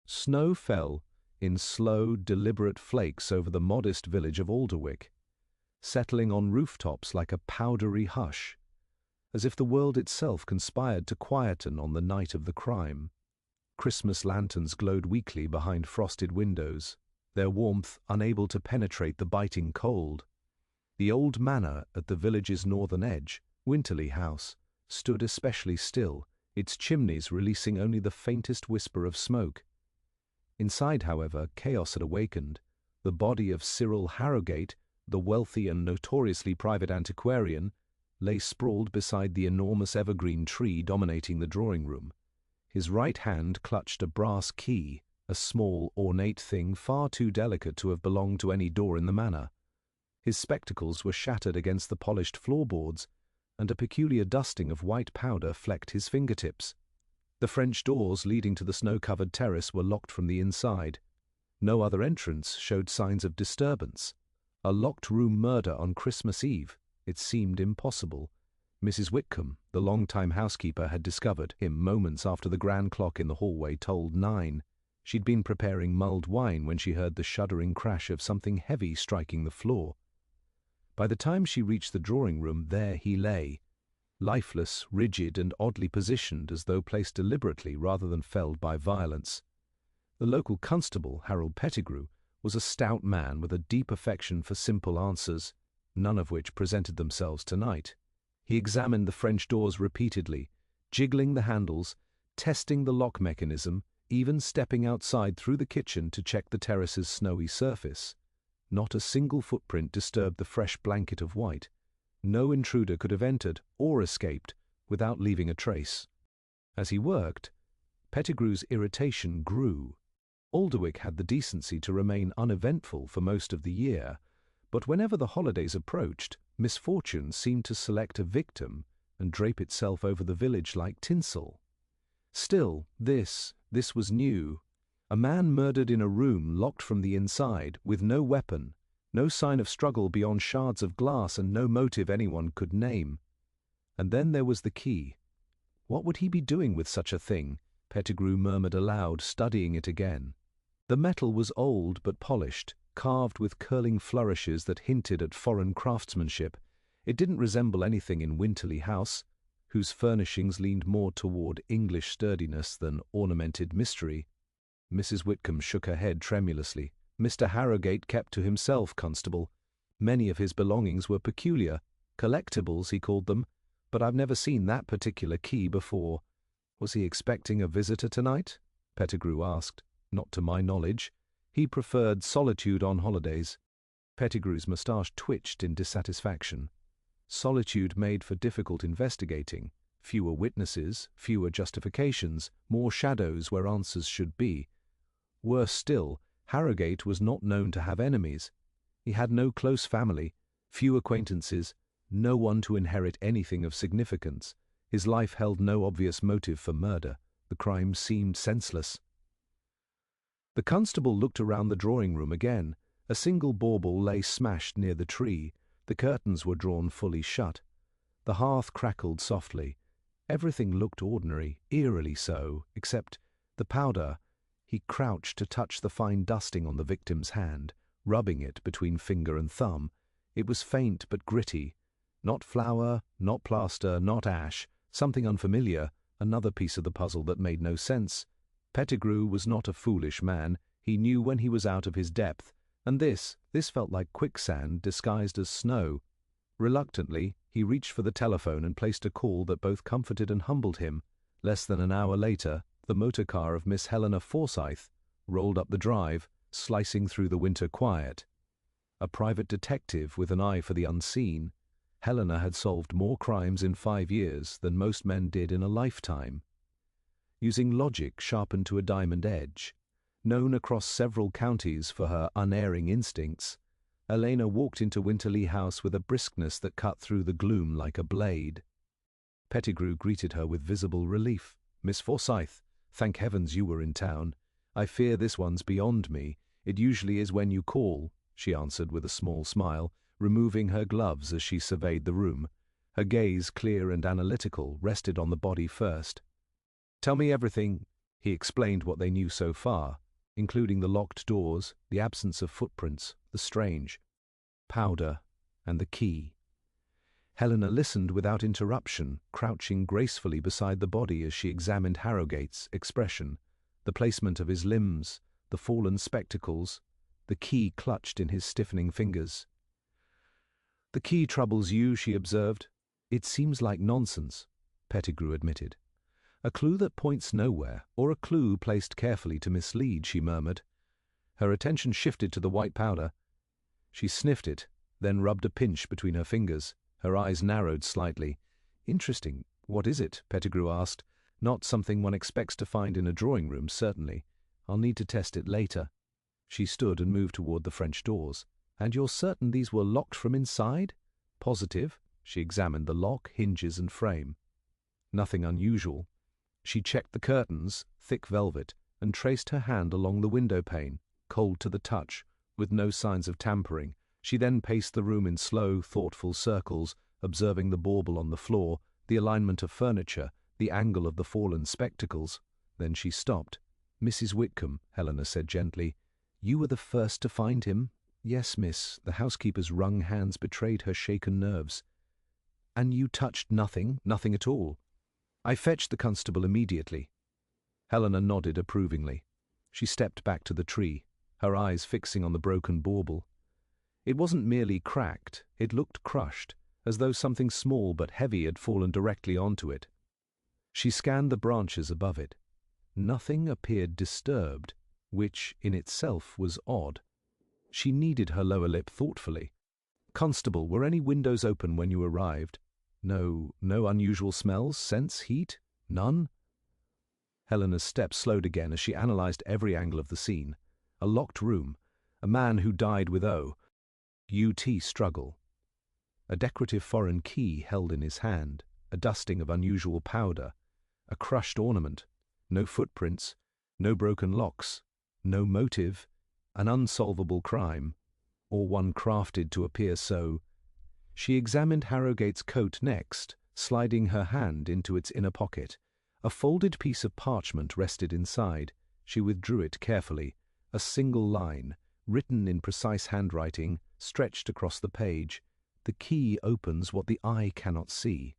Snow fell in slow, deliberate flakes over the modest village of Alderwick, settling on rooftops like a powdery hush, as if the world itself conspired to quieten on the night of the crime. Christmas lanterns glowed weakly behind frosted windows, their warmth unable to penetrate the biting cold. The old manor at the village's northern edge, Winterly House, stood especially still, its chimneys releasing only the faintest whisper of smoke. Inside, however, chaos had awakened. The body of Cyril Harrogate, the wealthy and notoriously private antiquarian, lay sprawled beside the enormous evergreen tree dominating the drawing-room. His right hand clutched a brass key, a small, ornate thing far too delicate to have belonged to any door in the manor. His spectacles were shattered against the polished floorboards, and a peculiar dusting of white powder flecked his fingertips. The French doors leading to the snow-covered terrace were locked from the inside. No other entrance showed signs of disturbance. A locked-room murder on Christmas Eve, it seemed impossible. Mrs. Whitcomb, the long-time housekeeper, had discovered him moments after the grand clock in the hallway tolled 9. She'd been preparing mulled wine when she heard the shuddering crash of something heavy striking the floor. By the time she reached the drawing-room, there he lay, lifeless, rigid, and oddly positioned as though placed deliberately rather than felled by violence. The local constable, Harold Pettigrew, was a stout man with a deep affection for simple answers, none of which presented themselves tonight. He examined the French doors repeatedly, jiggling the handles, testing the lock mechanism, even stepping outside through the kitchen to check the terrace's snowy surface. Not a single footprint disturbed the fresh blanket of white. No intruder could have entered or escaped without leaving a trace. As he worked, Pettigrew's irritation grew. Alderwick had the decency to remain uneventful for most of the year, but whenever the holidays approached, misfortune seemed to select a victim and drape itself over the village like tinsel. Still, this was new. A man murdered in a room locked from the inside, with no weapon, no sign of struggle beyond shards of glass, and no motive anyone could name. And then there was the key. What would he be doing with such a thing? Pettigrew murmured aloud, studying it again. The metal was old but polished, carved with curling flourishes that hinted at foreign craftsmanship. It didn't resemble anything in Winterly House, whose furnishings leaned more toward English sturdiness than ornamented mystery. Mrs. Whitcomb shook her head tremulously. Mr. Harrogate kept to himself, Constable. Many of his belongings were peculiar, collectibles he called them, but I've never seen that particular key before. Was he expecting a visitor tonight? Pettigrew asked. Not to my knowledge. He preferred solitude on holidays. Pettigrew's moustache twitched in dissatisfaction. Solitude made for difficult investigating. Fewer witnesses, fewer justifications, more shadows where answers should be. Worse still, Harrogate was not known to have enemies. He had no close family, few acquaintances, no one to inherit anything of significance. His life held no obvious motive for murder. The crime seemed senseless. The constable looked around the drawing-room again. A single bauble lay smashed near the tree. The curtains were drawn fully shut. The hearth crackled softly. Everything looked ordinary, eerily so, except the powder. He crouched to touch the fine dusting on the victim's hand, rubbing it between finger and thumb. It was faint but gritty. Not flour, not plaster, not ash. Something unfamiliar, another piece of the puzzle that made no sense. Pettigrew was not a foolish man. He knew when he was out of his depth, and this felt like quicksand disguised as snow. Reluctantly, he reached for the telephone and placed a call that both comforted and humbled him. Less than an hour later, the motor car of Miss Helena Forsyth rolled up the drive, slicing through the winter quiet. A private detective with an eye for the unseen, Helena had solved more crimes in 5 years than most men did in a lifetime. Using logic sharpened to a diamond edge, known across several counties for her unerring instincts, Helena walked into Winterly House with a briskness that cut through the gloom like a blade. Pettigrew greeted her with visible relief. "Miss Forsyth, thank heavens you were in town. I fear this one's beyond me. It usually is when you call," she answered with a small smile, removing her gloves as she surveyed the room. Her gaze, clear and analytical, rested on the body first. "Tell me everything," He explained what they knew so far, including the locked doors, the absence of footprints, the strange powder, and the key. Helena listened without interruption, crouching gracefully beside the body as she examined Harrowgate's expression, the placement of his limbs, the fallen spectacles, the key clutched in his stiffening fingers. "The key troubles you," she observed. "It seems like nonsense," Pettigrew admitted. "A clue that points nowhere, or a clue placed carefully to mislead," she murmured. Her attention shifted to the white powder. She sniffed it, then rubbed a pinch between her fingers. Her eyes narrowed slightly. "Interesting. What is it?" Pettigrew asked. "Not something one expects to find in a drawing room, certainly. I'll need to test it later." She stood and moved toward the French doors. "And you're certain these were locked from inside?" "Positive." She examined the lock, hinges, and frame. Nothing unusual. She checked the curtains, thick velvet, and traced her hand along the window pane, cold to the touch, with no signs of tampering. She then paced the room in slow, thoughtful circles, observing the bauble on the floor, the alignment of furniture, the angle of the fallen spectacles. Then she stopped. "Mrs. Whitcomb," Helena said gently, "you were the first to find him?" "Yes, miss." The housekeeper's wrung hands betrayed her shaken nerves. "And you touched nothing, nothing at all?" "I fetched the constable immediately." Helena nodded approvingly. She stepped back to the tree, her eyes fixing on the broken bauble. It wasn't merely cracked, it looked crushed, as though something small but heavy had fallen directly onto it. She scanned the branches above it. Nothing appeared disturbed, which in itself was odd. She kneaded her lower lip thoughtfully. "Constable, were any windows open when you arrived?" No unusual smells, scents, heat? None?" Helena's steps slowed again as she analyzed every angle of the scene. A locked room, a man who died with UT struggle, a decorative foreign key held in his hand, a dusting of unusual powder, a crushed ornament, no footprints, no broken locks, no motive, an unsolvable crime, or one crafted to appear so. She examined Harrowgate's coat next, sliding her hand into its inner pocket. A folded piece of parchment rested inside. She withdrew it carefully. A single line, written in precise handwriting, stretched across the page. "The key opens what the eye cannot see."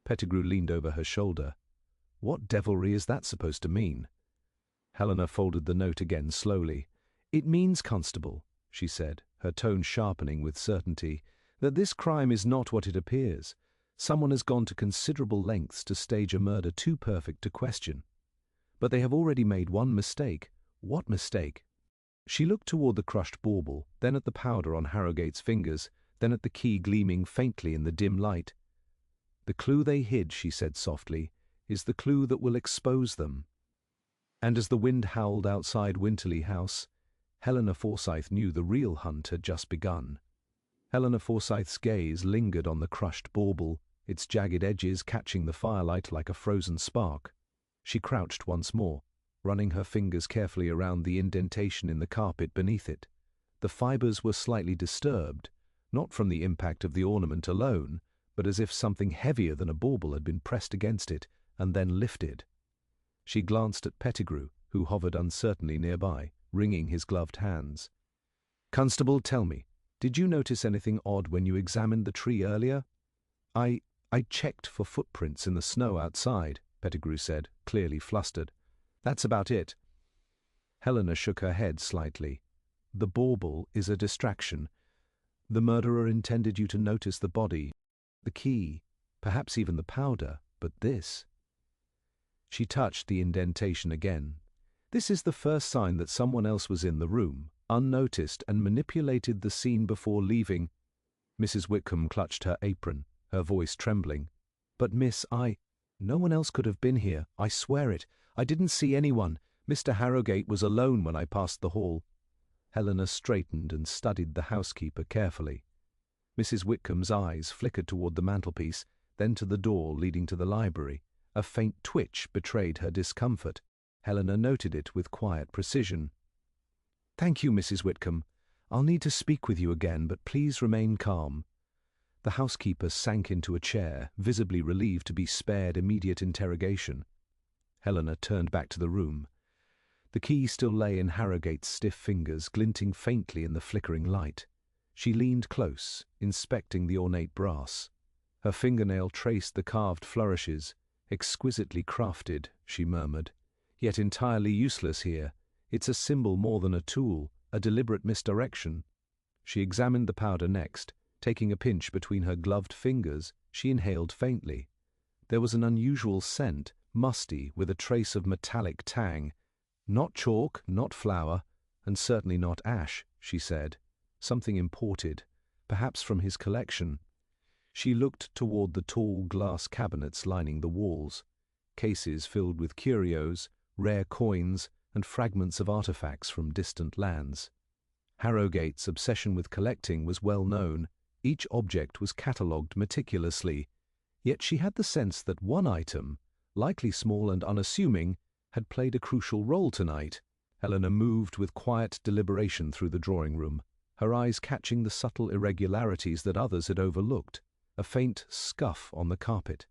Pettigrew leaned over her shoulder. "What devilry is that supposed to mean?" Helena folded the note again slowly. "It means, Constable," she said, her tone sharpening with certainty, "that this crime is not what it appears. Someone has gone to considerable lengths to stage a murder too perfect to question. But they have already made one mistake." "What mistake?" She looked toward the crushed bauble, then at the powder on Harrowgate's fingers, then at the key gleaming faintly in the dim light. "The clue they hid," she said softly, "is the clue that will expose them." And as the wind howled outside Winterley House, Helena Forsyth knew the real hunt had just begun. Helena Forsyth's gaze lingered on the crushed bauble, its jagged edges catching the firelight like a frozen spark. She crouched once more, running her fingers carefully around the indentation in the carpet beneath it. The fibers were slightly disturbed, not from the impact of the ornament alone, but as if something heavier than a bauble had been pressed against it and then lifted. She glanced at Pettigrew, who hovered uncertainly nearby, wringing his gloved hands. "Constable, tell me, did you notice anything odd when you examined the tree earlier?" I checked for footprints in the snow outside," Pettigrew said, clearly flustered. "That's about it." Helena shook her head slightly. "The bauble is a distraction. The murderer intended you to notice the body, the key, perhaps even the powder, but this—" She touched the indentation again. "This is the first sign that someone else was in the room, unnoticed, and manipulated the scene before leaving." Mrs. Whitcomb clutched her apron, her voice trembling. "But miss, no one else could have been here, I swear it. I didn't see anyone. Mr. Harrowgate was alone when I passed the hall." Helena straightened and studied the housekeeper carefully. Mrs. Whitcomb's eyes flickered toward the mantelpiece, then to the door leading to the library. A faint twitch betrayed her discomfort. Helena noted it with quiet precision. "Thank you, Mrs. Whitcomb. I'll need to speak with you again, but please remain calm." The housekeeper sank into a chair, visibly relieved to be spared immediate interrogation. Helena turned back to the room. The key still lay in Harrowgate's stiff fingers, glinting faintly in the flickering light. She leaned close, inspecting the ornate brass. Her fingernail traced the carved flourishes. "Exquisitely crafted," she murmured. "Yet entirely useless here. It's a symbol more than a tool, a deliberate misdirection." She examined the powder next. Taking a pinch between her gloved fingers, she inhaled faintly. There was an unusual scent, musty, with a trace of metallic tang. "Not chalk, not flour, and certainly not ash," she said. "Something imported, perhaps from his collection." She looked toward the tall glass cabinets lining the walls, cases filled with curios, rare coins, and fragments of artifacts from distant lands. Harrowgate's obsession with collecting was well known. Each object was catalogued meticulously, yet she had the sense that one item, likely small and unassuming, had played a crucial role tonight. Helena moved with quiet deliberation through the drawing-room, her eyes catching the subtle irregularities that others had overlooked, a faint scuff on the carpet.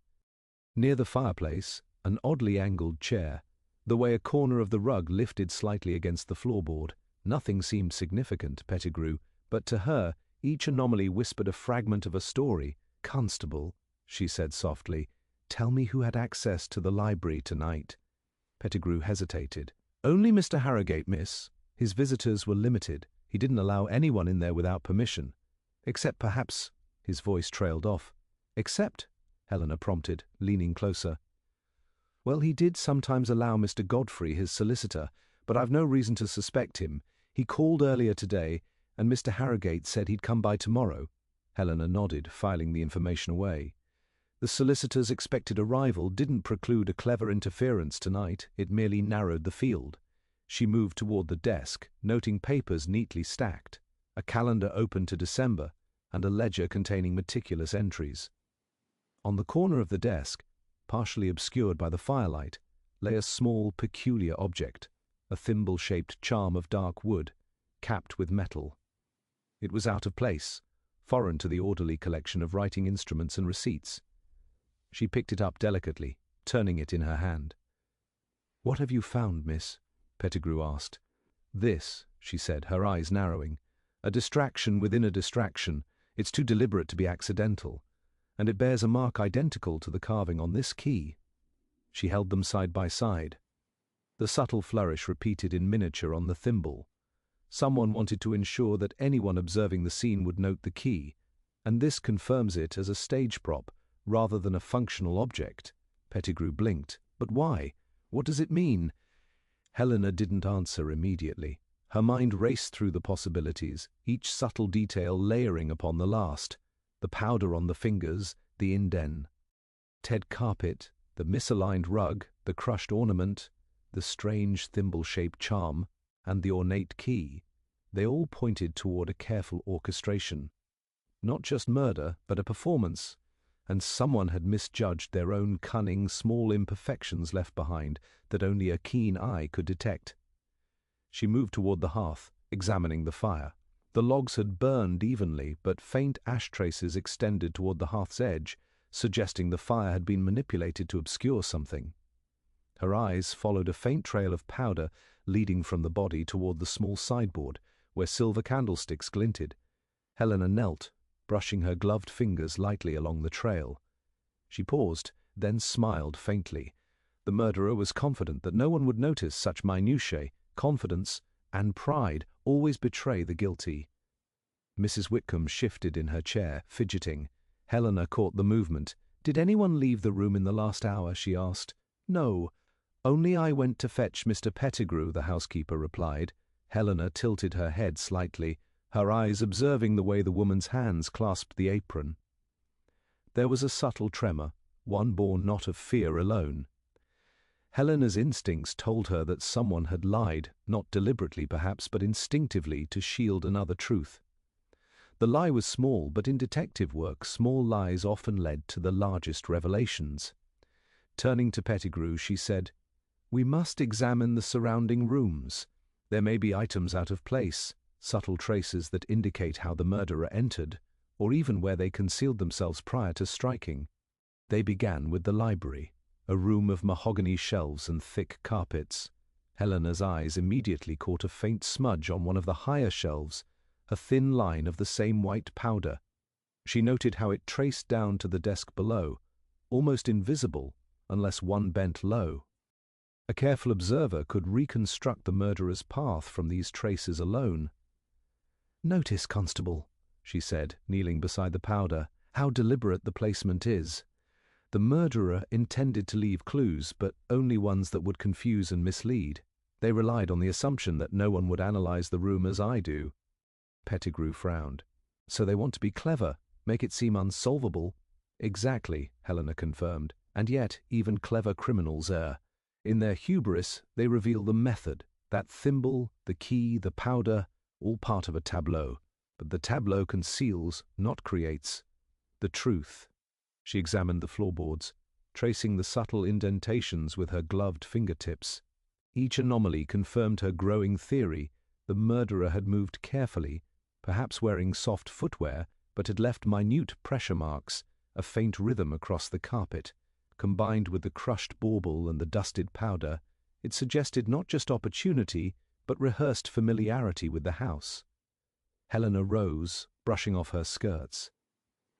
Near the fireplace, an oddly angled chair, the way a corner of the rug lifted slightly against the floorboard. Nothing seemed significant, Pettigrew, but to her each anomaly whispered a fragment of a story. "Constable," she said softly, "tell me who had access to the library tonight." Pettigrew hesitated. "Only Mr. Harrowgate, miss. His visitors were limited. He didn't allow anyone in there without permission. Except perhaps—" His voice trailed off. "Except?" Helena prompted, leaning closer. "Well, he did sometimes allow Mr. Godfrey, his solicitor, but I've no reason to suspect him. He called earlier today, and Mr. Harrowgate said he'd come by tomorrow." Helena nodded, filing the information away. The solicitor's expected arrival didn't preclude a clever interference tonight. It merely narrowed the field. She moved toward the desk, noting papers neatly stacked, a calendar open to December, and a ledger containing meticulous entries. On the corner of the desk, partially obscured by the firelight, lay a small, peculiar object, a thimble-shaped charm of dark wood, capped with metal. It was out of place, foreign to the orderly collection of writing instruments and receipts. She picked it up delicately, turning it in her hand. "What have you found, miss?" Pettigrew asked. "This," she said, her eyes narrowing. "A distraction within a distraction. It's too deliberate to be accidental. And it bears a mark identical to the carving on this key." She held them side by side. The subtle flourish repeated in miniature on the thimble. Someone wanted to ensure that anyone observing the scene would note the key, and this confirms it as a stage prop rather than a functional object. Pettigrew blinked. "But why? What does it mean?" Helena didn't answer immediately. Her mind raced through the possibilities, each subtle detail layering upon the last. The powder on the fingers, the indent, carpet, the misaligned rug, the crushed ornament, the strange thimble-shaped charm, and the ornate key. They all pointed toward a careful orchestration. Not just murder, but a performance, and someone had misjudged their own cunning, small imperfections left behind that only a keen eye could detect. She moved toward the hearth, examining the fire. The logs had burned evenly, but faint ash traces extended toward the hearth's edge, suggesting the fire had been manipulated to obscure something. Her eyes followed a faint trail of powder leading from the body toward the small sideboard, where silver candlesticks glinted. Helena knelt, brushing her gloved fingers lightly along the trail. She paused, then smiled faintly. The murderer was confident that no one would notice such minutiae. Confidence and pride always betray the guilty. Mrs. Whitcomb shifted in her chair, fidgeting. Helena caught the movement. "Did anyone leave the room in the last hour?" she asked. "No. Only I went to fetch Mr. Pettigrew," the housekeeper replied. Helena tilted her head slightly, her eyes observing the way the woman's hands clasped the apron. There was a subtle tremor, one born not of fear alone. Helena's instincts told her that someone had lied, not deliberately perhaps, but instinctively, to shield another truth. The lie was small, but in detective work, small lies often led to the largest revelations. Turning to Pettigrew, she said, "We must examine the surrounding rooms. There may be items out of place, subtle traces that indicate how the murderer entered, or even where they concealed themselves prior to striking." They began with the library. a room of mahogany shelves and thick carpets. Helena's eyes immediately caught a faint smudge on one of the higher shelves, a thin line of the same white powder. She noted how it traced down to the desk below, almost invisible unless one bent low. A careful observer could reconstruct the murderer's path from these traces alone. "Notice, Constable," she said, kneeling beside the powder, "how deliberate the placement is. The murderer intended to leave clues, but only ones that would confuse and mislead. They relied on the assumption that no one would analyze the room as I do." Pettigrew frowned. "So they want to be clever, make it seem unsolvable." "Exactly," Helena confirmed. "And yet, even clever criminals err. In their hubris, they reveal the method, that thimble, the key, the powder, all part of a tableau. But the tableau conceals, not creates, the truth." She examined the floorboards, tracing the subtle indentations with her gloved fingertips. Each anomaly confirmed her growing theory. The murderer had moved carefully, perhaps wearing soft footwear, but had left minute pressure marks, a faint rhythm across the carpet. Combined with the crushed bauble and the dusted powder, it suggested not just opportunity, but rehearsed familiarity with the house. Helena rose, brushing off her skirts.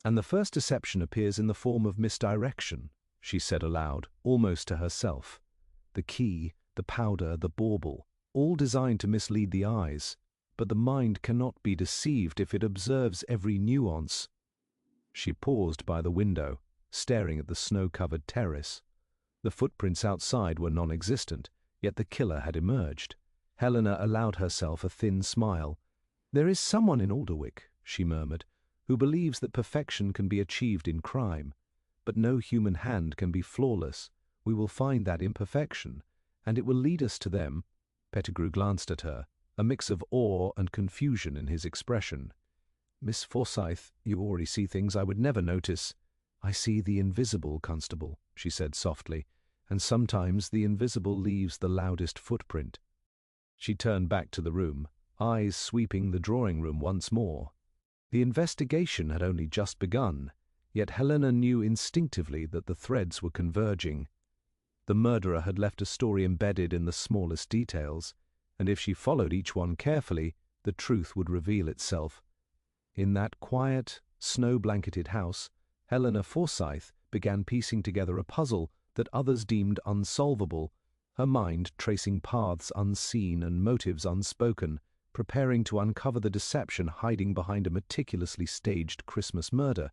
"And the first deception appears in the form of misdirection," she said aloud, almost to herself. "The key, the powder, the bauble, all designed to mislead the eyes, but the mind cannot be deceived if it observes every nuance." She paused by the window, staring at the snow-covered terrace. The footprints outside were non-existent, yet the killer had emerged. Helena allowed herself a thin smile. "There is someone in Alderwick," she murmured, "who believes that perfection can be achieved in crime. But no human hand can be flawless. We will find that imperfection, and it will lead us to them." Pettigrew glanced at her, a mix of awe and confusion in his expression. "Miss Forsyth, you already see things I would never notice." "I see the invisible, Constable," she said softly, "and sometimes the invisible leaves the loudest footprint." She turned back to the room, eyes sweeping the drawing-room once more. The investigation had only just begun, yet Helena knew instinctively that the threads were converging. The murderer had left a story embedded in the smallest details, and if she followed each one carefully, the truth would reveal itself. In that quiet, snow-blanketed house, Helena Forsyth began piecing together a puzzle that others deemed unsolvable, her mind tracing paths unseen and motives unspoken, preparing to uncover the deception hiding behind a meticulously staged Christmas murder.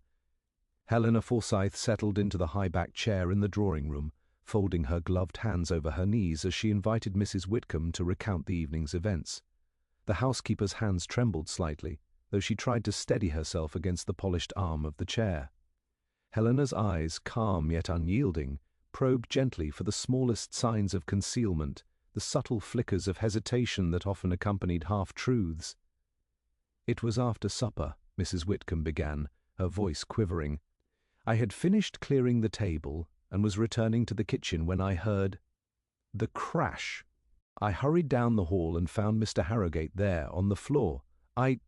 Helena Forsyth settled into the high-backed chair in the drawing-room, folding her gloved hands over her knees as she invited Mrs. Whitcomb to recount the evening's events. The housekeeper's hands trembled slightly, though she tried to steady herself against the polished arm of the chair. Helena's eyes, calm yet unyielding, probed gently for the smallest signs of concealment, the subtle flickers of hesitation that often accompanied half-truths. "It was after supper," Mrs. Whitcomb began, her voice quivering. "I had finished clearing the table and was returning to the kitchen when I heard the crash. I hurried down the hall and found Mr. Harrogate there on the floor. I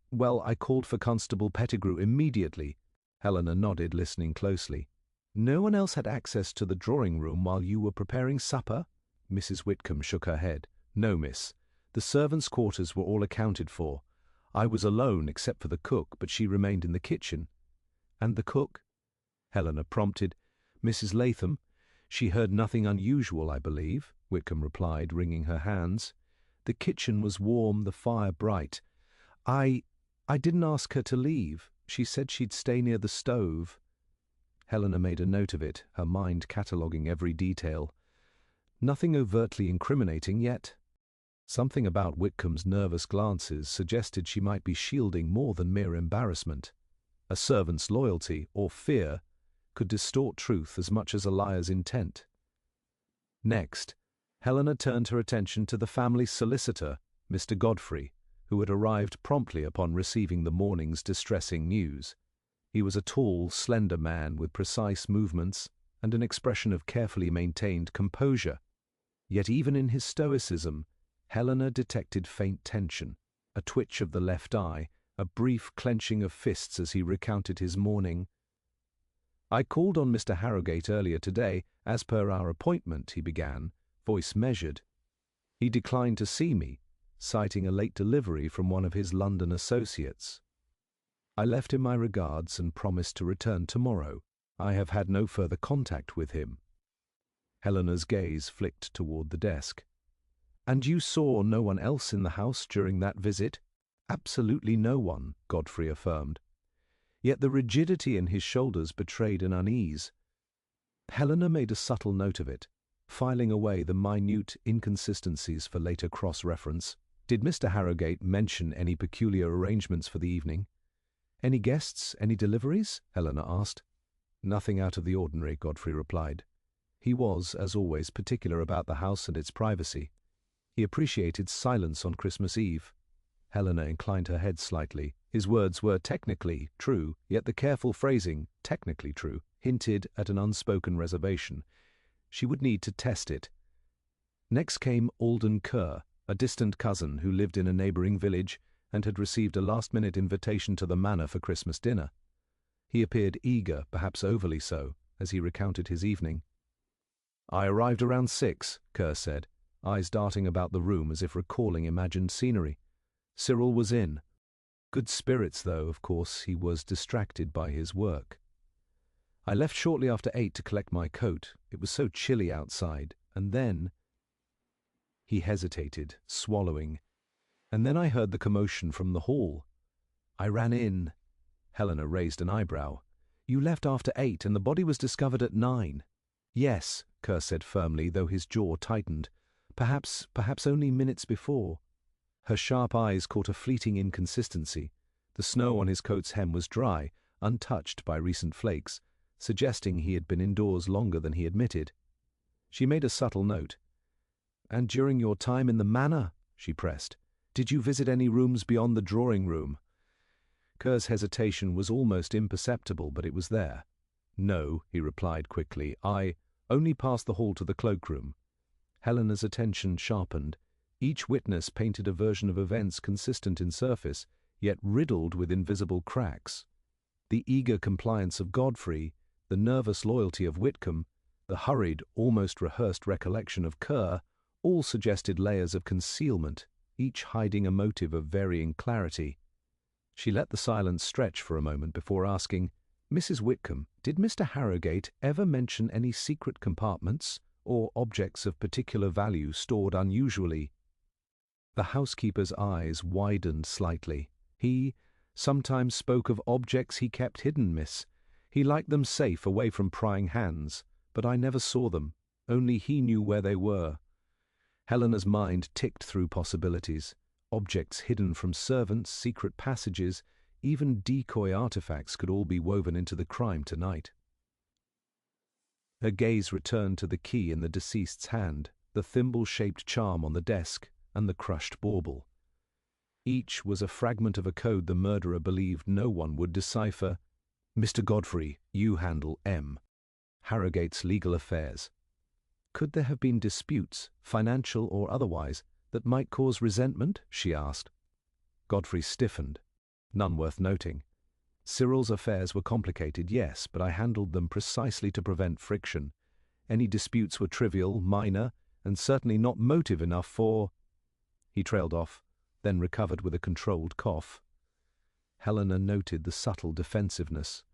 called for Constable Pettigrew immediately." Helena nodded, listening closely. "No one else had access to the drawing-room while you were preparing supper?" Mrs. Whitcomb shook her head. "No, miss. The servants' quarters were all accounted for. I was alone except for the cook, but she remained in the kitchen." "And the cook?" Helena prompted. "Mrs. Latham. She heard nothing unusual, I believe," Whitcomb replied, wringing her hands. "The kitchen was warm, the fire bright. I didn't ask her to leave. She said she'd stay near the stove." Helena made a note of it, her mind cataloguing every detail. Nothing overtly incriminating, yet something about Whitcomb's nervous glances suggested she might be shielding more than mere embarrassment. A servant's loyalty, or fear, could distort truth as much as a liar's intent. Next, Helena turned her attention to the family solicitor, Mr. Godfrey, who had arrived promptly upon receiving the morning's distressing news. He was a tall, slender man with precise movements and an expression of carefully maintained composure. Yet even in his stoicism, Helena detected faint tension, a twitch of the left eye, a brief clenching of fists as he recounted his morning. "I called on Mr. Harrogate earlier today, as per our appointment," he began, voice measured. "He declined to see me, citing a late delivery from one of his London associates. I left him my regards and promised to return tomorrow. I have had no further contact with him." Helena's gaze flicked toward the desk. "And you saw no one else in the house during that visit?" "Absolutely no one," Godfrey affirmed. Yet the rigidity in his shoulders betrayed an unease. Helena made a subtle note of it, filing away the minute inconsistencies for later cross-reference. "Did Mr. Harrogate mention any peculiar arrangements for the evening?" "Any guests, any deliveries?" Helena asked. "Nothing out of the ordinary," Godfrey replied. He was, as always, particular about the house and its privacy. He appreciated silence on Christmas Eve. Helena inclined her head slightly. His words were technically true, yet the careful phrasing, "technically true," hinted at an unspoken reservation. She would need to test it. Next came Alden Kerr, a distant cousin who lived in a neighbouring village and had received a last-minute invitation to the manor for Christmas dinner. He appeared eager, perhaps overly so, as he recounted his evening. "I arrived around 6, Kerr said, eyes darting about the room as if recalling imagined scenery. Cyril was in. Good spirits, though, of course, he was distracted by his work. I left shortly after 8 to collect my coat. It was so chilly outside, and then—" He hesitated, swallowing. "And then I heard the commotion from the hall. I ran in." Helena raised an eyebrow. "You left after 8, and the body was discovered at 9. "Yes," Kerr said firmly, though his jaw tightened. Perhaps only minutes before." Her sharp eyes caught a fleeting inconsistency. The snow on his coat's hem was dry, untouched by recent flakes, suggesting he had been indoors longer than he admitted. She made a subtle note. "And during your time in the manor," she pressed, "did you visit any rooms beyond the drawing-room?" Kerr's hesitation was almost imperceptible, but it was there. "No," he replied quickly. "I only passed the hall to the cloakroom." Helena's attention sharpened. Each witness painted a version of events consistent in surface, yet riddled with invisible cracks. The eager compliance of Godfrey, the nervous loyalty of Whitcomb, the hurried, almost rehearsed recollection of Kerr, all suggested layers of concealment, each hiding a motive of varying clarity. She let the silence stretch for a moment before asking, "Mrs. Whitcomb, did Mr. Harrogate ever mention any secret compartments or objects of particular value stored unusually?" The housekeeper's eyes widened slightly. "He sometimes spoke of objects he kept hidden, miss. He liked them safe, away from prying hands, but I never saw them. Only he knew where they were." Helena's mind ticked through possibilities. Objects hidden from servants, secret passages, even decoy artifacts could all be woven into the crime tonight. Her gaze returned to the key in the deceased's hand, the thimble-shaped charm on the desk, and the crushed bauble. Each was a fragment of a code the murderer believed no one would decipher. "Mr. Godfrey, you handle M. Harrogate's legal affairs." Could there have been disputes, financial or otherwise, that might cause resentment? She asked. Godfrey stiffened. "None worth noting. Cyril's affairs were complicated, yes, but I handled them precisely to prevent friction. Any disputes were trivial, minor, and certainly not motive enough for—" He trailed off, then recovered with a controlled cough. Helena noted the subtle defensiveness.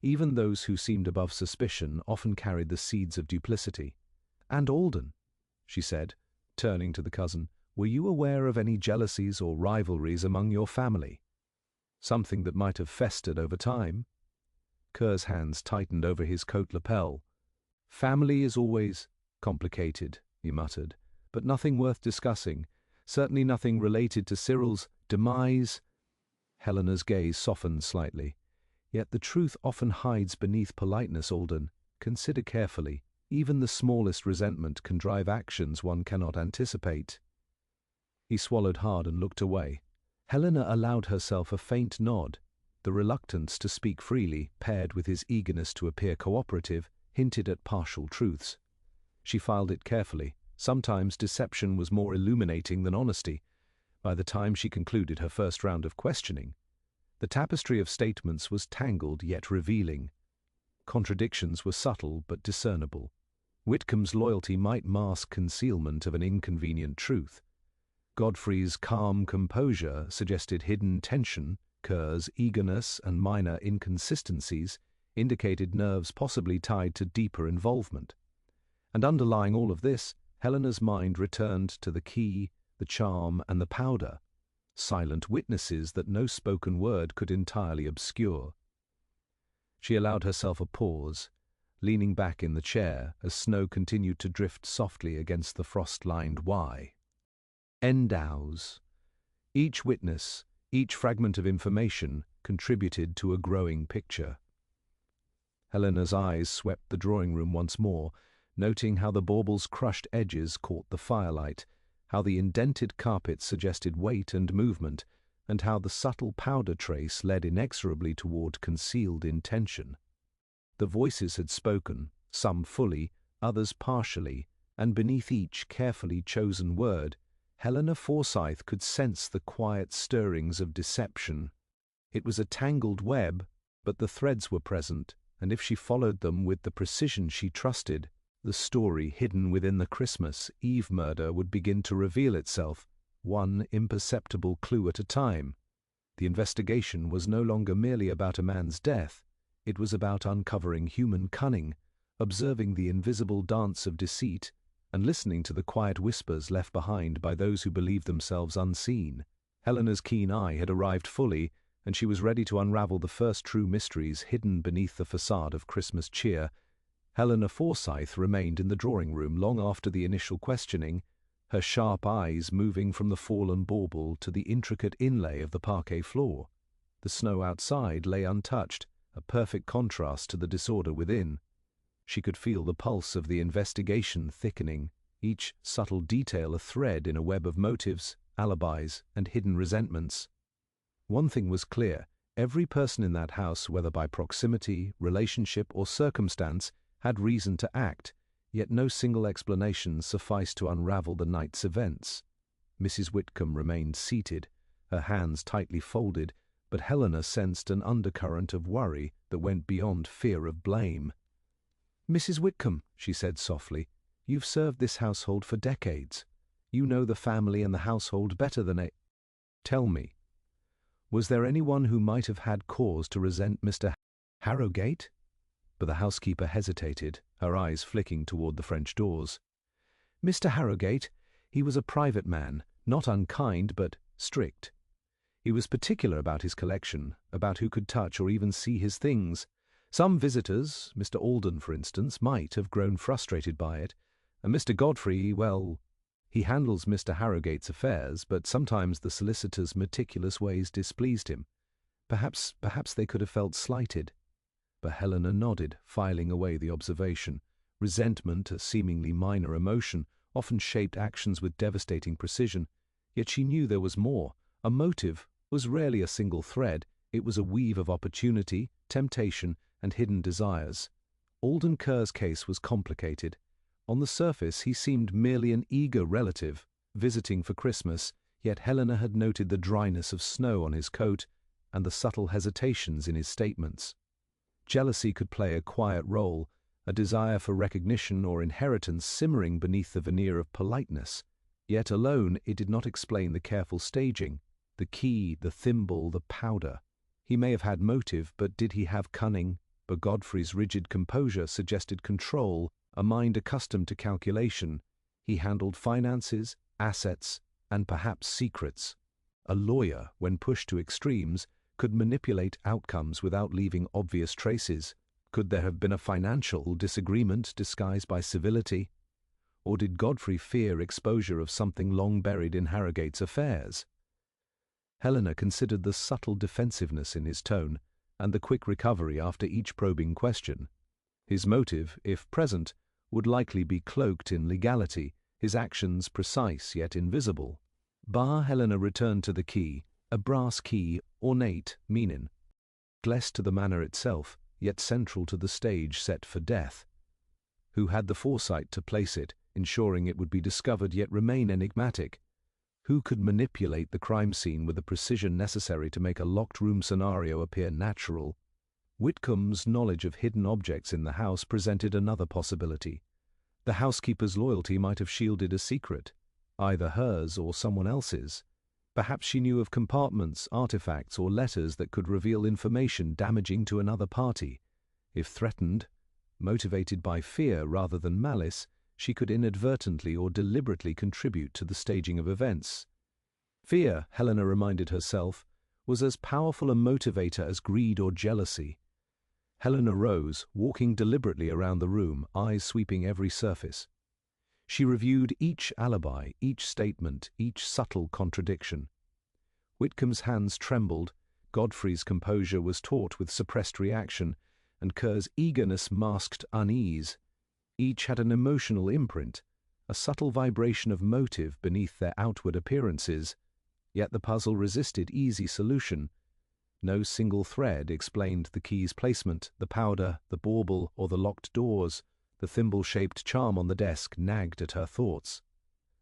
Even those who seemed above suspicion often carried the seeds of duplicity. "And Alden," she said, turning to the cousin, "were you aware of any jealousies or rivalries among your family? Something that might have festered over time?" Kerr's hands tightened over his coat lapel. "Family is always complicated," he muttered, "but nothing worth discussing. Certainly nothing related to Cyril's demise." Helena's gaze softened slightly. "Yet the truth often hides beneath politeness, Alden. Consider carefully. Even the smallest resentment can drive actions one cannot anticipate." He swallowed hard and looked away. Helena allowed herself a faint nod. The reluctance to speak freely, paired with his eagerness to appear cooperative, hinted at partial truths. She filed it carefully. Sometimes deception was more illuminating than honesty. By the time she concluded her first round of questioning, the tapestry of statements was tangled yet revealing. Contradictions were subtle but discernible. Whitcomb's loyalty might mask concealment of an inconvenient truth. Godfrey's calm composure suggested hidden tension. Kerr's eagerness and minor inconsistencies indicated nerves possibly tied to deeper involvement. And underlying all of this, Helena's mind returned to the key, the charm, and the powder, silent witnesses that no spoken word could entirely obscure. She allowed herself a pause, leaning back in the chair as snow continued to drift softly against the frost-lined Y. Endows. Each witness, each fragment of information contributed to a growing picture. Helena's eyes swept the drawing room once more, noting how the bauble's crushed edges caught the firelight, how the indented carpet suggested weight and movement, and how the subtle powder trace led inexorably toward concealed intention. The voices had spoken, some fully, others partially, and beneath each carefully chosen word, Helena Forsyth could sense the quiet stirrings of deception. It was a tangled web, but the threads were present, and if she followed them with the precision she trusted, the story hidden within the Christmas Eve murder would begin to reveal itself, one imperceptible clue at a time. The investigation was no longer merely about a man's death. It was about uncovering human cunning, observing the invisible dance of deceit, and listening to the quiet whispers left behind by those who believed themselves unseen. Helena's keen eye had arrived fully, and she was ready to unravel the first true mysteries hidden beneath the facade of Christmas cheer. Helena Forsyth remained in the drawing-room long after the initial questioning, her sharp eyes moving from the fallen bauble to the intricate inlay of the parquet floor. The snow outside lay untouched, a perfect contrast to the disorder within. She could feel the pulse of the investigation thickening, each subtle detail a thread in a web of motives, alibis, and hidden resentments. One thing was clear: every person in that house, whether by proximity, relationship, or circumstance, had reason to act, yet no single explanation sufficed to unravel the night's events. Mrs. Whitcomb remained seated, her hands tightly folded, but Helena sensed an undercurrent of worry that went beyond fear of blame. "Mrs. Whitcomb," she said softly, "you've served this household for decades. You know the family and the household better than a... Tell me, was there anyone who might have had cause to resent Mr. Harrogate?" But the housekeeper hesitated, her eyes flicking toward the French doors. "Mr. Harrogate, he was a private man, not unkind, but strict. He was particular about his collection, about who could touch or even see his things. Some visitors, Mr. Alden for instance, might have grown frustrated by it, and Mr. Godfrey, well, he handles Mr. Harrogate's affairs, but sometimes the solicitor's meticulous ways displeased him. Perhaps they could have felt slighted." But Helena nodded, filing away the observation. Resentment, a seemingly minor emotion, often shaped actions with devastating precision. Yet she knew there was more. A motive was rarely a single thread. It was a weave of opportunity, temptation, and hidden desires. Alden Kerr's case was complicated. On the surface he seemed merely an eager relative, visiting for Christmas, yet Helena had noted the dryness of snow on his coat and the subtle hesitations in his statements. Jealousy could play a quiet role, a desire for recognition or inheritance simmering beneath the veneer of politeness. Yet alone it did not explain the careful staging, the key, the thimble, the powder. He may have had motive, but did he have cunning? But Godfrey's rigid composure suggested control, a mind accustomed to calculation. He handled finances, assets, and perhaps secrets. A lawyer, when pushed to extremes, could manipulate outcomes without leaving obvious traces. Could there have been a financial disagreement disguised by civility? Or did Godfrey fear exposure of something long buried in Harrogate's affairs? Helena considered the subtle defensiveness in his tone, and the quick recovery after each probing question. His motive, if present, would likely be cloaked in legality, his actions precise yet invisible. Helena returned to the key, a brass key, ornate, meaning, less to the manor itself, yet central to the stage set for death. Who had the foresight to place it, ensuring it would be discovered yet remain enigmatic? Who could manipulate the crime scene with the precision necessary to make a locked-room scenario appear natural? Whitcomb's knowledge of hidden objects in the house presented another possibility. The housekeeper's loyalty might have shielded a secret, either hers or someone else's. Perhaps she knew of compartments, artifacts, or letters that could reveal information damaging to another party. If threatened, motivated by fear rather than malice, she could inadvertently or deliberately contribute to the staging of events. Fear, Helena reminded herself, was as powerful a motivator as greed or jealousy. Helena rose, walking deliberately around the room, eyes sweeping every surface. She reviewed each alibi, each statement, each subtle contradiction. Whitcomb's hands trembled, Godfrey's composure was taut with suppressed reaction, and Kerr's eagerness masked unease. Each had an emotional imprint, a subtle vibration of motive beneath their outward appearances, yet the puzzle resisted easy solution. No single thread explained the key's placement, the powder, the bauble, or the locked doors. The thimble-shaped charm on the desk nagged at her thoughts.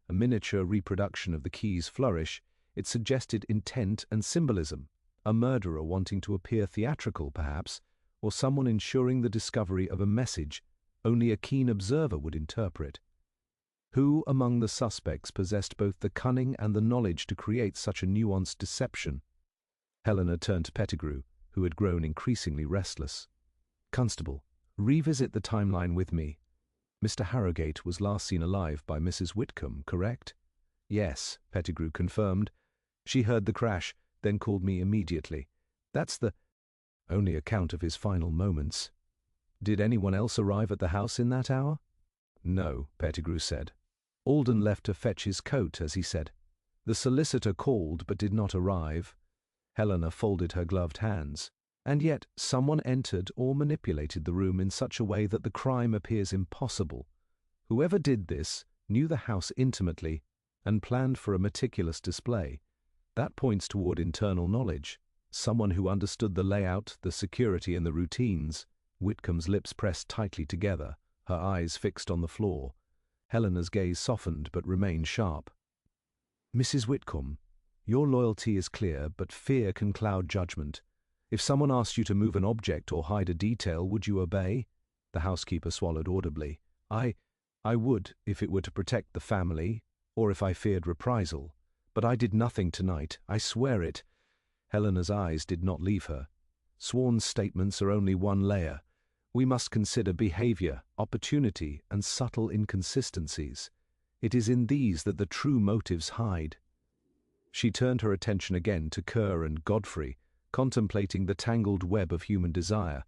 A miniature reproduction of the key's flourish, it suggested intent and symbolism, a murderer wanting to appear theatrical, perhaps, or someone ensuring the discovery of a message only a keen observer would interpret. Who among the suspects possessed both the cunning and the knowledge to create such a nuanced deception? Helena turned to Pettigrew, who had grown increasingly restless. "Constable, revisit the timeline with me. Mr. Harrogate was last seen alive by Mrs. Whitcomb, correct?" "Yes," Pettigrew confirmed. "She heard the crash, then called me immediately. That's the only account of his final moments. Did anyone else arrive at the house in that hour?" "No," Pettigrew said. "Alden left to fetch his coat, as he said. The solicitor called but did not arrive." Helena folded her gloved hands. "And yet someone entered or manipulated the room in such a way that the crime appears impossible. Whoever did this knew the house intimately and planned for a meticulous display. That points toward internal knowledge. Someone who understood the layout, the security, and the routines." Whitcomb's lips pressed tightly together, her eyes fixed on the floor. Helena's gaze softened but remained sharp. "Mrs. Whitcomb, your loyalty is clear, but fear can cloud judgment. If someone asked you to move an object or hide a detail, would you obey?" The housekeeper swallowed audibly. I would, if it were to protect the family, or if I feared reprisal. But I did nothing tonight, I swear it." Helena's eyes did not leave her. "Sworn statements are only one layer. We must consider behavior, opportunity, and subtle inconsistencies. It is in these that the true motives hide." She turned her attention again to Kerr and Godfrey, contemplating the tangled web of human desire.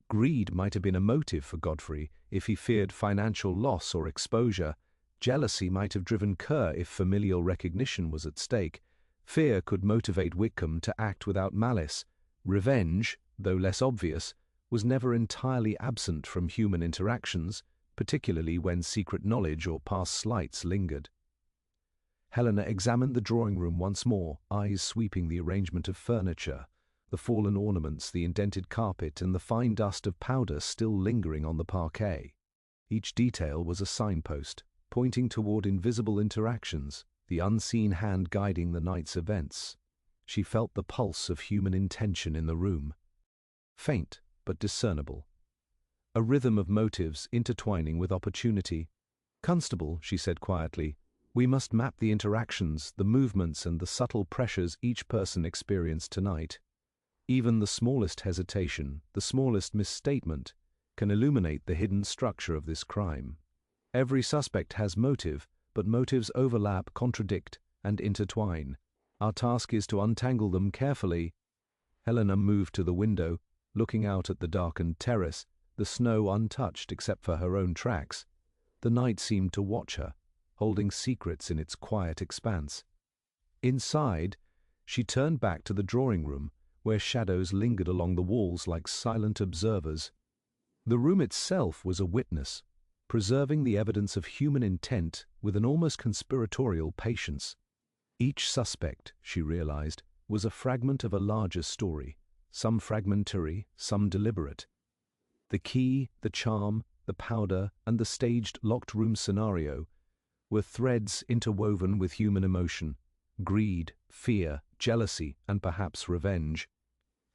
Greed might have been a motive for Godfrey if he feared financial loss or exposure. Jealousy might have driven Kerr if familial recognition was at stake. Fear could motivate Whitcomb to act without malice. Revenge, though less obvious, was never entirely absent from human interactions, particularly when secret knowledge or past slights lingered. Helena examined the drawing-room once more, eyes sweeping the arrangement of furniture, the fallen ornaments, the indented carpet, and the fine dust of powder still lingering on the parquet. Each detail was a signpost, pointing toward invisible interactions, the unseen hand guiding the night's events. She felt the pulse of human intention in the room. Faint, but discernible. A rhythm of motives intertwining with opportunity. "Constable," she said quietly, "we must map the interactions, the movements, and the subtle pressures each person experienced tonight. Even the smallest hesitation, the smallest misstatement, can illuminate the hidden structure of this crime. Every suspect has motive, but motives overlap, contradict, and intertwine. Our task is to untangle them carefully." Helena moved to the window, looking out at the darkened terrace, the snow untouched except for her own tracks. The night seemed to watch her, holding secrets in its quiet expanse. Inside, she turned back to the drawing-room, where shadows lingered along the walls like silent observers. The room itself was a witness, preserving the evidence of human intent with an almost conspiratorial patience. Each suspect, she realized, was a fragment of a larger story, some fragmentary, some deliberate. The key, the charm, the powder, and the staged locked-room scenario were threads interwoven with human emotion, greed, fear, jealousy, and perhaps revenge.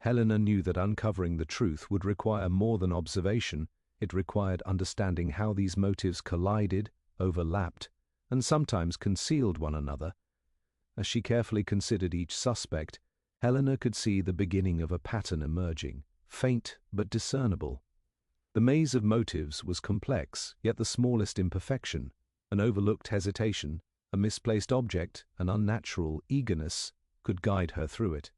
Helena knew that uncovering the truth would require more than observation. It required understanding how these motives collided, overlapped, and sometimes concealed one another. As she carefully considered each suspect, Helena could see the beginning of a pattern emerging, faint but discernible. The maze of motives was complex, yet the smallest imperfection, an overlooked hesitation, a misplaced object, an unnatural eagerness, could guide her through it.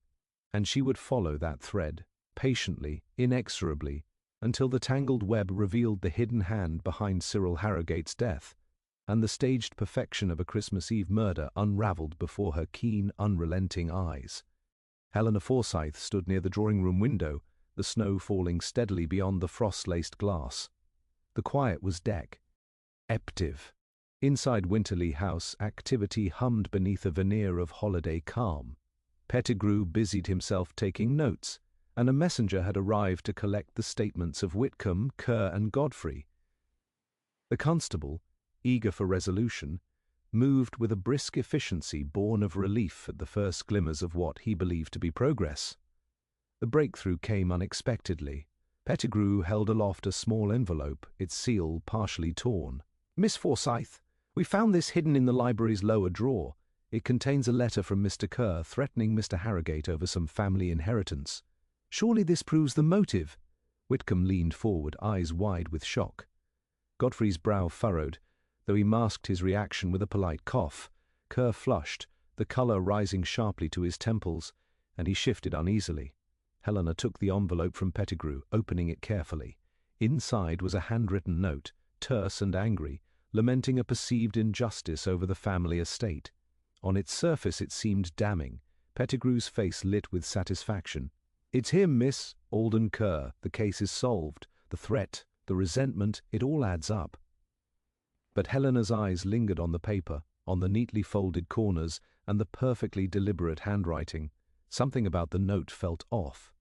And she would follow that thread, patiently, inexorably, until the tangled web revealed the hidden hand behind Cyril Harrogate's death, and the staged perfection of a Christmas Eve murder unraveled before her keen, unrelenting eyes. Helena Forsyth stood near the drawing-room window, the snow falling steadily beyond the frost-laced glass. The quiet was deck, emptive. Inside Winterly House, activity hummed beneath a veneer of holiday calm. Pettigrew busied himself taking notes, and a messenger had arrived to collect the statements of Whitcomb, Kerr, and Godfrey. The constable, eager for resolution, moved with a brisk efficiency born of relief at the first glimmers of what he believed to be progress. The breakthrough came unexpectedly. Pettigrew held aloft a small envelope, its seal partially torn. "Miss Forsyth, we found this hidden in the library's lower drawer. It contains a letter from Mr. Kerr threatening Mr. Harrogate over some family inheritance. Surely this proves the motive." Whitcomb leaned forward, eyes wide with shock. Godfrey's brow furrowed, though he masked his reaction with a polite cough. Kerr flushed, the colour rising sharply to his temples, and he shifted uneasily. Helena took the envelope from Pettigrew, opening it carefully. Inside was a handwritten note, terse and angry, lamenting a perceived injustice over the family estate. On its surface it seemed damning. Pettigrew's face lit with satisfaction. "It's him, Miss Alden Kerr. The case is solved. The threat, the resentment, it all adds up." But Helena's eyes lingered on the paper, on the neatly folded corners, and the perfectly deliberate handwriting. Something about the note felt off.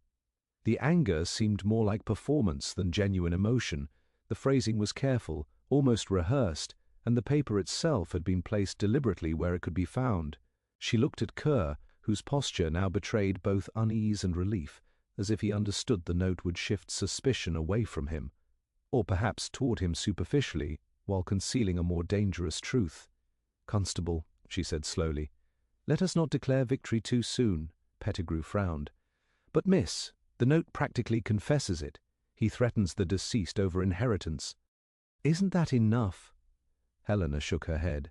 The anger seemed more like performance than genuine emotion. The phrasing was careful, almost rehearsed, and the paper itself had been placed deliberately where it could be found. She looked at Kerr, whose posture now betrayed both unease and relief, as if he understood the note would shift suspicion away from him, or perhaps toward him superficially, while concealing a more dangerous truth. "Constable," she said slowly, "let us not declare victory too soon." Pettigrew frowned. "But, miss, the note practically confesses it. He threatens the deceased over inheritance. Isn't that enough?" Helena shook her head.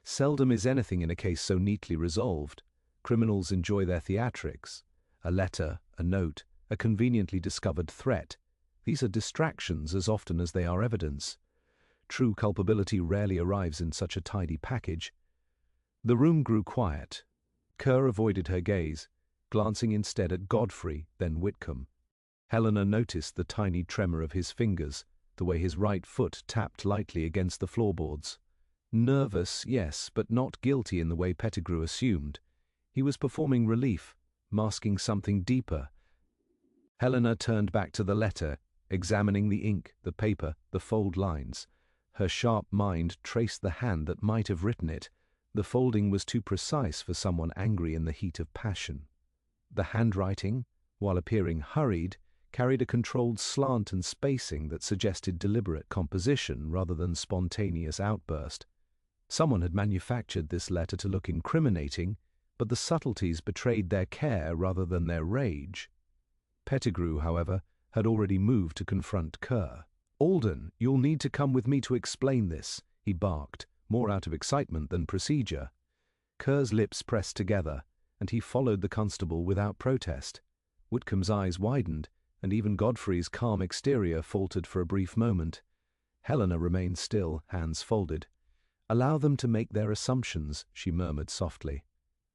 Seldom is anything in a case so neatly resolved. Criminals enjoy their theatrics. A letter, a note, a conveniently discovered threat. These are distractions as often as they are evidence. True culpability rarely arrives in such a tidy package. The room grew quiet. Kerr avoided her gaze, glancing instead at Godfrey, then Whitcomb. Helena noticed the tiny tremor of his fingers, the way his right foot tapped lightly against the floorboards. Nervous, yes, but not guilty in the way Pettigrew assumed. He was performing relief, masking something deeper. Helena turned back to the letter, examining the ink, the paper, the fold lines. Her sharp mind traced the hand that might have written it. The folding was too precise for someone angry in the heat of passion. The handwriting, while appearing hurried, carried a controlled slant and spacing that suggested deliberate composition rather than spontaneous outburst. Someone had manufactured this letter to look incriminating, but the subtleties betrayed their care rather than their rage. Pettigrew, however, had already moved to confront Kerr. "Alden, you'll need to come with me to explain this," he barked, more out of excitement than procedure. Kerr's lips pressed together, and he followed the constable without protest. Whitcomb's eyes widened, and even Godfrey's calm exterior faltered for a brief moment. Helena remained still, hands folded. "Allow them to make their assumptions," she murmured softly.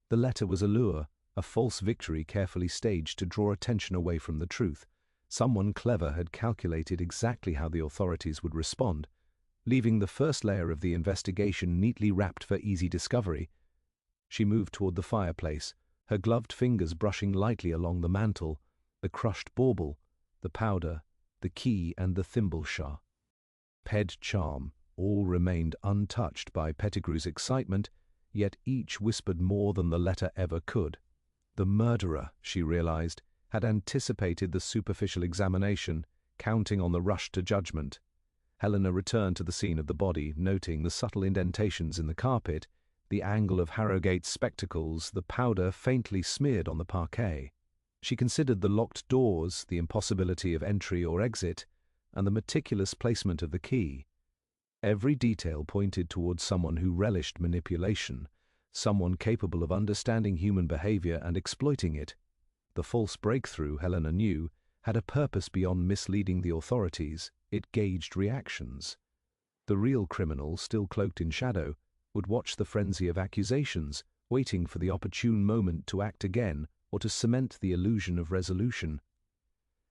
The letter was a lure, a false victory carefully staged to draw attention away from the truth. Someone clever had calculated exactly how the authorities would respond, leaving the first layer of the investigation neatly wrapped for easy discovery. She moved toward the fireplace, her gloved fingers brushing lightly along the mantel, the crushed bauble, the powder, the key, and the thimble shah. Ped charm, all remained untouched by Pettigrew's excitement, yet each whispered more than the letter ever could. The murderer, she realized, had anticipated the superficial examination, counting on the rush to judgment. Helena returned to the scene of the body, noting the subtle indentations in the carpet, the angle of Harrogate's spectacles, the powder faintly smeared on the parquet. She considered the locked doors, the impossibility of entry or exit, and the meticulous placement of the key. Every detail pointed towards someone who relished manipulation, someone capable of understanding human behavior and exploiting it. The false breakthrough, Helena knew, had a purpose beyond misleading the authorities. It gauged reactions. The real criminal, still cloaked in shadow, would watch the frenzy of accusations, waiting for the opportune moment to act again or to cement the illusion of resolution.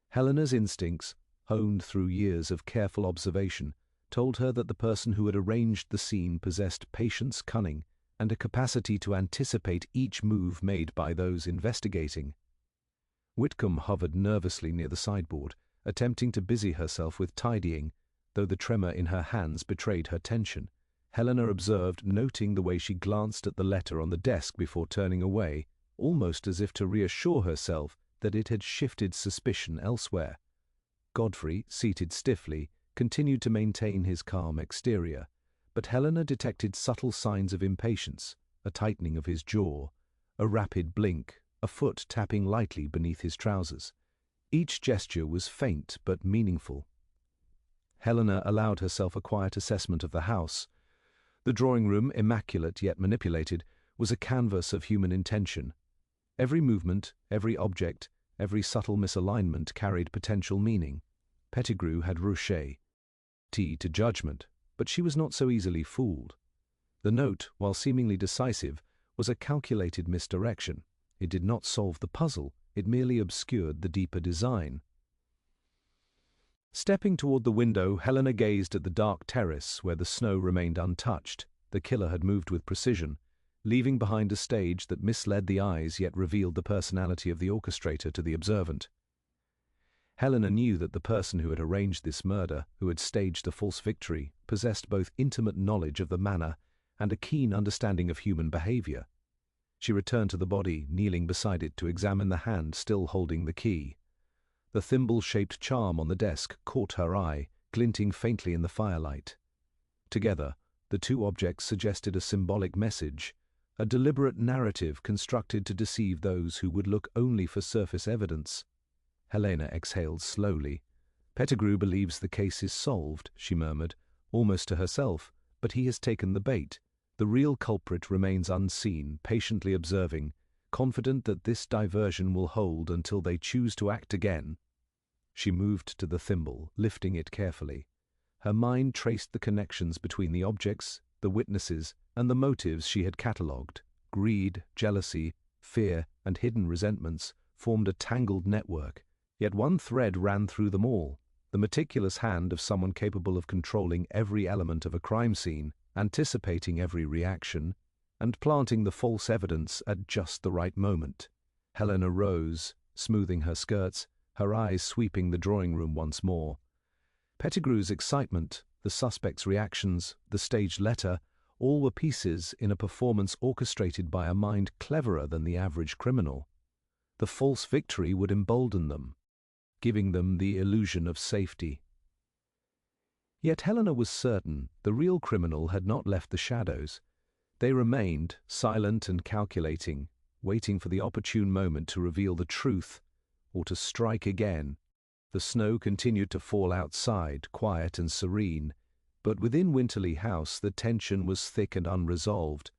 Helena's instincts, honed through years of careful observation, told her that the person who had arranged the scene possessed patience, cunning, and a capacity to anticipate each move made by those investigating. Whitcomb hovered nervously near the sideboard, attempting to busy herself with tidying, though the tremor in her hands betrayed her tension. Helena observed, noting the way she glanced at the letter on the desk before turning away, almost as if to reassure herself that it had shifted suspicion elsewhere. Godfrey, seated stiffly, continued to maintain his calm exterior, but Helena detected subtle signs of impatience, a tightening of his jaw, a rapid blink, a foot tapping lightly beneath his trousers. Each gesture was faint but meaningful. Helena allowed herself a quiet assessment of the house. The drawing-room, immaculate yet manipulated, was a canvas of human intention. Every movement, every object, every subtle misalignment carried potential meaning. Pettigrew had ruché to judgment, but she was not so easily fooled. The note, while seemingly decisive, was a calculated misdirection. It did not solve the puzzle, it merely obscured the deeper design. Stepping toward the window, Helena gazed at the dark terrace where the snow remained untouched. The killer had moved with precision, leaving behind a stage that misled the eyes yet revealed the personality of the orchestrator to the observant. Helena knew that the person who had arranged this murder, who had staged the false victory, possessed both intimate knowledge of the manner and a keen understanding of human behavior. She returned to the body, kneeling beside it to examine the hand still holding the key. The thimble-shaped charm on the desk caught her eye, glinting faintly in the firelight. Together, the two objects suggested a symbolic message, a deliberate narrative constructed to deceive those who would look only for surface evidence. Helena exhaled slowly. "Pettigrew believes the case is solved," she murmured, almost to herself, "but he has taken the bait. The real culprit remains unseen, patiently observing, confident that this diversion will hold until they choose to act again." She moved to the thimble, lifting it carefully. Her mind traced the connections between the objects, the witnesses, and the motives she had catalogued. Greed, jealousy, fear, and hidden resentments formed a tangled network, yet one thread ran through them all, the meticulous hand of someone capable of controlling every element of a crime scene, anticipating every reaction, and planting the false evidence at just the right moment. Helena rose, smoothing her skirts, her eyes sweeping the drawing-room once more. Pettigrew's excitement, the suspect's reactions, the staged letter, all were pieces in a performance orchestrated by a mind cleverer than the average criminal. The false victory would embolden them, giving them the illusion of safety. Yet Helena was certain the real criminal had not left the shadows. They remained, silent and calculating, waiting for the opportune moment to reveal the truth, or to strike again. The snow continued to fall outside, quiet and serene, but within Winterly House the tension was thick and unresolved.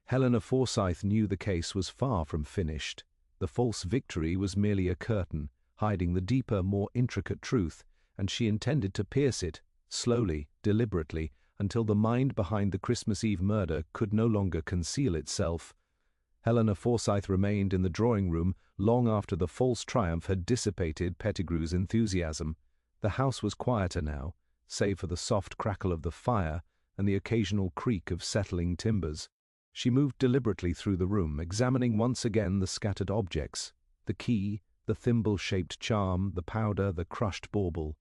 Helena Forsyth knew the case was far from finished. The false victory was merely a curtain, hiding the deeper, more intricate truth, and she intended to pierce it, slowly, deliberately, until the mind behind the Christmas Eve murder could no longer conceal itself. Helena Forsyth remained in the drawing-room long after the false triumph had dissipated Pettigrew's enthusiasm. The house was quieter now, save for the soft crackle of the fire and the occasional creak of settling timbers. She moved deliberately through the room, examining once again the scattered objects, the key, the thimble-shaped charm, the powder, the crushed bauble,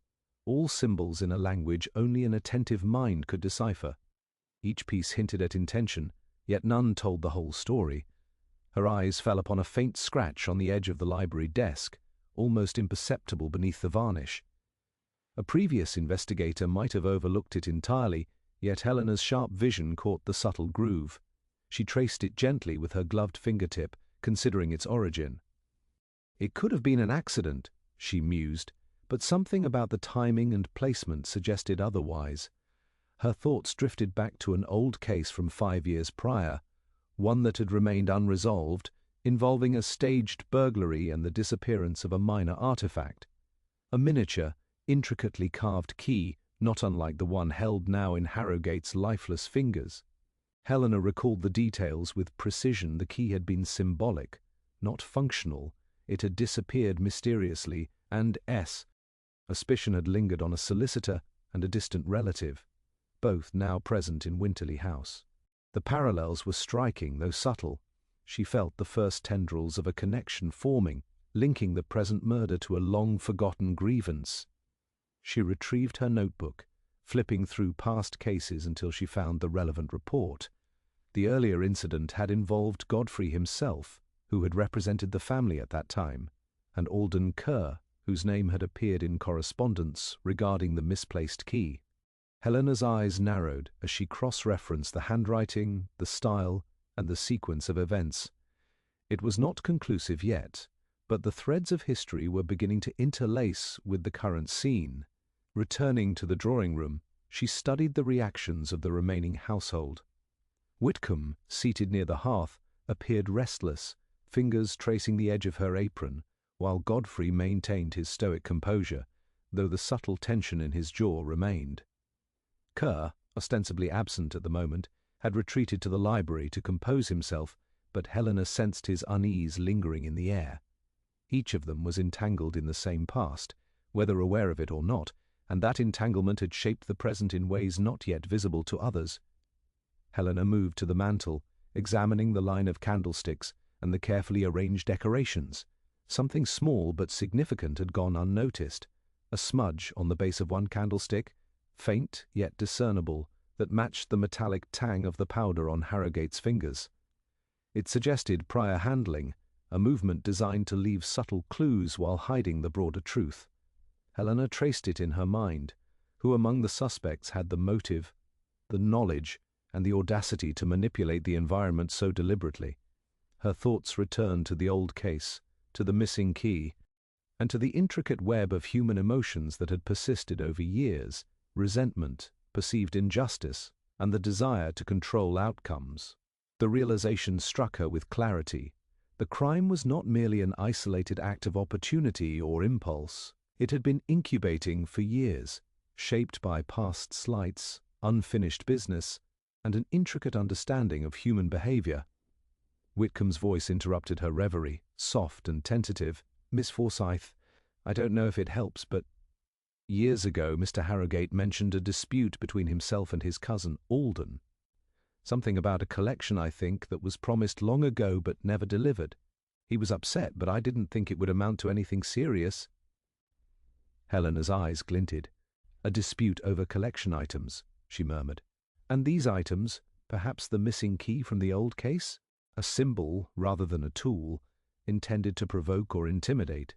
all symbols in a language only an attentive mind could decipher. Each piece hinted at intention, yet none told the whole story. Her eyes fell upon a faint scratch on the edge of the library desk, almost imperceptible beneath the varnish. A previous investigator might have overlooked it entirely, yet Helena's sharp vision caught the subtle groove. She traced it gently with her gloved fingertip, considering its origin. It could have been an accident, she mused, but something about the timing and placement suggested otherwise. Her thoughts drifted back to an old case from 5 years prior, one that had remained unresolved, involving a staged burglary and the disappearance of a minor artifact. A miniature, intricately carved key, not unlike the one held now in Harrowgate's lifeless fingers. Helena recalled the details with precision. The key had been symbolic, not functional. It had disappeared mysteriously, and suspicion had lingered on a solicitor and a distant relative, both now present in Winterly House. The parallels were striking, though subtle. She felt the first tendrils of a connection forming, linking the present murder to a long-forgotten grievance. She retrieved her notebook, flipping through past cases until she found the relevant report. The earlier incident had involved Godfrey himself, who had represented the family at that time, and Alden Kerr, whose name had appeared in correspondence regarding the misplaced key. Helena's eyes narrowed as she cross-referenced the handwriting, the style, and the sequence of events. It was not conclusive yet, but the threads of history were beginning to interlace with the current scene. Returning to the drawing room, she studied the reactions of the remaining household. Whitcomb, seated near the hearth, appeared restless, fingers tracing the edge of her apron, while Godfrey maintained his stoic composure, though the subtle tension in his jaw remained. Kerr, ostensibly absent at the moment, had retreated to the library to compose himself, but Helena sensed his unease lingering in the air. Each of them was entangled in the same past, whether aware of it or not, and that entanglement had shaped the present in ways not yet visible to others. Helena moved to the mantel, examining the line of candlesticks and the carefully arranged decorations. Something small but significant had gone unnoticed. A smudge on the base of one candlestick, faint yet discernible, that matched the metallic tang of the powder on Harrowgate's fingers. It suggested prior handling, a movement designed to leave subtle clues while hiding the broader truth. Helena traced it in her mind. Who among the suspects had the motive, the knowledge, and the audacity to manipulate the environment so deliberately? Her thoughts returned to the old case, to the missing key, and to the intricate web of human emotions that had persisted over years: resentment, perceived injustice, and the desire to control outcomes. The realization struck her with clarity. The crime was not merely an isolated act of opportunity or impulse. It had been incubating for years, shaped by past slights, unfinished business, and an intricate understanding of human behavior. Whitcomb's voice interrupted her reverie, soft and tentative. "Miss Forsyth, I don't know if it helps, but years ago Mr. Harrowgate mentioned a dispute between himself and his cousin Alden. Something about a collection, I think, that was promised long ago but never delivered. He was upset, but I didn't think it would amount to anything serious." Helena's eyes glinted. "A dispute over collection items," she murmured. "And these items, perhaps the missing key from the old case? A symbol, rather than a tool, intended to provoke or intimidate.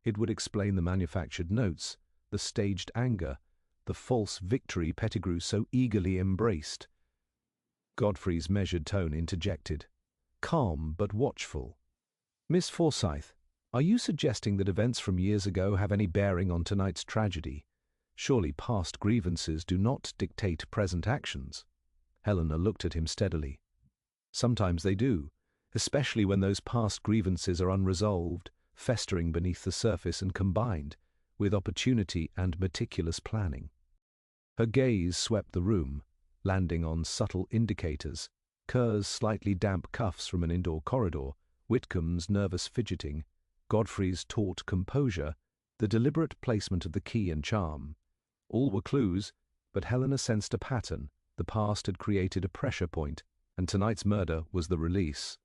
It would explain the manufactured notes, the staged anger, the false victory Pettigrew so eagerly embraced." Godfrey's measured tone interjected, calm but watchful. "Miss Forsyth, are you suggesting that events from years ago have any bearing on tonight's tragedy? Surely past grievances do not dictate present actions." Helena looked at him steadily. "Sometimes they do, especially when those past grievances are unresolved, festering beneath the surface and combined with opportunity and meticulous planning." Her gaze swept the room, landing on subtle indicators: Kerr's slightly damp cuffs from an indoor corridor, Whitcomb's nervous fidgeting, Godfrey's taut composure, the deliberate placement of the key and charm. All were clues, but Helena sensed a pattern. The past had created a pressure point, and tonight's murder was the release.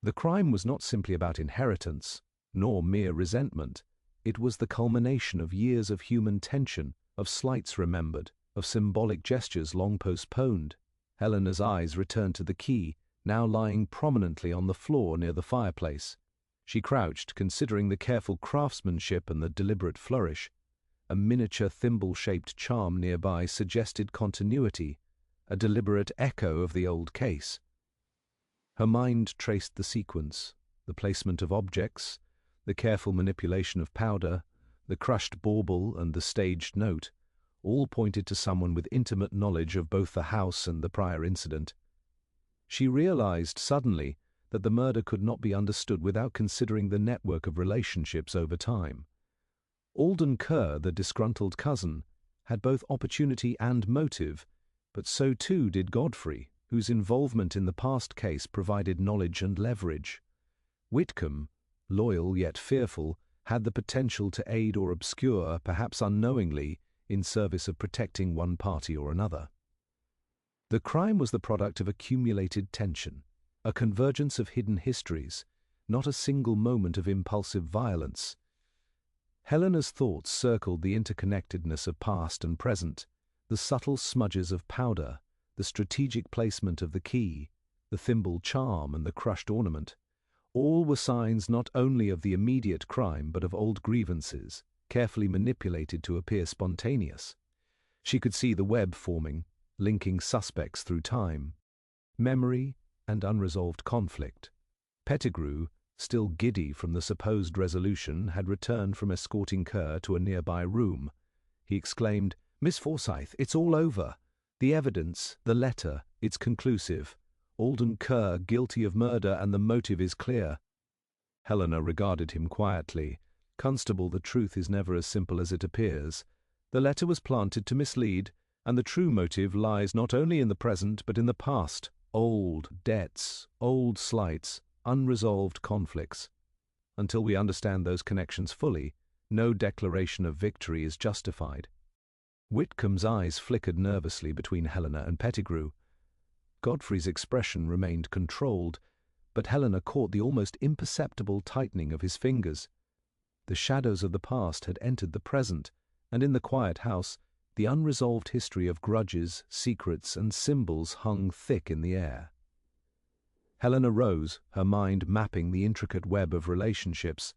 The crime was not simply about inheritance, nor mere resentment. It was the culmination of years of human tension, of slights remembered, of symbolic gestures long postponed. Helena's eyes returned to the key, now lying prominently on the floor near the fireplace. She crouched, considering the careful craftsmanship and the deliberate flourish. A miniature thimble-shaped charm nearby suggested continuity, a deliberate echo of the old case. Her mind traced the sequence, the placement of objects, the careful manipulation of powder, the crushed bauble and the staged note, all pointed to someone with intimate knowledge of both the house and the prior incident. She realized suddenly that the murder could not be understood without considering the network of relationships over time. Alden Kerr, the disgruntled cousin, had both opportunity and motive, but so too did Godfrey, whose involvement in the past case provided knowledge and leverage. Whitcomb, loyal yet fearful, had the potential to aid or obscure, perhaps unknowingly, in service of protecting one party or another. The crime was the product of accumulated tension, a convergence of hidden histories, not a single moment of impulsive violence. Helena's thoughts circled the interconnectedness of past and present, the subtle smudges of powder, the strategic placement of the key, the thimble charm and the crushed ornament. All were signs not only of the immediate crime but of old grievances, carefully manipulated to appear spontaneous. She could see the web forming, linking suspects through time, memory, and unresolved conflict. Pettigrew, still giddy from the supposed resolution, had returned from escorting Kerr to a nearby room. He exclaimed, "Miss Forsyth, it's all over. The evidence, the letter, it's conclusive. Alden Kerr guilty of murder and the motive is clear." Helena regarded him quietly. "Constable, the truth is never as simple as it appears. The letter was planted to mislead, and the true motive lies not only in the present but in the past. Old debts, old slights, unresolved conflicts. Until we understand those connections fully, no declaration of victory is justified." Whitcomb's eyes flickered nervously between Helena and Pettigrew. Godfrey's expression remained controlled, but Helena caught the almost imperceptible tightening of his fingers. The shadows of the past had entered the present, and in the quiet house, the unresolved history of grudges, secrets, and symbols hung thick in the air. Helena rose, her mind mapping the intricate web of relationships.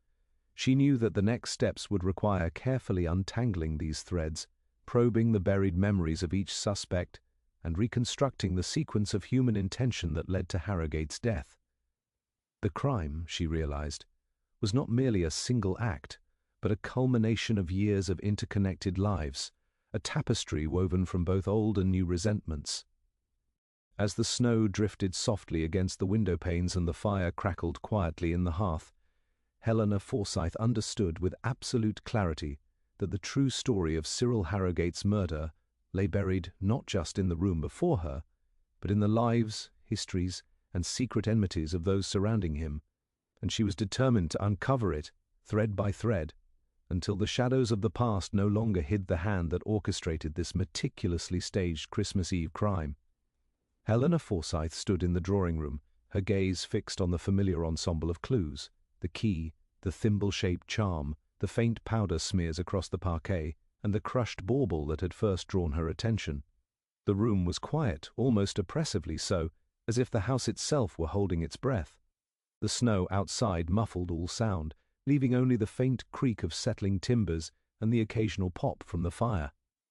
She knew that the next steps would require carefully untangling these threads, probing the buried memories of each suspect, and reconstructing the sequence of human intention that led to Harrogate's death. The crime, she realized, was not merely a single act, but a culmination of years of interconnected lives, a tapestry woven from both old and new resentments. As the snow drifted softly against the window panes and the fire crackled quietly in the hearth, Helena Forsyth understood with absolute clarity that the true story of Cyril Harrogate's murder lay buried not just in the room before her, but in the lives, histories, and secret enmities of those surrounding him, and she was determined to uncover it, thread by thread, until the shadows of the past no longer hid the hand that orchestrated this meticulously staged Christmas Eve crime. Helena Forsyth stood in the drawing-room, her gaze fixed on the familiar ensemble of clues, the key, the thimble-shaped charm, the faint powder smears across the parquet, and the crushed bauble that had first drawn her attention. The room was quiet, almost oppressively so, as if the house itself were holding its breath. The snow outside muffled all sound, leaving only the faint creak of settling timbers and the occasional pop from the fire.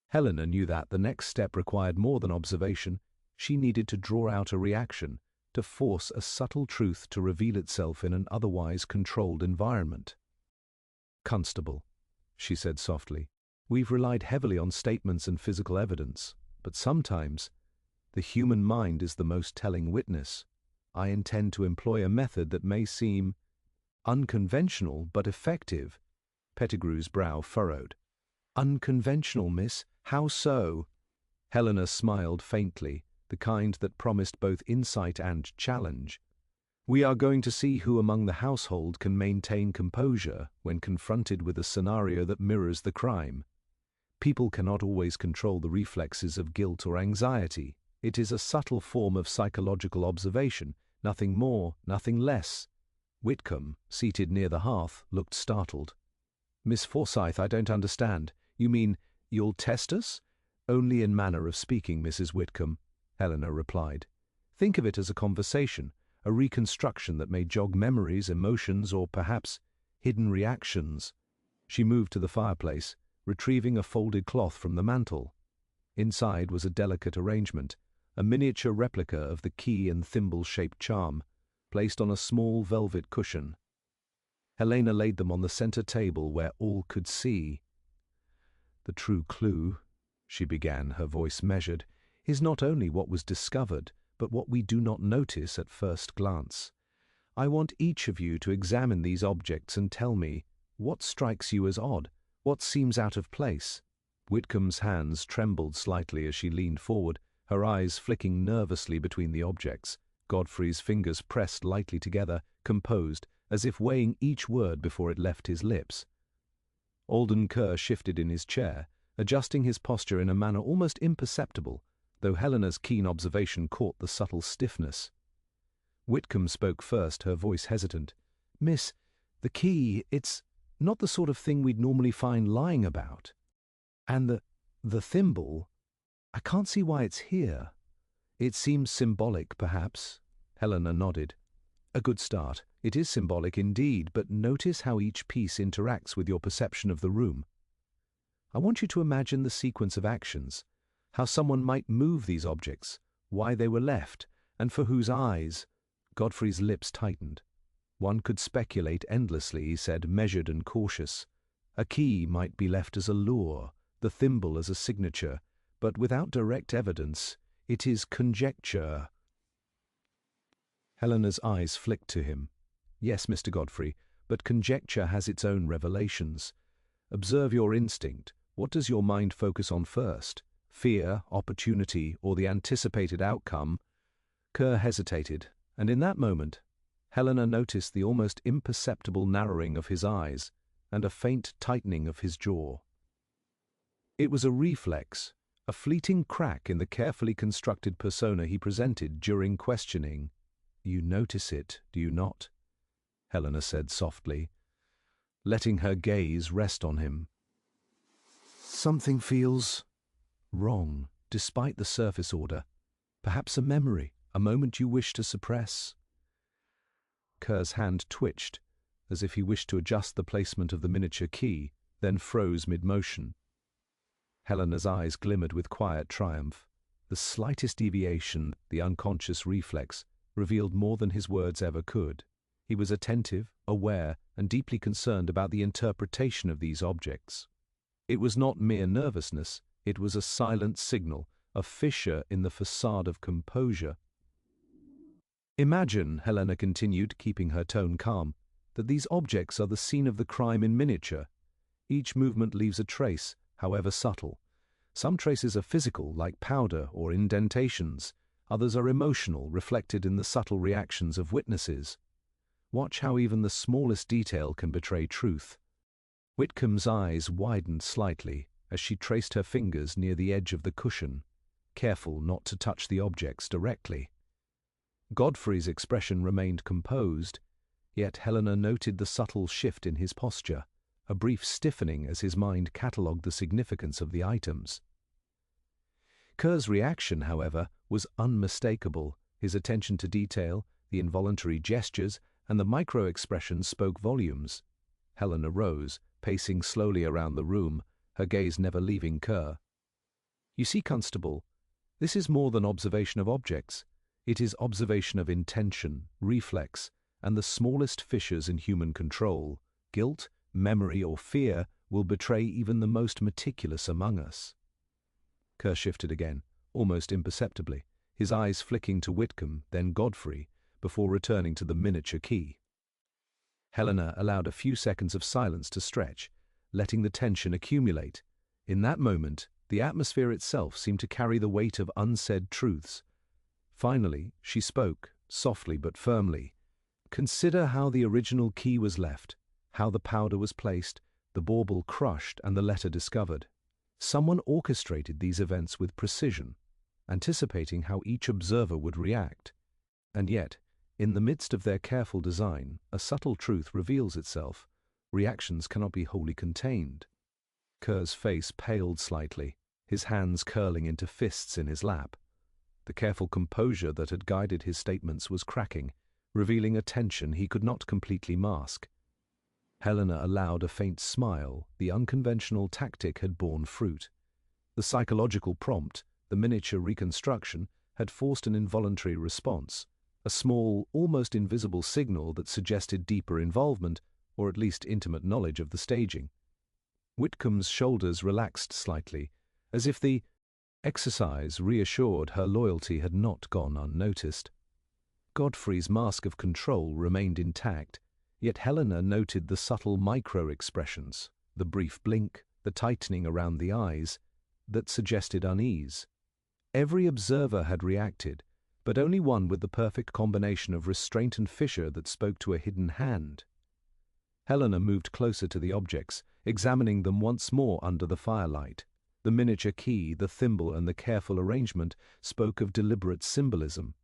Helena knew that the next step required more than observation. She needed to draw out a reaction, to force a subtle truth to reveal itself in an otherwise controlled environment. "Constable," she said softly, "we've relied heavily on statements and physical evidence, but sometimes the human mind is the most telling witness. I intend to employ a method that may seem unconventional but effective." Pettigrew's brow furrowed. "Unconventional, miss? How so?" Helena smiled faintly, the kind that promised both insight and challenge. "We are going to see who among the household can maintain composure when confronted with a scenario that mirrors the crime. People cannot always control the reflexes of guilt or anxiety. It is a subtle form of psychological observation, nothing more, nothing less." Whitcomb, seated near the hearth, looked startled. "Miss Forsyth, I don't understand. You mean you'll test us?" "Only in manner of speaking, Mrs. Whitcomb," Helena replied. "Think of it as a conversation, a reconstruction that may jog memories, emotions, or perhaps hidden reactions. She moved to the fireplace, retrieving a folded cloth from the mantel. Inside was a delicate arrangement, a miniature replica of the key and thimble-shaped charm, placed on a small velvet cushion. Helena laid them on the center table where all could see. "The true clue," she began, her voice measured, "is not only what was discovered, but what we do not notice at first glance. I want each of you to examine these objects and tell me what strikes you as odd, what seems out of place." Whitcomb's hands trembled slightly as she leaned forward, her eyes flicking nervously between the objects. Godfrey's fingers pressed lightly together, composed, as if weighing each word before it left his lips. Alden Kerr shifted in his chair, adjusting his posture in a manner almost imperceptible, though Helena's keen observation caught the subtle stiffness. Whitcomb spoke first, her voice hesitant. "Miss, the key, it's not the sort of thing we'd normally find lying about. And the thimble, I can't see why it's here." "It seems symbolic, perhaps." Helena nodded. "A good start. It is symbolic indeed, but notice how each piece interacts with your perception of the room. I want you to imagine the sequence of actions, how someone might move these objects, why they were left, and for whose eyes." Godfrey's lips tightened. "One could speculate endlessly," he said, measured and cautious. "A key might be left as a lure, the thimble as a signature, but without direct evidence, it is conjecture." Helena's eyes flicked to him. "Yes, Mr. Godfrey, but conjecture has its own revelations. Observe your instinct. What does your mind focus on first? Fear, opportunity, or the anticipated outcome?" Kerr hesitated, and in that moment, Helena noticed the almost imperceptible narrowing of his eyes and a faint tightening of his jaw. It was a reflex, a fleeting crack in the carefully constructed persona he presented during questioning. "You notice it, do you not?" Helena said softly, letting her gaze rest on him. "Something feels wrong, despite the surface order. Perhaps a memory, a moment you wish to suppress." Kerr's hand twitched, as if he wished to adjust the placement of the miniature key, then froze mid-motion. Helena's eyes glimmered with quiet triumph. The slightest deviation, the unconscious reflex, revealed more than his words ever could. He was attentive, aware, and deeply concerned about the interpretation of these objects. It was not mere nervousness, it was a silent signal, a fissure in the facade of composure. "Imagine," Helena continued, keeping her tone calm, "that these objects are the scene of the crime in miniature. Each movement leaves a trace, however subtle. Some traces are physical, like powder or indentations. Others are emotional, reflected in the subtle reactions of witnesses. Watch how even the smallest detail can betray truth." Whitcomb's eyes widened slightly as she traced her fingers near the edge of the cushion, careful not to touch the objects directly. Godfrey's expression remained composed, yet Helena noted the subtle shift in his posture, a brief stiffening as his mind catalogued the significance of the items. Kerr's reaction, however, was unmistakable. His attention to detail, the involuntary gestures, and the micro-expressions spoke volumes. Helena rose, pacing slowly around the room, her gaze never leaving Kerr. "You see, Constable, this is more than observation of objects. It is observation of intention, reflex, and the smallest fissures in human control. Guilt, memory, or fear will betray even the most meticulous among us." Kerr shifted again, almost imperceptibly, his eyes flicking to Whitcomb, then Godfrey, before returning to the miniature key. Helena allowed a few seconds of silence to stretch, letting the tension accumulate. In that moment, the atmosphere itself seemed to carry the weight of unsaid truths. Finally, she spoke, softly but firmly. "Consider how the original key was left, how the powder was placed, the bauble crushed, and the letter discovered. Someone orchestrated these events with precision, anticipating how each observer would react. And yet, in the midst of their careful design, a subtle truth reveals itself. Reactions cannot be wholly contained." Kerr's face paled slightly, his hands curling into fists in his lap. The careful composure that had guided his statements was cracking, revealing a tension he could not completely mask. Helena allowed a faint smile. The unconventional tactic had borne fruit. The psychological prompt, the miniature reconstruction, had forced an involuntary response, a small, almost invisible signal that suggested deeper involvement, or at least intimate knowledge of the staging. Whitcomb's shoulders relaxed slightly, as if the exercise reassured her loyalty had not gone unnoticed. Godfrey's mask of control remained intact, yet Helena noted the subtle micro-expressions, the brief blink, the tightening around the eyes, that suggested unease. Every observer had reacted, but only one with the perfect combination of restraint and fissure that spoke to a hidden hand. Helena moved closer to the objects, examining them once more under the firelight. The miniature key, the thimble, and the careful arrangement spoke of deliberate symbolism.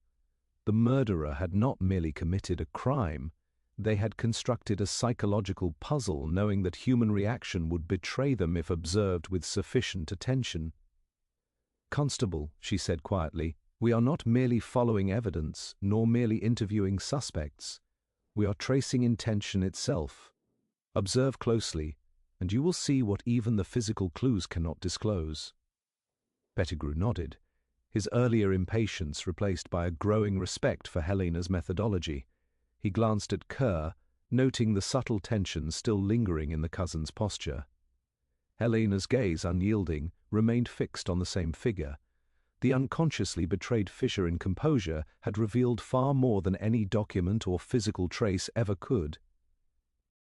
The murderer had not merely committed a crime, they had constructed a psychological puzzle, knowing that human reaction would betray them if observed with sufficient attention. "Constable," she said quietly, "we are not merely following evidence, nor merely interviewing suspects. We are tracing intention itself. Observe closely, and you will see what even the physical clues cannot disclose." Pettigrew nodded, his earlier impatience replaced by a growing respect for Helena's methodology. He glanced at Kerr, noting the subtle tension still lingering in the cousin's posture. Helena's gaze, unyielding, remained fixed on the same figure. The unconsciously betrayed fissure in composure had revealed far more than any document or physical trace ever could.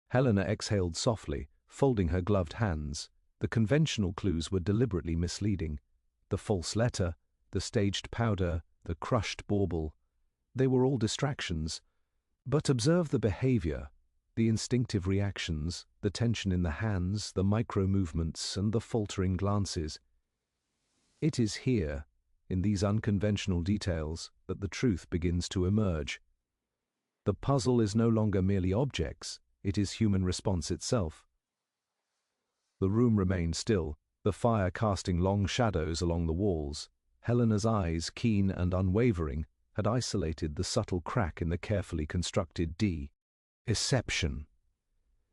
Helena exhaled softly, folding her gloved hands. The conventional clues were deliberately misleading. The false letter, the staged powder, the crushed bauble, they were all distractions. But observe the behavior, the instinctive reactions, the tension in the hands, the micro-movements, and the faltering glances. It is here, in these unconventional details, that the truth begins to emerge. The puzzle is no longer merely objects, it is human response itself. The room remained still, the fire casting long shadows along the walls. Helena's eyes, keen and unwavering, had isolated the subtle crack in the carefully constructed deception.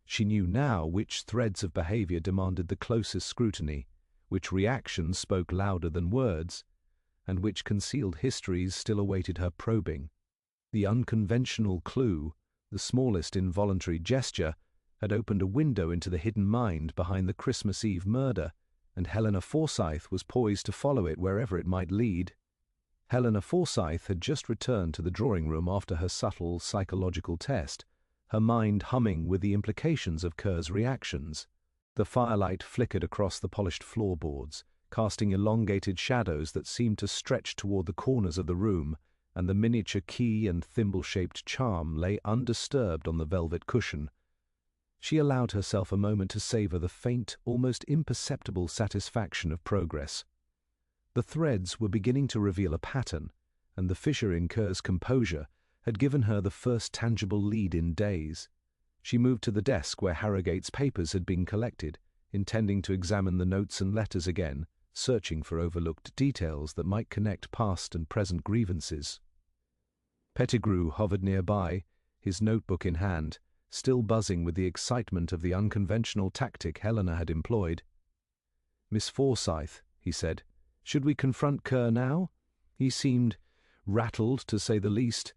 She knew now which threads of behavior demanded the closest scrutiny, which reactions spoke louder than words, and which concealed histories still awaited her probing. The unconventional clue, the smallest involuntary gesture, had opened a window into the hidden mind behind the Christmas Eve murder, and Helena Forsyth was poised to follow it wherever it might lead. Helena Forsyth had just returned to the drawing-room after her subtle psychological test, her mind humming with the implications of Kerr's reactions. The firelight flickered across the polished floorboards, casting elongated shadows that seemed to stretch toward the corners of the room, and the miniature key and thimble-shaped charm lay undisturbed on the velvet cushion. She allowed herself a moment to savor the faint, almost imperceptible satisfaction of progress. The threads were beginning to reveal a pattern, and the fissure in Kerr's composure had given her the first tangible lead in days. She moved to the desk where Harrogate's papers had been collected, intending to examine the notes and letters again, searching for overlooked details that might connect past and present grievances. Pettigrew hovered nearby, his notebook in hand, still buzzing with the excitement of the unconventional tactic Helena had employed. "Miss Forsyth," he said, "should we confront Kerr now? He seemed rattled, to say the least."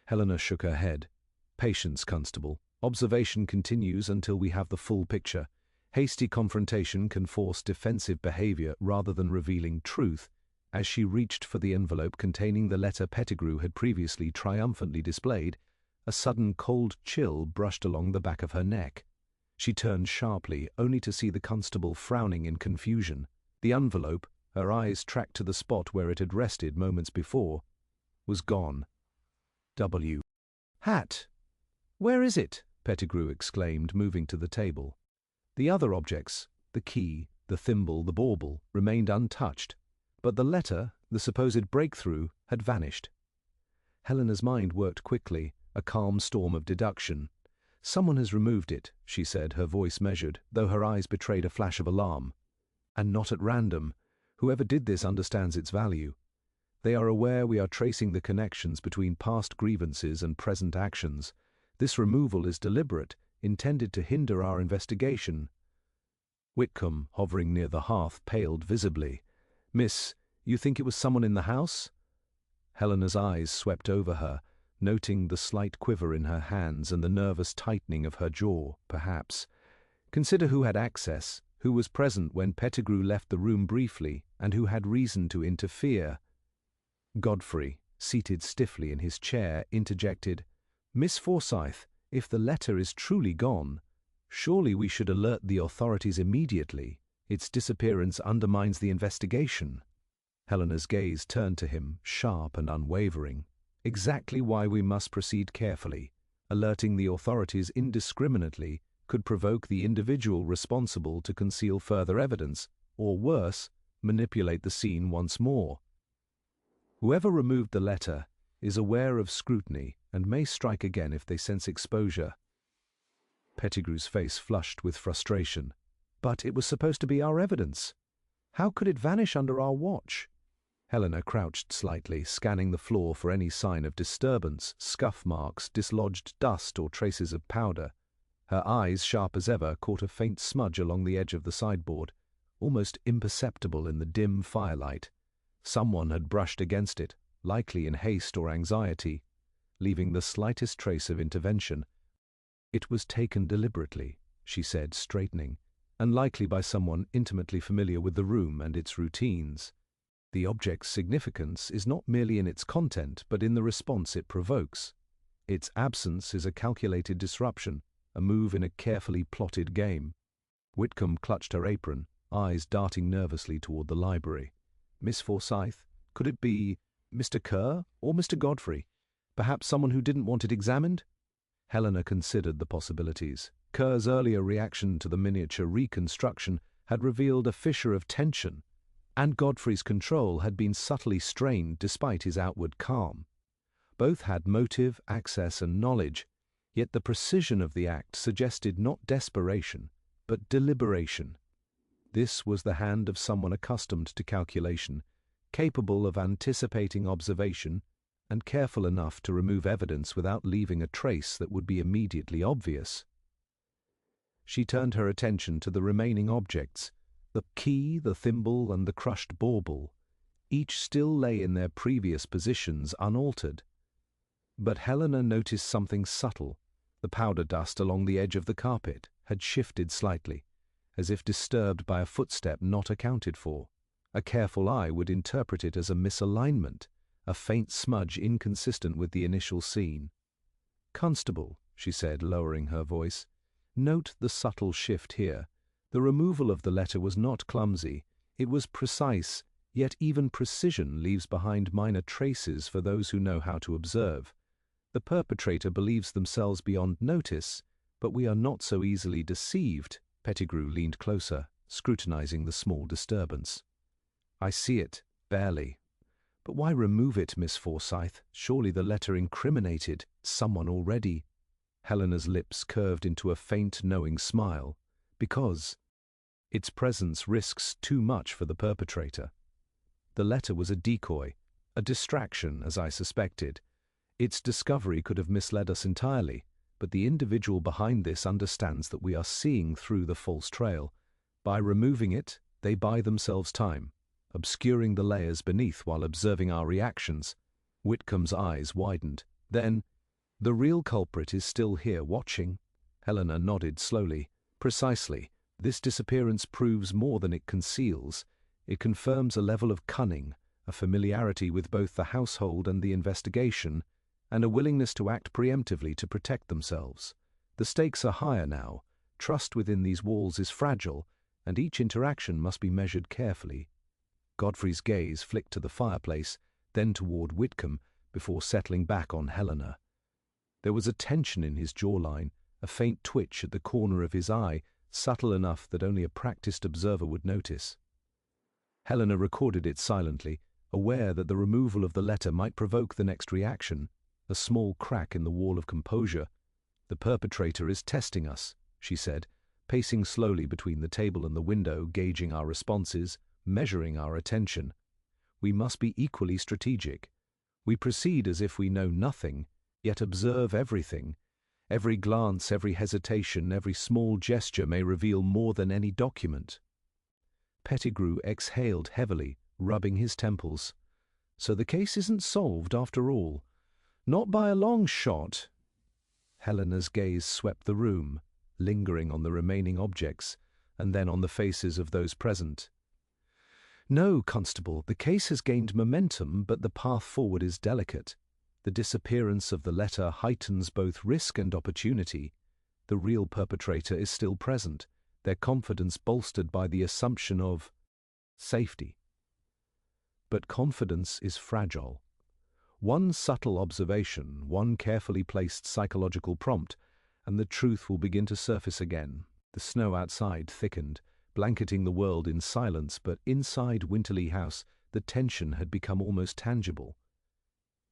Helena shook her head. "Patience, Constable. Observation continues until we have the full picture. Hasty confrontation can force defensive behavior rather than revealing truth." As she reached for the envelope containing the letter Pettigrew had previously triumphantly displayed, a sudden cold chill brushed along the back of her neck. She turned sharply, only to see the constable frowning in confusion. The envelope, her eyes tracked to the spot where it had rested moments before, was gone. "Hat! Where is it?" Pettigrew exclaimed, moving to the table. The other objects, the key, the thimble, the bauble, remained untouched, but the letter, the supposed breakthrough, had vanished. Helena's mind worked quickly, a calm storm of deduction. "Someone has removed it," she said, her voice measured, though her eyes betrayed a flash of alarm. "And not at random. Whoever did this understands its value. They are aware we are tracing the connections between past grievances and present actions. This removal is deliberate, intended to hinder our investigation." Whitcomb, hovering near the hearth, paled visibly. "Miss, you think it was someone in the house?" Helena's eyes swept over her, noting the slight quiver in her hands and the nervous tightening of her jaw. "Perhaps. Consider who had access, who was present when Pettigrew left the room briefly, and who had reason to interfere." Godfrey, seated stiffly in his chair, interjected, "Miss Forsyth, if the letter is truly gone, surely we should alert the authorities immediately. Its disappearance undermines the investigation." Helena's gaze turned to him, sharp and unwavering. "Exactly why we must proceed carefully. Alerting the authorities indiscriminately could provoke the individual responsible to conceal further evidence, or worse, manipulate the scene once more. Whoever removed the letter is aware of scrutiny and may strike again if they sense exposure." Pettigrew's face flushed with frustration. "But it was supposed to be our evidence. How could it vanish under our watch?" Helena crouched slightly, scanning the floor for any sign of disturbance, scuff marks, dislodged dust, or traces of powder. Her eyes, sharp as ever, caught a faint smudge along the edge of the sideboard, almost imperceptible in the dim firelight. Someone had brushed against it, likely in haste or anxiety, leaving the slightest trace of intervention. "It was taken deliberately," she said, straightening, "and likely by someone intimately familiar with the room and its routines. The object's significance is not merely in its content, but in the response it provokes. Its absence is a calculated disruption, a move in a carefully plotted game." Whitcomb clutched her apron, eyes darting nervously toward the library. "Miss Forsyth, could it be Mr. Kerr or Mr. Godfrey? Perhaps someone who didn't want it examined?" Helena considered the possibilities. Kerr's earlier reaction to the miniature reconstruction had revealed a fissure of tension, and Godfrey's control had been subtly strained despite his outward calm. Both had motive, access, and knowledge, yet the precision of the act suggested not desperation, but deliberation. This was the hand of someone accustomed to calculation, capable of anticipating observation, and careful enough to remove evidence without leaving a trace that would be immediately obvious. She turned her attention to the remaining objects, the key, the thimble, and the crushed bauble. Each still lay in their previous positions unaltered. But Helena noticed something subtle. The powder dust along the edge of the carpet had shifted slightly, as if disturbed by a footstep not accounted for. A careful eye would interpret it as a misalignment, a faint smudge inconsistent with the initial scene. "Constable," she said, lowering her voice, "note the subtle shift here. The removal of the letter was not clumsy. It was precise, yet even precision leaves behind minor traces for those who know how to observe. The perpetrator believes themselves beyond notice, but we are not so easily deceived." Pettigrew leaned closer, scrutinizing the small disturbance. "I see it, barely. But why remove it, Miss Forsyth? Surely the letter incriminated someone already." Helena's lips curved into a faint, knowing smile. "Because its presence risks too much for the perpetrator. The letter was a decoy, a distraction, as I suspected. Its discovery could have misled us entirely, but the individual behind this understands that we are seeing through the false trail. By removing it, they buy themselves time, obscuring the layers beneath while observing our reactions." Whitcomb's eyes widened. "Then, the real culprit is still here watching?" Helena nodded slowly. "Precisely. This disappearance proves more than it conceals. It confirms a level of cunning, a familiarity with both the household and the investigation, and a willingness to act preemptively to protect themselves. The stakes are higher now. Trust within these walls is fragile, and each interaction must be measured carefully." Godfrey's gaze flicked to the fireplace, then toward Whitcomb, before settling back on Helena. There was a tension in his jawline, a faint twitch at the corner of his eye, subtle enough that only a practiced observer would notice. Helena recorded it silently, aware that the removal of the letter might provoke the next reaction, a small crack in the wall of composure. "The perpetrator is testing us," she said, pacing slowly between the table and the window, gauging our responses, measuring our attention. we must be equally strategic. We proceed as if we know nothing, yet observe everything. Every glance, every hesitation, every small gesture may reveal more than any document. Pettigrew exhaled heavily, rubbing his temples. So the case isn't solved after all. Not by a long shot. Helena's gaze swept the room, lingering on the remaining objects, and then on the faces of those present. No, Constable, the case has gained momentum, but the path forward is delicate. The disappearance of the letter heightens both risk and opportunity. The real perpetrator is still present, their confidence bolstered by the assumption of safety. But confidence is fragile. One subtle observation, one carefully placed psychological prompt, and the truth will begin to surface again. The snow outside thickened, blanketing the world in silence, but inside Winterly House the tension had become almost tangible.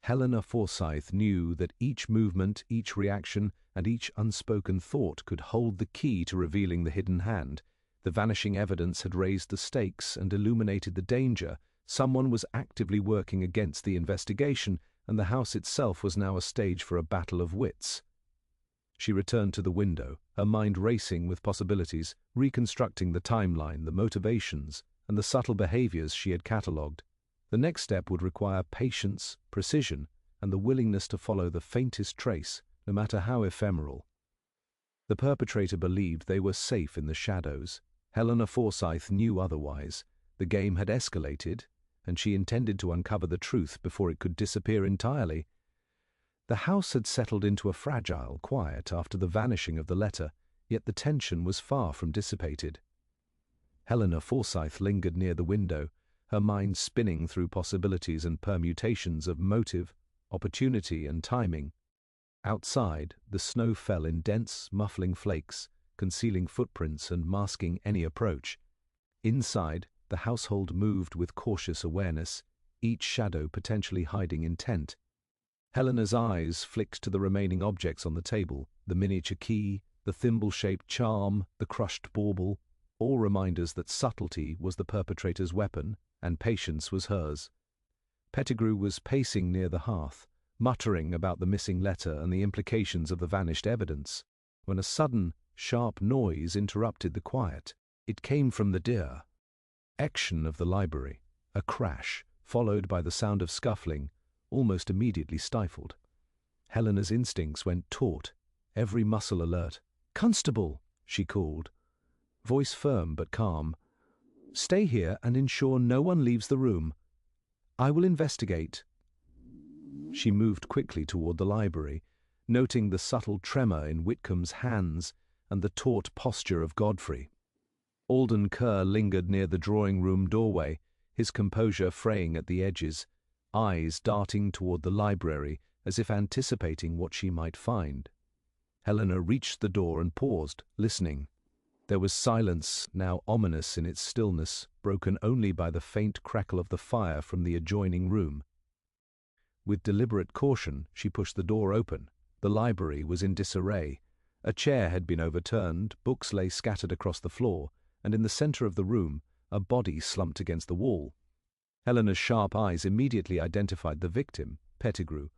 Helena Forsyth knew that each movement, each reaction, and each unspoken thought could hold the key to revealing the hidden hand. The vanishing evidence had raised the stakes and illuminated the danger. Someone was actively working against the investigation, and the house itself was now a stage for a battle of wits. She returned to the window, her mind racing with possibilities, reconstructing the timeline, the motivations, and the subtle behaviors she had catalogued. The next step would require patience, precision, and the willingness to follow the faintest trace, no matter how ephemeral. The perpetrator believed they were safe in the shadows. Helena Forsyth knew otherwise. The game had escalated, and she intended to uncover the truth before it could disappear entirely. The house had settled into a fragile quiet after the vanishing of the letter, yet the tension was far from dissipated. Helena Forsyth lingered near the window, her mind spinning through possibilities and permutations of motive, opportunity, and timing. Outside, the snow fell in dense, muffling flakes, concealing footprints and masking any approach. Inside, the household moved with cautious awareness, each shadow potentially hiding intent. Helena's eyes flicked to the remaining objects on the table, the miniature key, the thimble-shaped charm, the crushed bauble, all reminders that subtlety was the perpetrator's weapon and patience was hers. Pettigrew was pacing near the hearth, muttering about the missing letter and the implications of the vanished evidence, when a sudden, sharp noise interrupted the quiet. It came from the direction of the library, a crash, followed by the sound of scuffling, almost immediately stifled. Helena's instincts went taut, every muscle alert. "Constable!" she called, voice firm but calm. "Stay here and ensure no one leaves the room. I will investigate." She moved quickly toward the library, noting the subtle tremor in Whitcomb's hands and the taut posture of Godfrey. Alden Kerr lingered near the drawing-room doorway, his composure fraying at the edges, eyes darting toward the library as if anticipating what she might find. Helena reached the door and paused, listening. There was silence, now ominous in its stillness, broken only by the faint crackle of the fire from the adjoining room. With deliberate caution, she pushed the door open. The library was in disarray. A chair had been overturned, books lay scattered across the floor, and in the center of the room, a body slumped against the wall. Helena's sharp eyes immediately identified the victim, Pettigrew.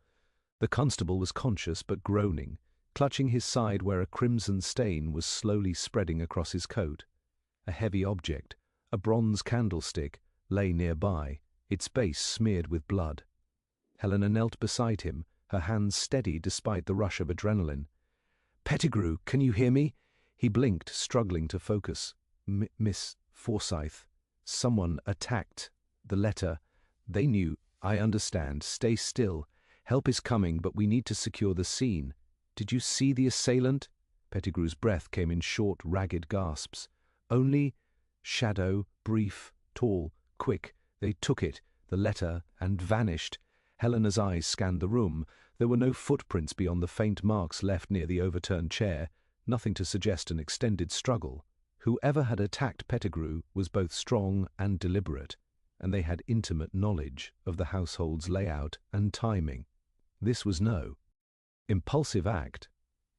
The constable was conscious but groaning, clutching his side where a crimson stain was slowly spreading across his coat. A heavy object, a bronze candlestick, lay nearby, its base smeared with blood. Helena knelt beside him, her hands steady despite the rush of adrenaline. "Pettigrew, can you hear me?" He blinked, struggling to focus. "Miss Forsyth, someone attacked the letter. They knew. I understand. Stay still. Help is coming, but we need to secure the scene. Did you see the assailant?" Pettigrew's breath came in short, ragged gasps. "Only shadow, brief, tall, quick. They took it, the letter, and vanished." Helena's eyes scanned the room. There were no footprints beyond the faint marks left near the overturned chair, nothing to suggest an extended struggle. Whoever had attacked Pettigrew was both strong and deliberate, and they had intimate knowledge of the household's layout and timing. This was no impulsive act.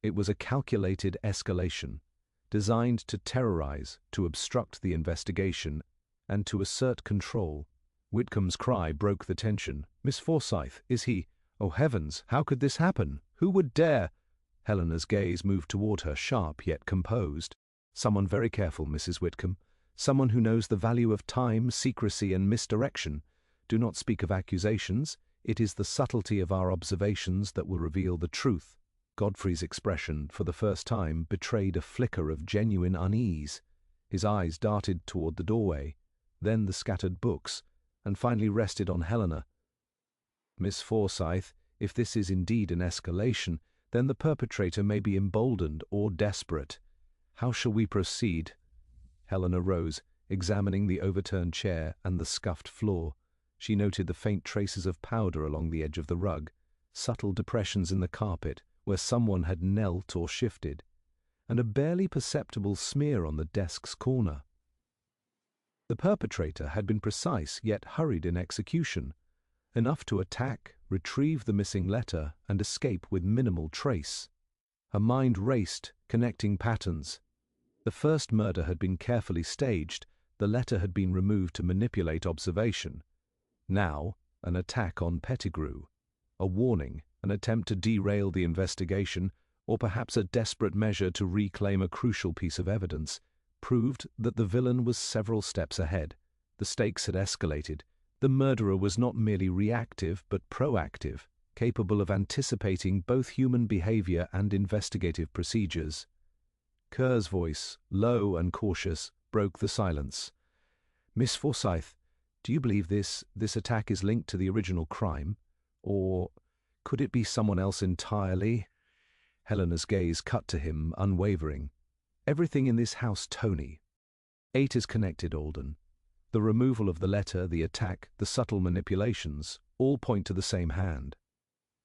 It was a calculated escalation, designed to terrorize, to obstruct the investigation, and to assert control. Whitcomb's cry broke the tension. "Miss Forsyth, is he? Oh heavens, how could this happen? Who would dare?" Helena's gaze moved toward her, sharp yet composed. "Someone very careful, Mrs. Whitcomb. Someone who knows the value of time, secrecy, and misdirection. Do not speak of accusations. It is the subtlety of our observations that will reveal the truth." Godfrey's expression, for the first time, betrayed a flicker of genuine unease. His eyes darted toward the doorway, then the scattered books, and finally rested on Helena. "Miss Forsyth, if this is indeed an escalation, then the perpetrator may be emboldened or desperate. How shall we proceed?" Helena rose, examining the overturned chair and the scuffed floor. She noted the faint traces of powder along the edge of the rug, subtle depressions in the carpet where someone had knelt or shifted, and a barely perceptible smear on the desk's corner. The perpetrator had been precise yet hurried in execution, enough to attack, retrieve the missing letter, and escape with minimal trace. Her mind raced, connecting patterns. The first murder had been carefully staged, the letter had been removed to manipulate observation. Now, an attack on Pettigrew. A warning, an attempt to derail the investigation, or perhaps a desperate measure to reclaim a crucial piece of evidence, proved that the villain was several steps ahead. The stakes had escalated. The murderer was not merely reactive but proactive, capable of anticipating both human behavior and investigative procedures. Kerr's voice, low and cautious, broke the silence. "Miss Forsyth, do you believe this attack is linked to the original crime? Or could it be someone else entirely?" Helena's gaze cut to him, unwavering. "Everything in this house, Tony. 8 is connected, Alden. The removal of the letter, the attack, the subtle manipulations, all point to the same hand.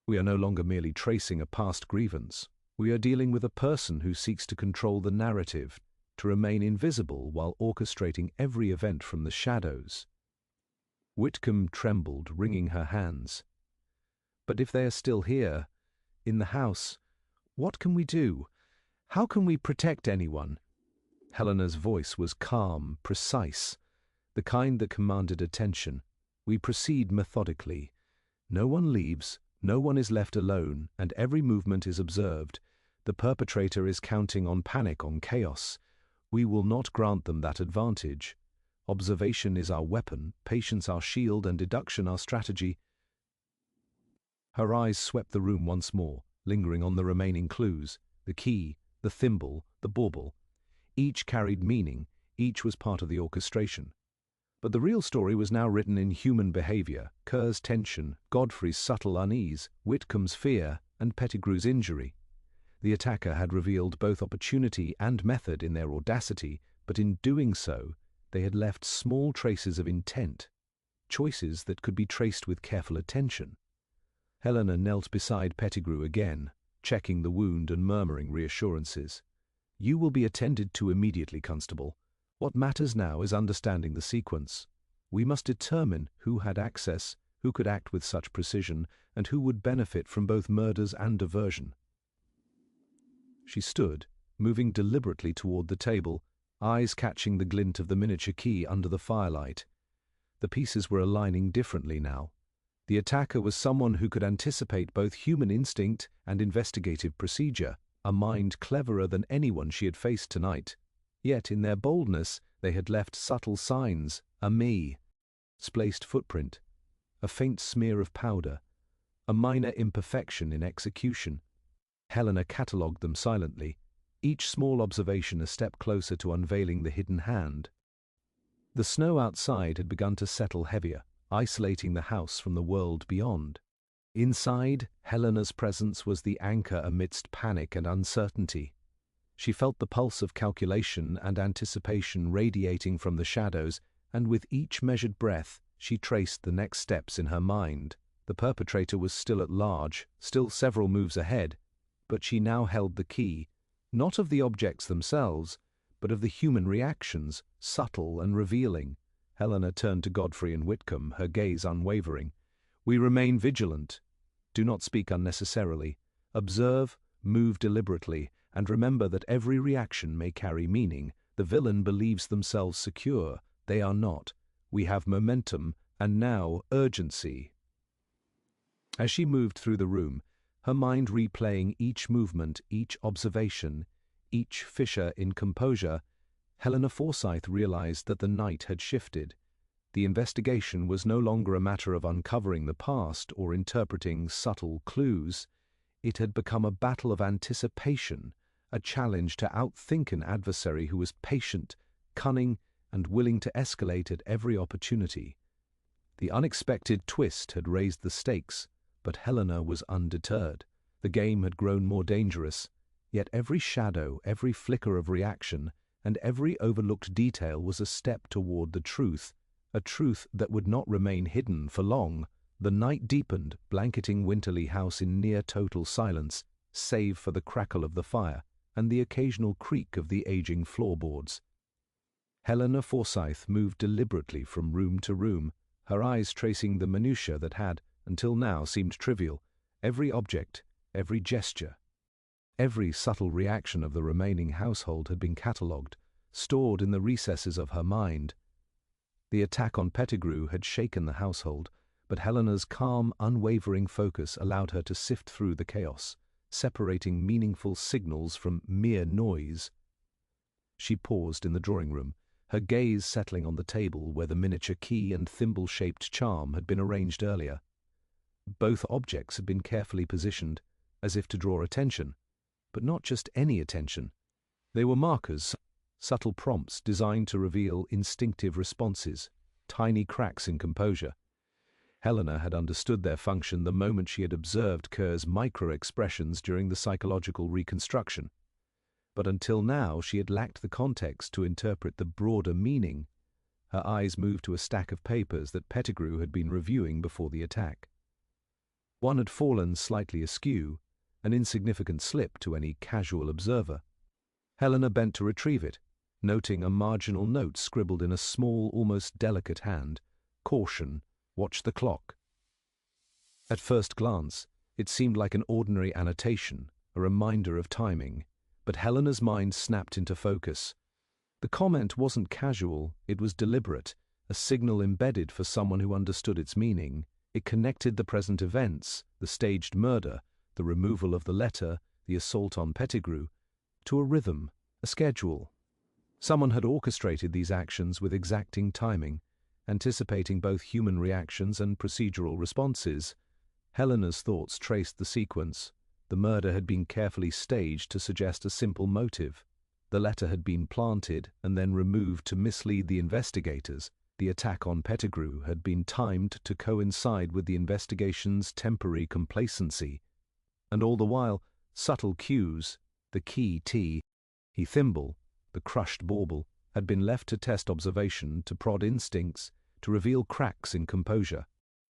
We are no longer merely tracing a past grievance. We are dealing with a person who seeks to control the narrative, to remain invisible while orchestrating every event from the shadows." Whitcomb trembled, wringing her hands. "But if they are still here, in the house, what can we do? How can we protect anyone?" Helena's voice was calm, precise, the kind that commanded attention. "We proceed methodically. No one leaves, no one is left alone, and every movement is observed. The perpetrator is counting on panic, on chaos. We will not grant them that advantage. Observation is our weapon, patience our shield, and deduction our strategy." Her eyes swept the room once more, lingering on the remaining clues, the key, the thimble, the bauble. Each carried meaning, each was part of the orchestration. But the real story was now written in human behavior: Kerr's tension, Godfrey's subtle unease, Whitcomb's fear, and Pettigrew's injury. The attacker had revealed both opportunity and method in their audacity, but in doing so, they had left small traces of intent, choices that could be traced with careful attention. Helena knelt beside Pettigrew again, checking the wound and murmuring reassurances. "You will be attended to immediately, Constable. What matters now is understanding the sequence. We must determine who had access, who could act with such precision, and who would benefit from both murders and diversion." She stood, moving deliberately toward the table, eyes catching the glint of the miniature key under the firelight. The pieces were aligning differently now. The attacker was someone who could anticipate both human instinct and investigative procedure, a mind cleverer than anyone she had faced tonight. Yet in their boldness they had left subtle signs, a misplaced footprint, a faint smear of powder, a minor imperfection in execution. Helena catalogued them silently, each small observation a step closer to unveiling the hidden hand. The snow outside had begun to settle heavier, isolating the house from the world beyond. Inside, Helena's presence was the anchor amidst panic and uncertainty. She felt the pulse of calculation and anticipation radiating from the shadows, and with each measured breath, she traced the next steps in her mind. The perpetrator was still at large, still several moves ahead, but she now held the key, not of the objects themselves, but of the human reactions, subtle and revealing. Helena turned to Godfrey and Whitcomb, her gaze unwavering. "We remain vigilant. Do not speak unnecessarily. Observe, move deliberately, and remember that every reaction may carry meaning. The villain believes themselves secure. They are not. We have momentum. and now urgency. As she moved through the room, her mind replaying each movement, each observation, each fissure in composure, Helena Forsyth realized that the night had shifted. The investigation was no longer a matter of uncovering the past or interpreting subtle clues. It had become a battle of anticipation, a challenge to outthink an adversary who was patient, cunning, and willing to escalate at every opportunity. The unexpected twist had raised the stakes, but Helena was undeterred. The game had grown more dangerous, yet every shadow, every flicker of reaction, and every overlooked detail was a step toward the truth, a truth that would not remain hidden for long. The night deepened, blanketing Winterly House in near-total silence, save for the crackle of the fire and the occasional creak of the aging floorboards. Helena Forsyth moved deliberately from room to room, her eyes tracing the minutiae that had, until now, seemed trivial, every object, every gesture. Every subtle reaction of the remaining household had been catalogued, stored in the recesses of her mind. The attack on Pettigrew had shaken the household, but Helena's calm, unwavering focus allowed her to sift through the chaos, separating meaningful signals from mere noise. She paused in the drawing-room, her gaze settling on the table where the miniature key and thimble-shaped charm had been arranged earlier. Both objects had been carefully positioned, as if to draw attention, but not just any attention. They were markers, subtle prompts designed to reveal instinctive responses, tiny cracks in composure. Helena had understood their function the moment she had observed Kerr's micro-expressions during the psychological reconstruction. But until now she had lacked the context to interpret the broader meaning. Her eyes moved to a stack of papers that Pettigrew had been reviewing before the attack. One had fallen slightly askew, an insignificant slip to any casual observer. Helena bent to retrieve it, noting a marginal note scribbled in a small, almost delicate hand. Caution, watch the clock. At first glance, it seemed like an ordinary annotation, a reminder of timing, but Helena's mind snapped into focus. The comment wasn't casual, it was deliberate, a signal embedded for someone who understood its meaning. It connected the present events, the staged murder, the removal of the letter, the assault on Pettigrew, to a rhythm, a schedule. Someone had orchestrated these actions with exacting timing, anticipating both human reactions and procedural responses. Helena's thoughts traced the sequence. The murder had been carefully staged to suggest a simple motive. The letter had been planted and then removed to mislead the investigators. The attack on Pettigrew had been timed to coincide with the investigation's temporary complacency. And all the while, subtle cues, the key T, thimble, the crushed bauble, had been left to test observation, to prod instincts, to reveal cracks in composure.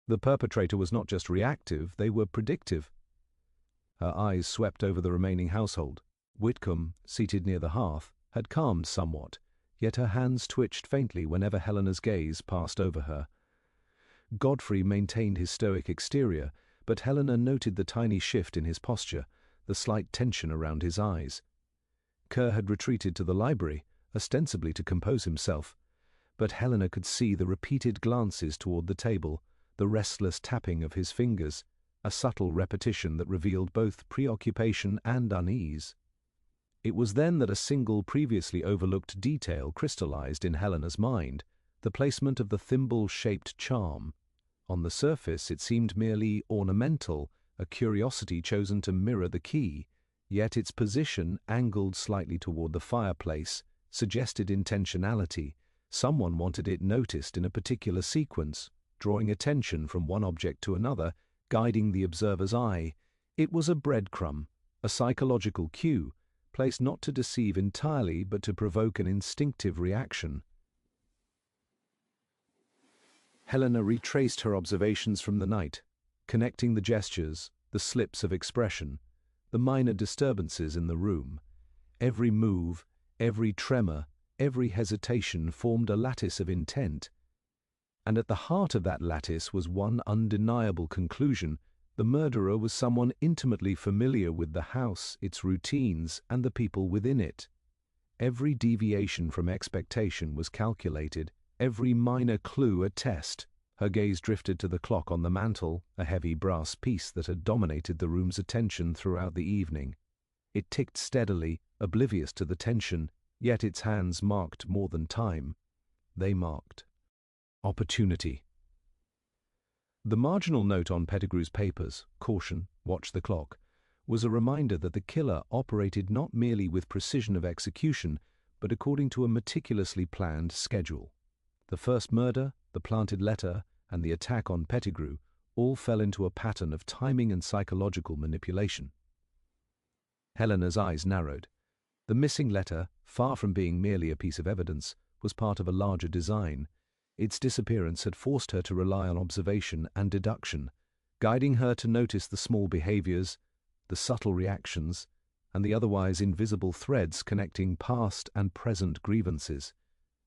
The perpetrator was not just reactive, they were predictive. Her eyes swept over the remaining household. Whitcomb, seated near the hearth, had calmed somewhat, yet her hands twitched faintly whenever Helena's gaze passed over her. Godfrey maintained his stoic exterior, but Helena noted the tiny shift in his posture, the slight tension around his eyes. Kerr had retreated to the library, ostensibly to compose himself, but Helena could see the repeated glances toward the table, the restless tapping of his fingers, a subtle repetition that revealed both preoccupation and unease. It was then that a single previously overlooked detail crystallized in Helena's mind, the placement of the thimble-shaped charm. On the surface it seemed merely ornamental, a curiosity chosen to mirror the key, yet its position, angled slightly toward the fireplace, suggested intentionality. Someone wanted it noticed in a particular sequence, drawing attention from one object to another, guiding the observer's eye. It was a breadcrumb, a psychological cue, placed not to deceive entirely but to provoke an instinctive reaction. Helena retraced her observations from the night, connecting the gestures, the slips of expression, the minor disturbances in the room. Every move, every tremor, every hesitation formed a lattice of intent. And at the heart of that lattice was one undeniable conclusion: the murderer was someone intimately familiar with the house, its routines, and the people within it. Every deviation from expectation was calculated, every minor clue a test. Her gaze drifted to the clock on the mantel, a heavy brass piece that had dominated the room's attention throughout the evening. It ticked steadily, oblivious to the tension, yet its hands marked more than time. They marked opportunity. The marginal note on Pettigrew's papers, "Caution, watch the clock," was a reminder that the killer operated not merely with precision of execution, but according to a meticulously planned schedule. The first murder, the planted letter, and the attack on Pettigrew all fell into a pattern of timing and psychological manipulation. Helena's eyes narrowed. The missing letter, far from being merely a piece of evidence, was part of a larger design. Its disappearance had forced her to rely on observation and deduction, guiding her to notice the small behaviors, the subtle reactions, and the otherwise invisible threads connecting past and present grievances.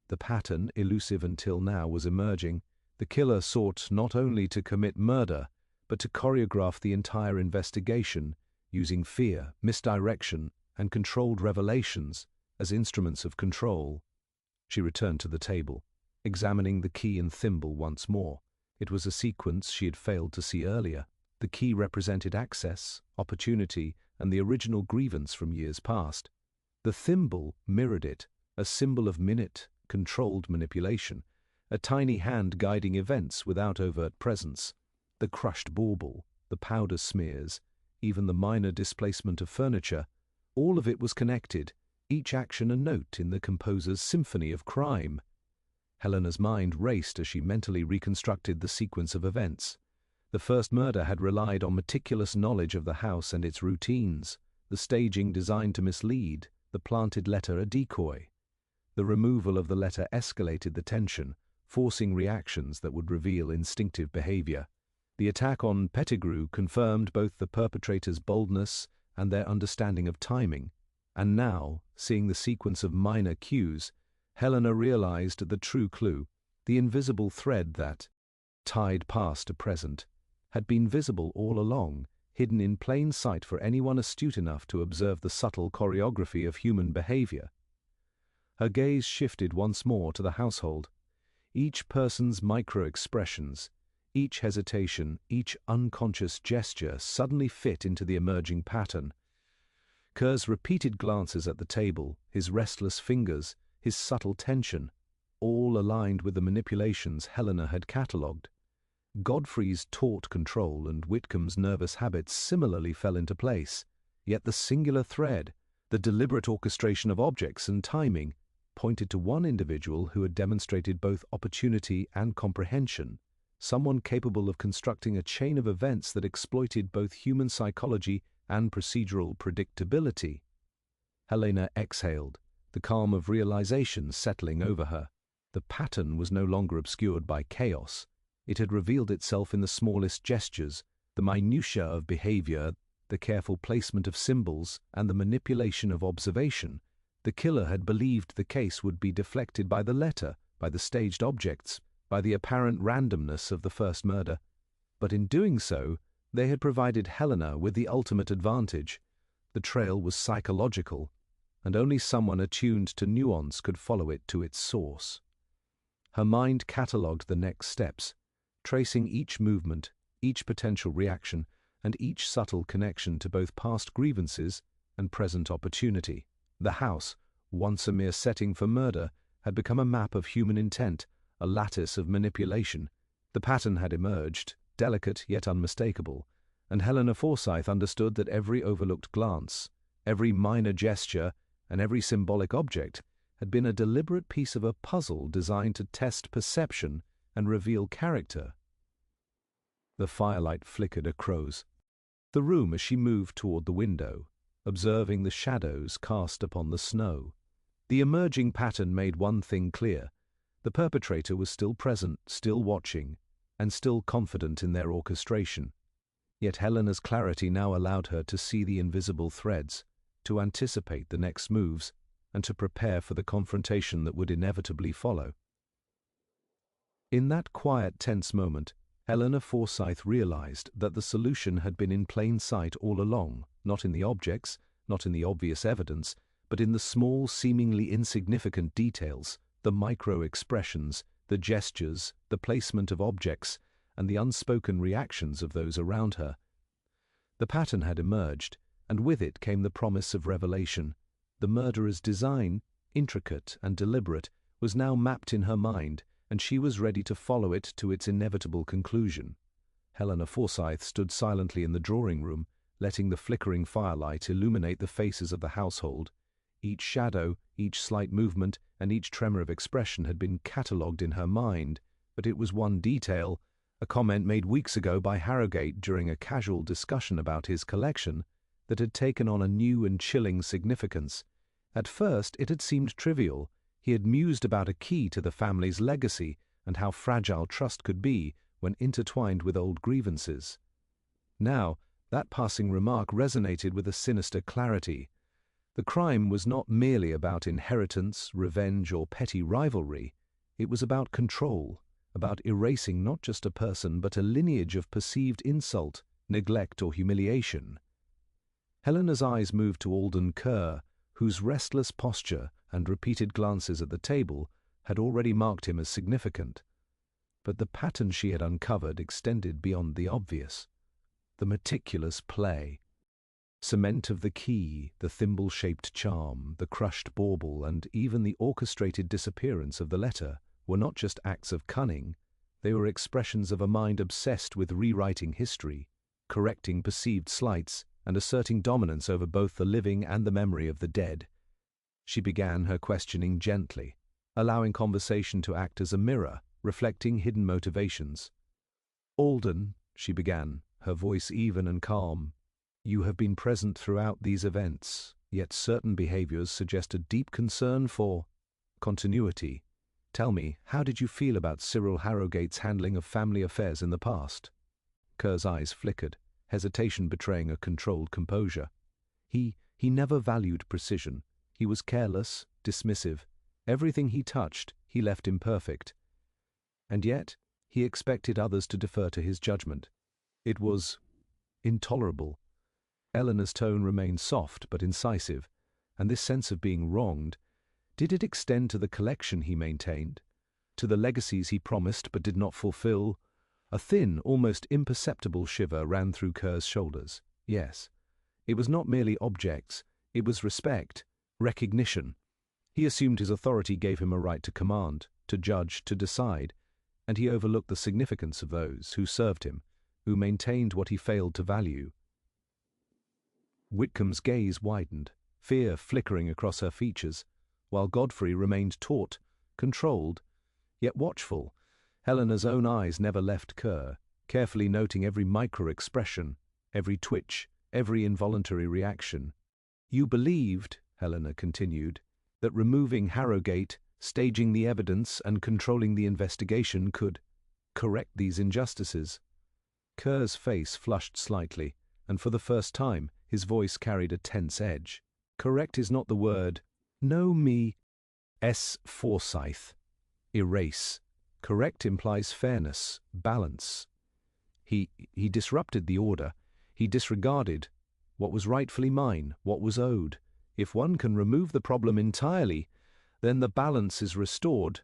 The pattern, elusive until now, was emerging. The killer sought not only to commit murder, but to choreograph the entire investigation, using fear, misdirection, and controlled revelations as instruments of control. She returned to the table, examining the key and thimble once more. It was a sequence she had failed to see earlier. The key represented access, opportunity, and the original grievance from years past. The thimble mirrored it, a symbol of minute, controlled manipulation, a tiny hand guiding events without overt presence. The crushed bauble, the powder smears, even the minor displacement of furniture, all of it was connected, each action a note in the composer's symphony of crime. Helena's mind raced as she mentally reconstructed the sequence of events. The first murder had relied on meticulous knowledge of the house and its routines, the staging designed to mislead, the planted letter a decoy. The removal of the letter escalated the tension, forcing reactions that would reveal instinctive behavior. The attack on Pettigrew confirmed both the perpetrator's boldness and their understanding of timing, and now, seeing the sequence of minor cues, Helena realized the true clue, the invisible thread that, tied past to present, had been visible all along, hidden in plain sight for anyone astute enough to observe the subtle choreography of human behavior. Her gaze shifted once more to the household. Each person's micro-expressions, each hesitation, each unconscious gesture suddenly fit into the emerging pattern. Kerr's repeated glances at the table, his restless fingers, his subtle tension, all aligned with the manipulations Helena had catalogued. Godfrey's taut control and Whitcomb's nervous habits similarly fell into place, yet the singular thread, the deliberate orchestration of objects and timing, pointed to one individual who had demonstrated both opportunity and comprehension, someone capable of constructing a chain of events that exploited both human psychology and procedural predictability. Helena exhaled, the calm of realization settling over her. The pattern was no longer obscured by chaos. It had revealed itself in the smallest gestures, the minutiae of behavior, the careful placement of symbols, and the manipulation of observation. The killer had believed the case would be deflected by the letter, by the staged objects, by the apparent randomness of the first murder. But in doing so, they had provided Helena with the ultimate advantage. The trail was psychological, and only someone attuned to nuance could follow it to its source. Her mind catalogued the next steps, tracing each movement, each potential reaction, and each subtle connection to both past grievances and present opportunity. The house, once a mere setting for murder, had become a map of human intent, a lattice of manipulation. The pattern had emerged, delicate yet unmistakable, and Helena Forsyth understood that every overlooked glance, every minor gesture, and every symbolic object had been a deliberate piece of a puzzle designed to test perception and reveal character. The firelight flickered across the room as she moved toward the window, observing the shadows cast upon the snow. The emerging pattern made one thing clear. The perpetrator was still present, still watching, and still confident in their orchestration. Yet Helena's clarity now allowed her to see the invisible threads, to anticipate the next moves, and to prepare for the confrontation that would inevitably follow. In that quiet, tense moment, Helena Forsyth realized that the solution had been in plain sight all along, not in the objects, not in the obvious evidence, but in the small, seemingly insignificant details, the micro-expressions, the gestures, the placement of objects, and the unspoken reactions of those around her. The pattern had emerged, and with it came the promise of revelation. The murderer's design, intricate and deliberate, was now mapped in her mind, and she was ready to follow it to its inevitable conclusion. Helena Forsyth stood silently in the drawing-room, letting the flickering firelight illuminate the faces of the household. Each shadow, each slight movement, and each tremor of expression had been catalogued in her mind, but it was one detail, a comment made weeks ago by Harrogate during a casual discussion about his collection, that had taken on a new and chilling significance. At first it had seemed trivial. He had mused about a key to the family's legacy and how fragile trust could be when intertwined with old grievances. Now, that passing remark resonated with a sinister clarity. The crime was not merely about inheritance, revenge, or petty rivalry. It was about control, about erasing not just a person but a lineage of perceived insult, neglect, or humiliation. Helena's eyes moved to Alden Kerr, whose restless posture and repeated glances at the table had already marked him as significant. But the pattern she had uncovered extended beyond the obvious. The meticulous play. Cement of the key, the thimble-shaped charm, the crushed bauble, and even the orchestrated disappearance of the letter were not just acts of cunning, they were expressions of a mind obsessed with rewriting history, correcting perceived slights, and asserting dominance over both the living and the memory of the dead. She began her questioning gently, allowing conversation to act as a mirror, reflecting hidden motivations. "Alden," she began, her voice even and calm, "you have been present throughout these events, yet certain behaviors suggest a deep concern for continuity. Tell me, how did you feel about Cyril Harrogate's handling of family affairs in the past?" Kerr's eyes flickered, hesitation betraying a controlled composure. He never valued precision. He was careless, dismissive. Everything he touched, he left imperfect. And yet, he expected others to defer to his judgment. It was intolerable. Eleanor's tone remained soft but incisive, and this sense of being wronged, did it extend to the collection he maintained, to the legacies he promised but did not fulfill? A thin, almost imperceptible shiver ran through Kerr's shoulders. Yes, it was not merely objects, it was respect, recognition. He assumed his authority gave him a right to command, to judge, to decide, and he overlooked the significance of those who served him, who maintained what he failed to value. Whitcomb's gaze widened, fear flickering across her features, while Godfrey remained taut, controlled, yet watchful. Helena's own eyes never left Kerr, carefully noting every micro-expression, every twitch, every involuntary reaction. "You believed," Helena continued, "that removing Harrogate, staging the evidence, and controlling the investigation could correct these injustices." Kerr's face flushed slightly, and for the first time his voice carried a tense edge. "Correct is not the word. Know me. S. Forsyth. Erase. Correct implies fairness, balance." He disrupted the order. He disregarded what was rightfully mine, what was owed. If one can remove the problem entirely, then the balance is restored.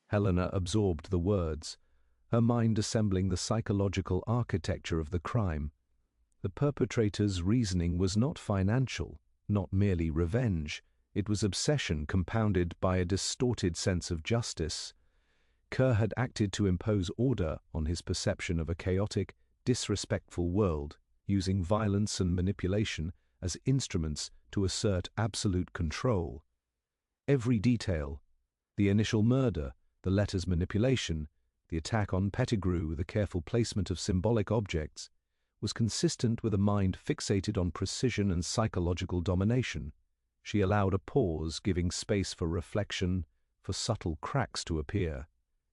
Helena absorbed the words, her mind assembling the psychological architecture of the crime. The perpetrator's reasoning was not financial, not merely revenge. It was obsession compounded by a distorted sense of justice. Kerr had acted to impose order on his perception of a chaotic, disrespectful world, using violence and manipulation as instruments to assert absolute control. Every detail, the initial murder, the letter's manipulation, the attack on Pettigrew, the careful placement of symbolic objects, was consistent with a mind fixated on precision and psychological domination. She allowed a pause, giving space for reflection, for subtle cracks to appear.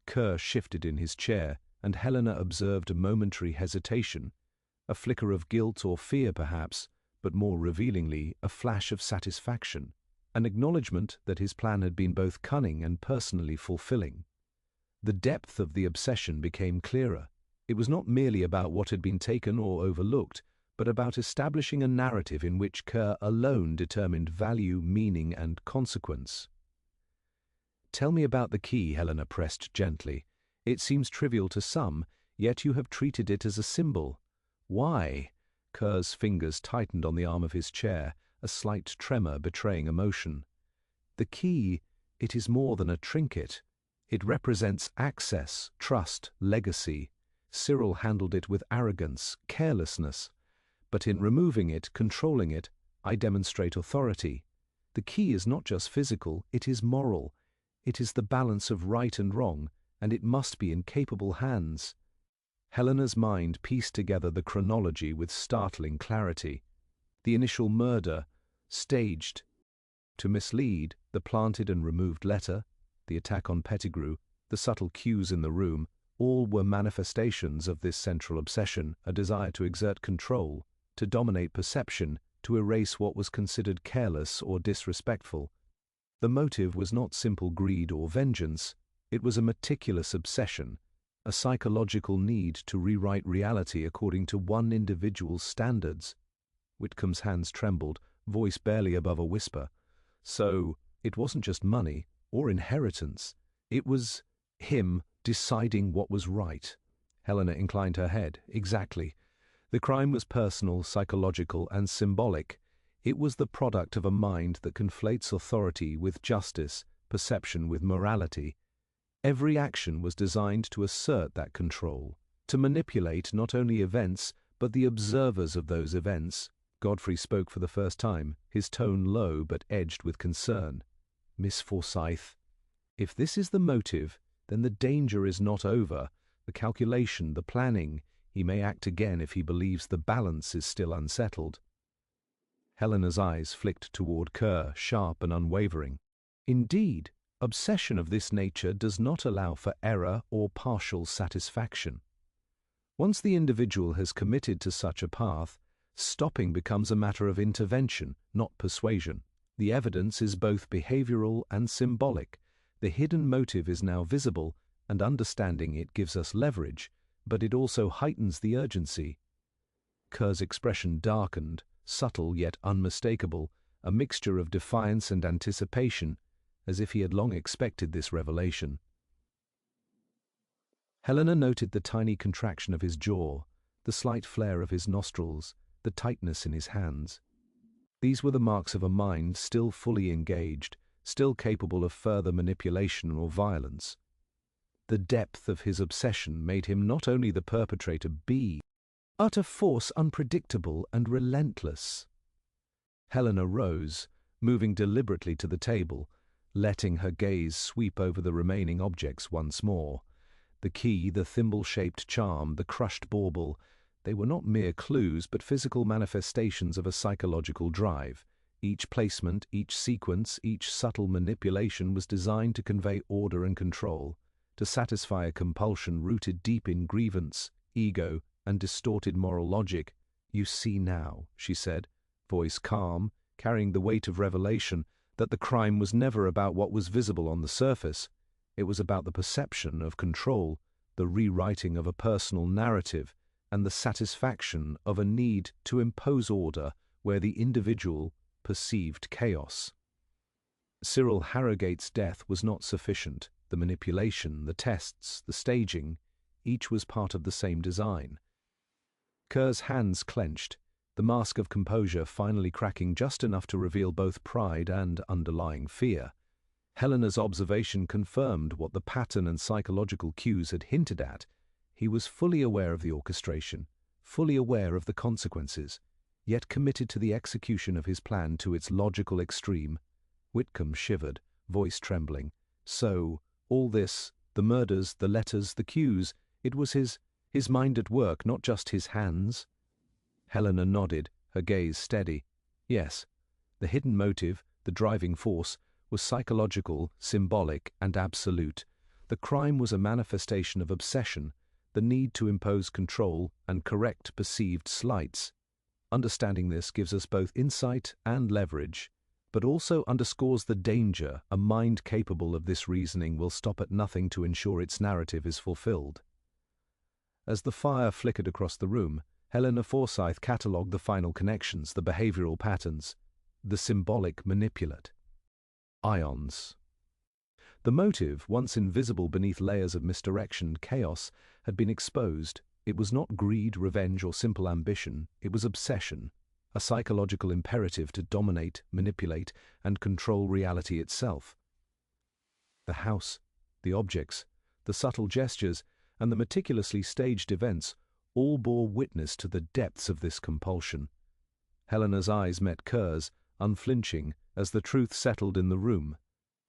Kerr shifted in his chair, and Helena observed a momentary hesitation, a flicker of guilt or fear perhaps, but more revealingly a flash of satisfaction, an acknowledgement that his plan had been both cunning and personally fulfilling. The depth of the obsession became clearer. It was not merely about what had been taken or overlooked, but about establishing a narrative in which Kerr alone determined value, meaning, and consequence. Tell me about the key, Helena pressed gently. It seems trivial to some, yet you have treated it as a symbol. Why? Kerr's fingers tightened on the arm of his chair, a slight tremor betraying emotion. The key, it is more than a trinket. It represents access, trust, legacy. Cyril handled it with arrogance, carelessness. But in removing it, controlling it, I demonstrate authority. The key is not just physical, it is moral. It is the balance of right and wrong, and it must be in capable hands. Helena's mind pieced together the chronology with startling clarity. The initial murder, staged to mislead, the planted and removed letter, the attack on Pettigrew, the subtle cues in the room, all were manifestations of this central obsession, a desire to exert control, to dominate perception, to erase what was considered careless or disrespectful. The motive was not simple greed or vengeance, it was a meticulous obsession, a psychological need to rewrite reality according to one individual's standards. Whitcomb's hands trembled, voice barely above a whisper. So, it wasn't just money or inheritance, it was him deciding what was right. Helena inclined her head. Exactly. The crime was personal, psychological, and symbolic. It was the product of a mind that conflates authority with justice, perception with morality. Every action was designed to assert that control, to manipulate not only events, but the observers of those events. Godfrey spoke for the first time, his tone low but edged with concern. Miss Forsyth, if this is the motive, then the danger is not over. The calculation, the planning. He may act again if he believes the balance is still unsettled. Helena's eyes flicked toward Kerr, sharp and unwavering. Indeed, obsession of this nature does not allow for error or partial satisfaction. Once the individual has committed to such a path, stopping becomes a matter of intervention, not persuasion. The evidence is both behavioral and symbolic. The hidden motive is now visible, and understanding it gives us leverage, but it also heightens the urgency. Kerr's expression darkened, subtle yet unmistakable, a mixture of defiance and anticipation, as if he had long expected this revelation. Helena noted the tiny contraction of his jaw, the slight flare of his nostrils, the tightness in his hands. These were the marks of a mind still fully engaged, still capable of further manipulation or violence. The depth of his obsession made him not only the perpetrator but a force unpredictable and relentless. Helena rose, moving deliberately to the table, letting her gaze sweep over the remaining objects once more. The key, the thimble-shaped charm, the crushed bauble, they were not mere clues but physical manifestations of a psychological drive. Each placement, each sequence, each subtle manipulation was designed to convey order and control, to satisfy a compulsion rooted deep in grievance, ego, and distorted moral logic. You see now, she said, voice calm, carrying the weight of revelation, that the crime was never about what was visible on the surface. It was about the perception of control, the rewriting of a personal narrative, and the satisfaction of a need to impose order where the individual perceived chaos. Cyril Harrogate's death was not sufficient. The manipulation, the tests, the staging, each was part of the same design. Kerr's hands clenched, the mask of composure finally cracking just enough to reveal both pride and underlying fear. Helena's observation confirmed what the pattern and psychological cues had hinted at. He was fully aware of the orchestration, fully aware of the consequences, yet committed to the execution of his plan to its logical extreme. Whitcomb shivered, voice trembling. So, all this, the murders, the letters, the cues, it was his mind at work, not just his hands. Helena nodded, her gaze steady. Yes, the hidden motive, the driving force, was psychological, symbolic, and absolute. The crime was a manifestation of obsession, the need to impose control and correct perceived slights. Understanding this gives us both insight and leverage, but also underscores the danger. A mind capable of this reasoning will stop at nothing to ensure its narrative is fulfilled. As the fire flickered across the room, Helena Forsyth catalogued the final connections, the behavioral patterns, the symbolic manipulate. Ions. The motive, once invisible beneath layers of misdirection and chaos, had been exposed. It was not greed, revenge, or simple ambition. It was obsession, a psychological imperative to dominate, manipulate, and control reality itself. The house, the objects, the subtle gestures, and the meticulously staged events all bore witness to the depths of this compulsion. Helena's eyes met Kerr's, unflinching, as the truth settled in the room.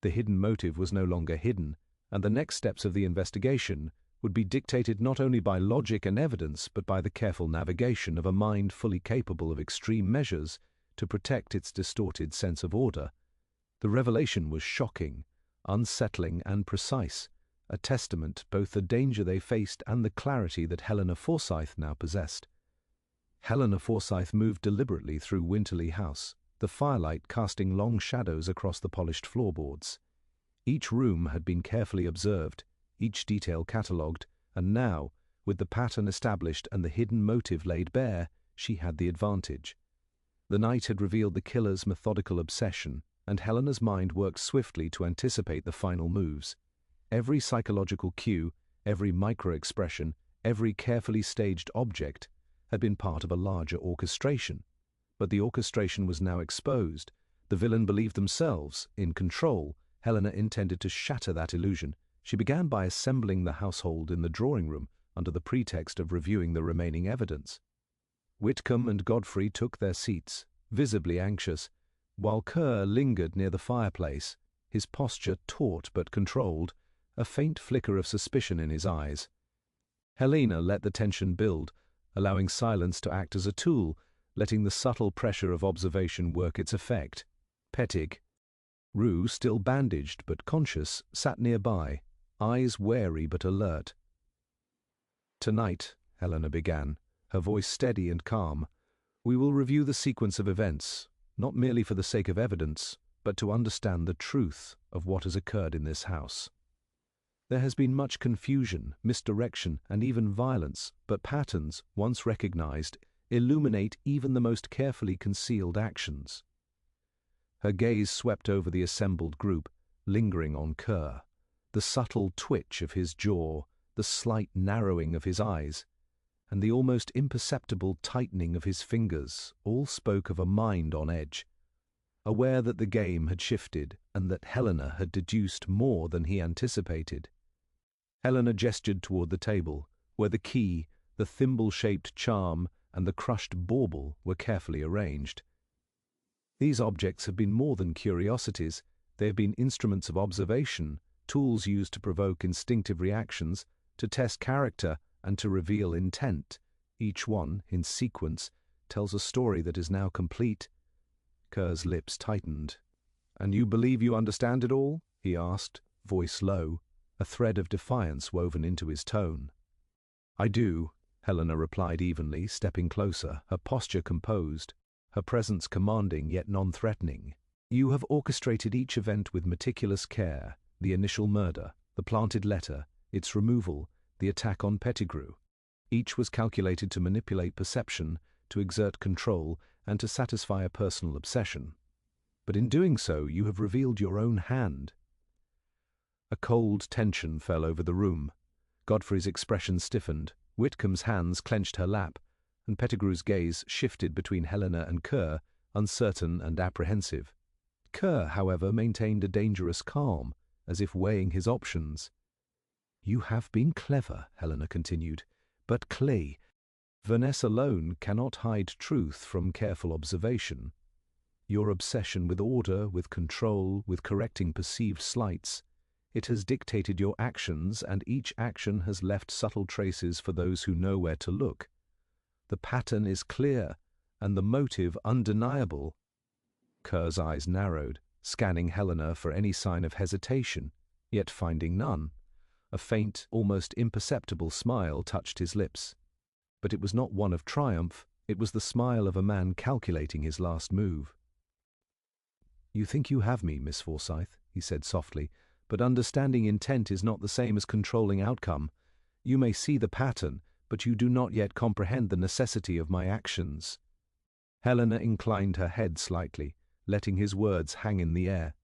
The hidden motive was no longer hidden, and the next steps of the investigation would be dictated not only by logic and evidence, but by the careful navigation of a mind fully capable of extreme measures to protect its distorted sense of order. The revelation was shocking, unsettling, and precise, a testament both the danger they faced and the clarity that Helena Forsyth now possessed. Helena Forsyth moved deliberately through Winterly House, the firelight casting long shadows across the polished floorboards. Each room had been carefully observed, each detail catalogued, and now, with the pattern established and the hidden motive laid bare, she had the advantage. The night had revealed the killer's methodical obsession, and Helena's mind worked swiftly to anticipate the final moves. Every psychological cue, every micro-expression, every carefully staged object had been part of a larger orchestration. But the orchestration was now exposed. The villain believed themselves in control. Helena intended to shatter that illusion. She began by assembling the household in the drawing-room under the pretext of reviewing the remaining evidence. Whitcomb and Godfrey took their seats, visibly anxious, while Kerr lingered near the fireplace, his posture taut but controlled, a faint flicker of suspicion in his eyes. Helena let the tension build, allowing silence to act as a tool, letting the subtle pressure of observation work its effect. Pettig, Rue, still bandaged but conscious, sat nearby, eyes wary but alert. "Tonight," Helena began, her voice steady and calm, "we will review the sequence of events, not merely for the sake of evidence, but to understand the truth of what has occurred in this house. There has been much confusion, misdirection, and even violence, but patterns, once recognized, illuminate even the most carefully concealed actions." Her gaze swept over the assembled group, lingering on Kerr. The subtle twitch of his jaw, the slight narrowing of his eyes, and the almost imperceptible tightening of his fingers all spoke of a mind on edge, aware that the game had shifted and that Helena had deduced more than he anticipated. Helena gestured toward the table, where the key, the thimble-shaped charm, and the crushed bauble were carefully arranged. These objects have been more than curiosities. They have been instruments of observation, tools used to provoke instinctive reactions, to test character, and to reveal intent. Each one, in sequence, tells a story that is now complete. Kerr's lips tightened. "And you believe you understand it all?" he asked, voice low, a thread of defiance woven into his tone. "I do," Helena replied evenly, stepping closer, her posture composed, her presence commanding yet non-threatening. "You have orchestrated each event with meticulous care, the initial murder, the planted letter, its removal, the attack on Pettigrew. Each was calculated to manipulate perception, to exert control, and to satisfy a personal obsession. But in doing so, you have revealed your own hand." A cold tension fell over the room. Godfrey's expression stiffened, Whitcomb's hands clenched her lap, and Pettigrew's gaze shifted between Helena and Kerr, uncertain and apprehensive. Kerr, however, maintained a dangerous calm, as if weighing his options. "You have been clever," Helena continued, "but clay. Finesse alone cannot hide truth from careful observation. Your obsession with order, with control, with correcting perceived slights, it has dictated your actions, and each action has left subtle traces for those who know where to look. The pattern is clear, and the motive undeniable." Kerr's eyes narrowed, scanning Helena for any sign of hesitation, yet finding none. A faint, almost imperceptible smile touched his lips. But it was not one of triumph, it was the smile of a man calculating his last move. "You think you have me, Miss Forsyth," he said softly, "but understanding intent is not the same as controlling outcome. You may see the pattern, but you do not yet comprehend the necessity of my actions." Helena inclined her head slightly, letting his words hang in the air.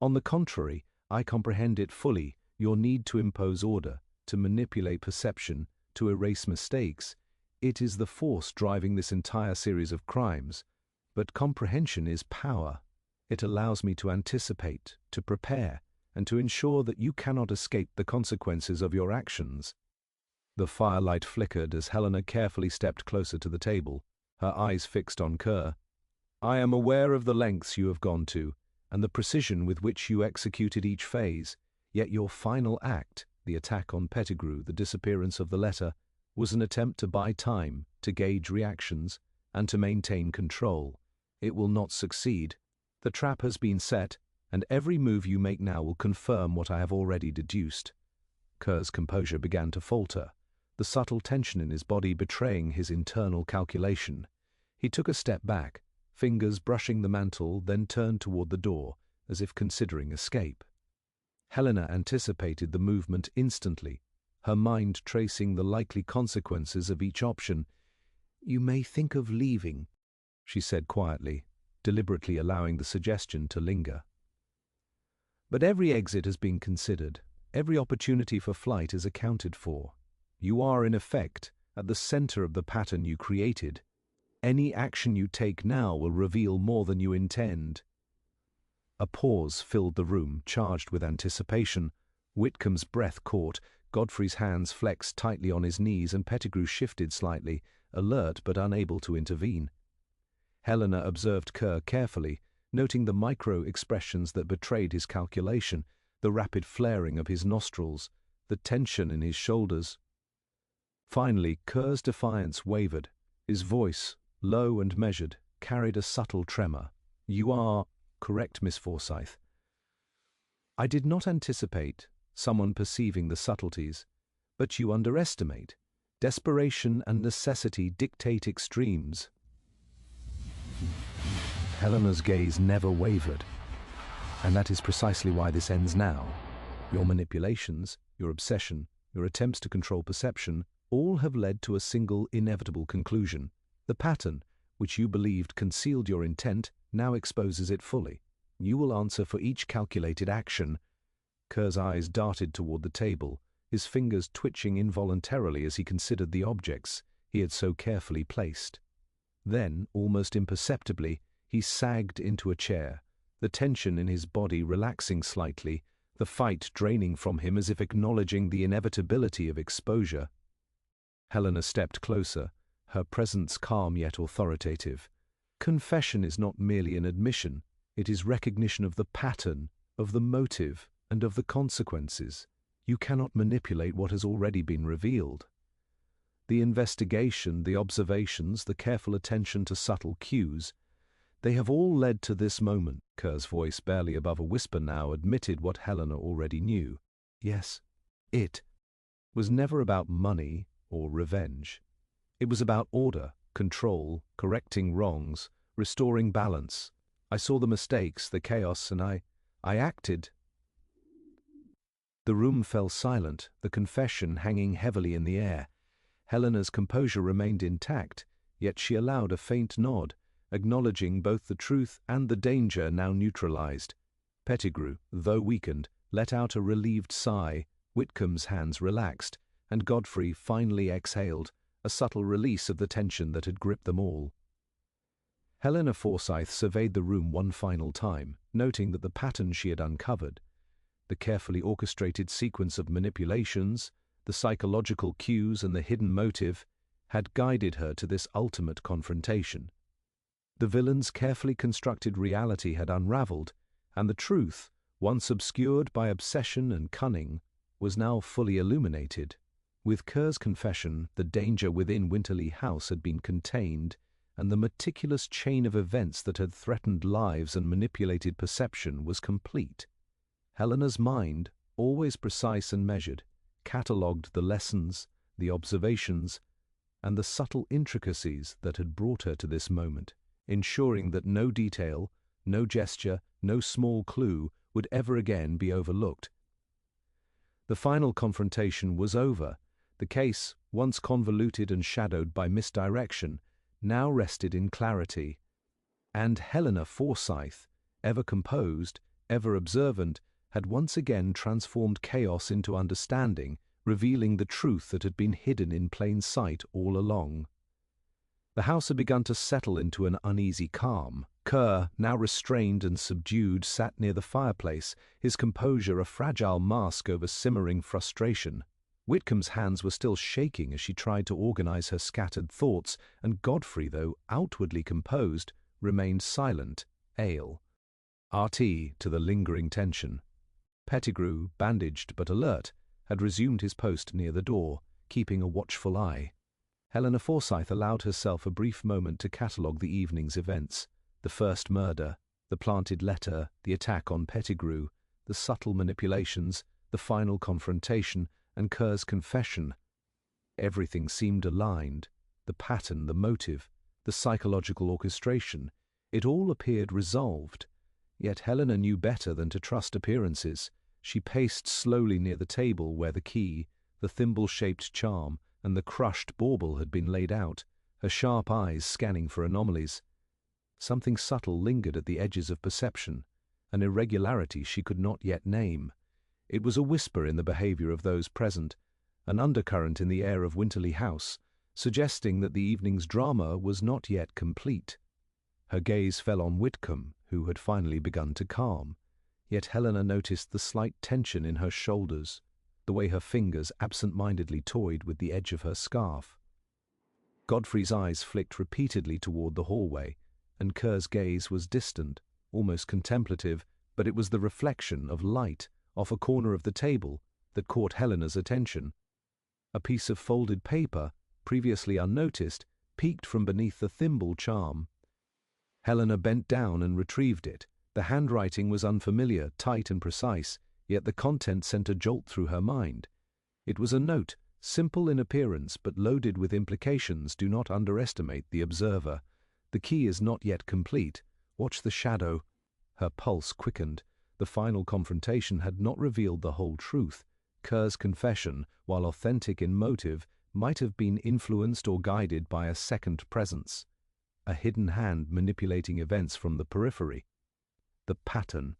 "On the contrary, I comprehend it fully, your need to impose order, to manipulate perception, to erase mistakes. It is the force driving this entire series of crimes. But comprehension is power. It allows me to anticipate, to prepare, and to ensure that you cannot escape the consequences of your actions. The firelight flickered as Helena carefully stepped closer to the table, her eyes fixed on Kerr. I am aware of the lengths you have gone to, and the precision with which you executed each phase, yet your final act, the attack on Pettigrew, the disappearance of the letter, was an attempt to buy time, to gauge reactions, and to maintain control. It will not succeed. The trap has been set, and every move you make now will confirm what I have already deduced. Kerr's composure began to falter, the subtle tension in his body betraying his internal calculation. He took a step back, fingers brushing the mantel, then turned toward the door, as if considering escape. Helena anticipated the movement instantly, her mind tracing the likely consequences of each option. You may think of leaving, she said quietly, deliberately allowing the suggestion to linger. But every exit has been considered, every opportunity for flight is accounted for. You are, in effect, at the center of the pattern you created. Any action you take now will reveal more than you intend. A pause filled the room, charged with anticipation. Whitcomb's breath caught, Godfrey's hands flexed tightly on his knees, and Pettigrew shifted slightly, alert but unable to intervene. Helena observed Kerr carefully, noting the micro-expressions that betrayed his calculation, the rapid flaring of his nostrils, the tension in his shoulders. Finally, Kerr's defiance wavered. His voice, low and measured, carried a subtle tremor. You are correct, Miss Forsyth. I did not anticipate someone perceiving the subtleties, but you underestimate. Desperation and necessity dictate extremes. Helena's gaze never wavered, and that is precisely why this ends now. Your manipulations, your obsession, your attempts to control perception, all have led to a single inevitable conclusion. The pattern, which you believed concealed your intent, now exposes it fully. You will answer for each calculated action. Kerr's eyes darted toward the table, his fingers twitching involuntarily as he considered the objects he had so carefully placed. Then, almost imperceptibly, he sagged into a chair, the tension in his body relaxing slightly, the fight draining from him as if acknowledging the inevitability of exposure. Helena stepped closer, her presence calm yet authoritative. Confession is not merely an admission, it is recognition of the pattern, of the motive, and of the consequences. You cannot manipulate what has already been revealed. The investigation, the observations, the careful attention to subtle cues, they have all led to this moment. Kerr's voice, barely above a whisper now, admitted what Helena already knew. Yes, it was never about money or revenge. It was about order, control, correcting wrongs, restoring balance. I saw the mistakes, the chaos, and I acted. The room fell silent, the confession hanging heavily in the air. Helena's composure remained intact, yet she allowed a faint nod, acknowledging both the truth and the danger now neutralized. Pettigrew, though weakened, let out a relieved sigh, Whitcomb's hands relaxed, and Godfrey finally exhaled, a subtle release of the tension that had gripped them all. Helena Forsyth surveyed the room one final time, noting that the pattern she had uncovered, the carefully orchestrated sequence of manipulations, the psychological cues and the hidden motive, had guided her to this ultimate confrontation. The villain's carefully constructed reality had unraveled, and the truth, once obscured by obsession and cunning, was now fully illuminated. With Kerr's confession, the danger within Winterly House had been contained, and the meticulous chain of events that had threatened lives and manipulated perception was complete. Helena's mind, always precise and measured, catalogued the lessons, the observations, and the subtle intricacies that had brought her to this moment, ensuring that no detail, no gesture, no small clue would ever again be overlooked. The final confrontation was over. The case, once convoluted and shadowed by misdirection, now rested in clarity. And Helena Forsyth, ever composed, ever observant, had once again transformed chaos into understanding, revealing the truth that had been hidden in plain sight all along. The house had begun to settle into an uneasy calm. Kerr, now restrained and subdued, sat near the fireplace, his composure a fragile mask over simmering frustration. Whitcomb's hands were still shaking as she tried to organize her scattered thoughts, and Godfrey, though outwardly composed, remained silent, ale. RT to the lingering tension. Pettigrew, bandaged but alert, had resumed his post near the door, keeping a watchful eye. Helena Forsyth allowed herself a brief moment to catalogue the evening's events. The first murder, the planted letter, the attack on Pettigrew, the subtle manipulations, the final confrontation, and Kerr's confession. Everything seemed aligned. The pattern, the motive, the psychological orchestration. It all appeared resolved. Yet Helena knew better than to trust appearances. She paced slowly near the table where the key, the thimble-shaped charm, and the crushed bauble had been laid out, her sharp eyes scanning for anomalies. Something subtle lingered at the edges of perception, an irregularity she could not yet name. It was a whisper in the behavior of those present, an undercurrent in the air of Winterley House, suggesting that the evening's drama was not yet complete. Her gaze fell on Whitcomb, who had finally begun to calm, yet Helena noticed the slight tension in her shoulders, the way her fingers absent-mindedly toyed with the edge of her scarf. Godfrey's eyes flicked repeatedly toward the hallway, and Kerr's gaze was distant, almost contemplative, but it was the reflection of light off a corner of the table that caught Helena's attention. A piece of folded paper, previously unnoticed, peeked from beneath the thimble charm. Helena bent down and retrieved it. The handwriting was unfamiliar, tight and precise, yet the content sent a jolt through her mind. It was a note, simple in appearance but loaded with implications. Do not underestimate the observer. The key is not yet complete. Watch the shadow. Her pulse quickened. The final confrontation had not revealed the whole truth. Kerr's confession, while authentic in motive, might have been influenced or guided by a second presence, a hidden hand manipulating events from the periphery. The pattern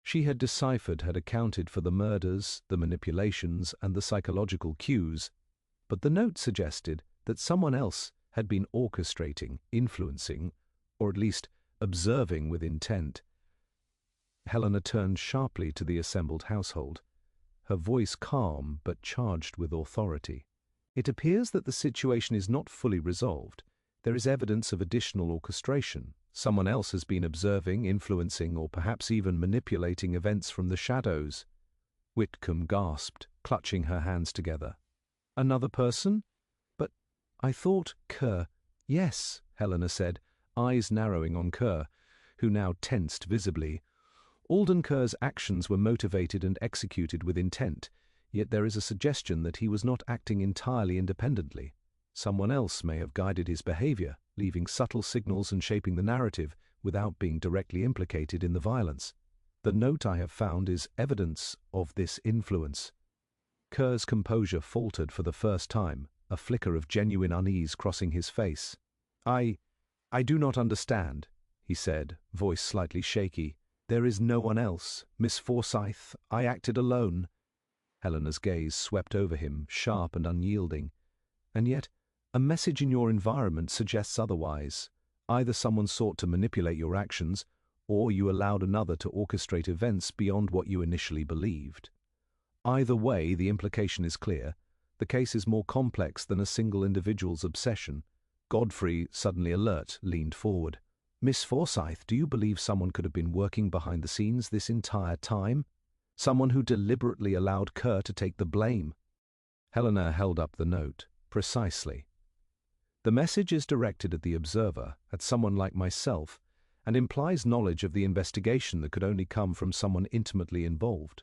she had deciphered had accounted for the murders, the manipulations, and the psychological cues, but the note suggested that someone else had been orchestrating, influencing, or at least observing with intent. Helena turned sharply to the assembled household, her voice calm but charged with authority. It appears that the situation is not fully resolved. There is evidence of additional orchestration. Someone else has been observing, influencing, or perhaps even manipulating events from the shadows. Whitcomb gasped, clutching her hands together. Another person? But I thought Kerr. Yes, Helena said, eyes narrowing on Kerr, who now tensed visibly. Alden Kerr's actions were motivated and executed with intent, yet there is a suggestion that he was not acting entirely independently. Someone else may have guided his behavior, leaving subtle signals and shaping the narrative without being directly implicated in the violence. The note I have found is evidence of this influence. Kerr's composure faltered for the first time, a flicker of genuine unease crossing his face. I do not understand, he said, voice slightly shaky. There is no one else. Miss Forsyth, I acted alone. Helena's gaze swept over him, sharp and unyielding. And yet, a message in your environment suggests otherwise. Either someone sought to manipulate your actions, or you allowed another to orchestrate events beyond what you initially believed. Either way, the implication is clear. The case is more complex than a single individual's obsession. Godfrey, suddenly alert, leaned forward. Miss Forsyth, do you believe someone could have been working behind the scenes this entire time? Someone who deliberately allowed Kerr to take the blame? Helena held up the note. Precisely. The message is directed at the observer, at someone like myself, and implies knowledge of the investigation that could only come from someone intimately involved.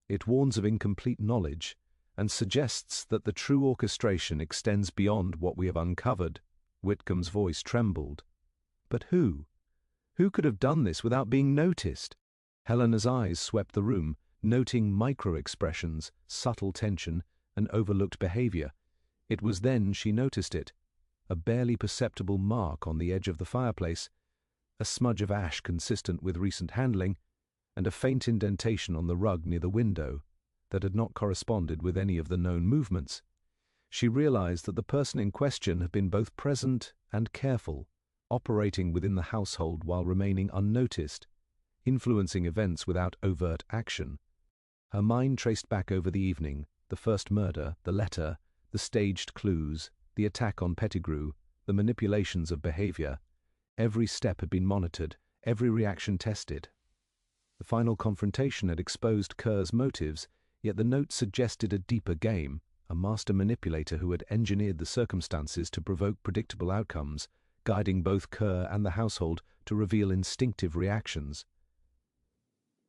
It warns of incomplete knowledge and suggests that the true orchestration extends beyond what we have uncovered. Whitcomb's voice trembled. But who? Who could have done this without being noticed? Helena's eyes swept the room, noting micro-expressions, subtle tension, and overlooked behavior. It was then she noticed it. A barely perceptible mark on the edge of the fireplace, a smudge of ash consistent with recent handling, and a faint indentation on the rug near the window that had not corresponded with any of the known movements. She realized that the person in question had been both present and careful, operating within the household while remaining unnoticed, influencing events without overt action. Her mind traced back over the evening, the first murder, the letter, the staged clues, the attack on Pettigrew, the manipulations of behavior. Every step had been monitored, every reaction tested. The final confrontation had exposed Kerr's motives, yet the note suggested a deeper game, a master manipulator who had engineered the circumstances to provoke predictable outcomes, guiding both Kerr and the household to reveal instinctive reactions.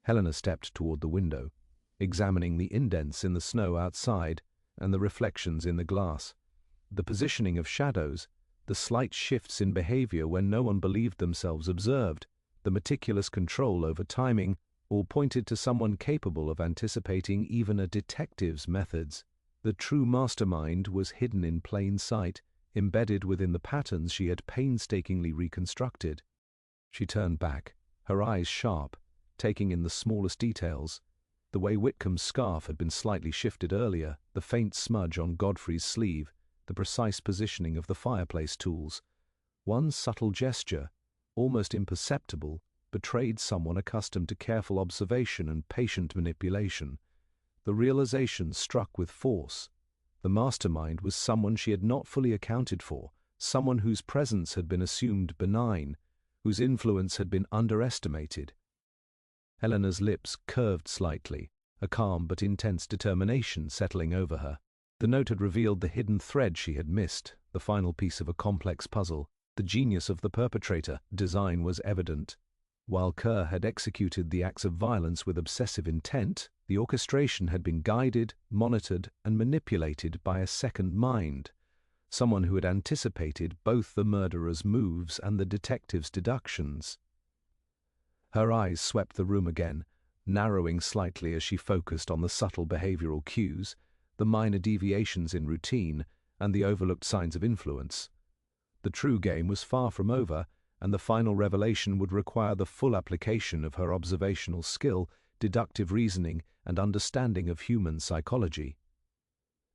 Helena stepped toward the window, examining the indents in the snow outside and the reflections in the glass. The positioning of shadows, the slight shifts in behavior when no one believed themselves observed, the meticulous control over timing, all pointed to someone capable of anticipating even a detective's methods. The true mastermind was hidden in plain sight, embedded within the patterns she had painstakingly reconstructed. She turned back, her eyes sharp, taking in the smallest details. The way Whitcomb's scarf had been slightly shifted earlier, the faint smudge on Godfrey's sleeve, the precise positioning of the fireplace tools. One subtle gesture, almost imperceptible, betrayed someone accustomed to careful observation and patient manipulation. The realization struck with force. The mastermind was someone she had not fully accounted for, someone whose presence had been assumed benign, whose influence had been underestimated. Helena's lips curved slightly, a calm but intense determination settling over her. The note had revealed the hidden thread she had missed, the final piece of a complex puzzle. The genius of the perpetrator, design was evident. While Kerr had executed the acts of violence with obsessive intent, the orchestration had been guided, monitored, and manipulated by a second mind, someone who had anticipated both the murderer's moves and the detective's deductions. Her eyes swept the room again, narrowing slightly as she focused on the subtle behavioral cues, the minor deviations in routine, and the overlooked signs of influence. The true game was far from over, and the final revelation would require the full application of her observational skill, deductive reasoning, and understanding of human psychology.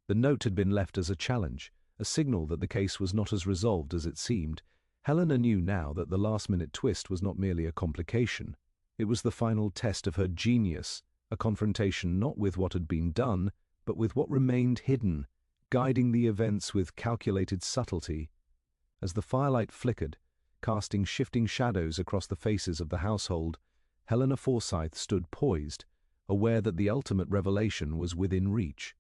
The note had been left as a challenge, a signal that the case was not as resolved as it seemed. Helena knew now that the last-minute twist was not merely a complication. It was the final test of her genius, a confrontation not with what had been done, but with what remained hidden, guiding the events with calculated subtlety. As the firelight flickered, casting shifting shadows across the faces of the household, Helena Forsyth stood poised, aware that the ultimate revelation was within reach.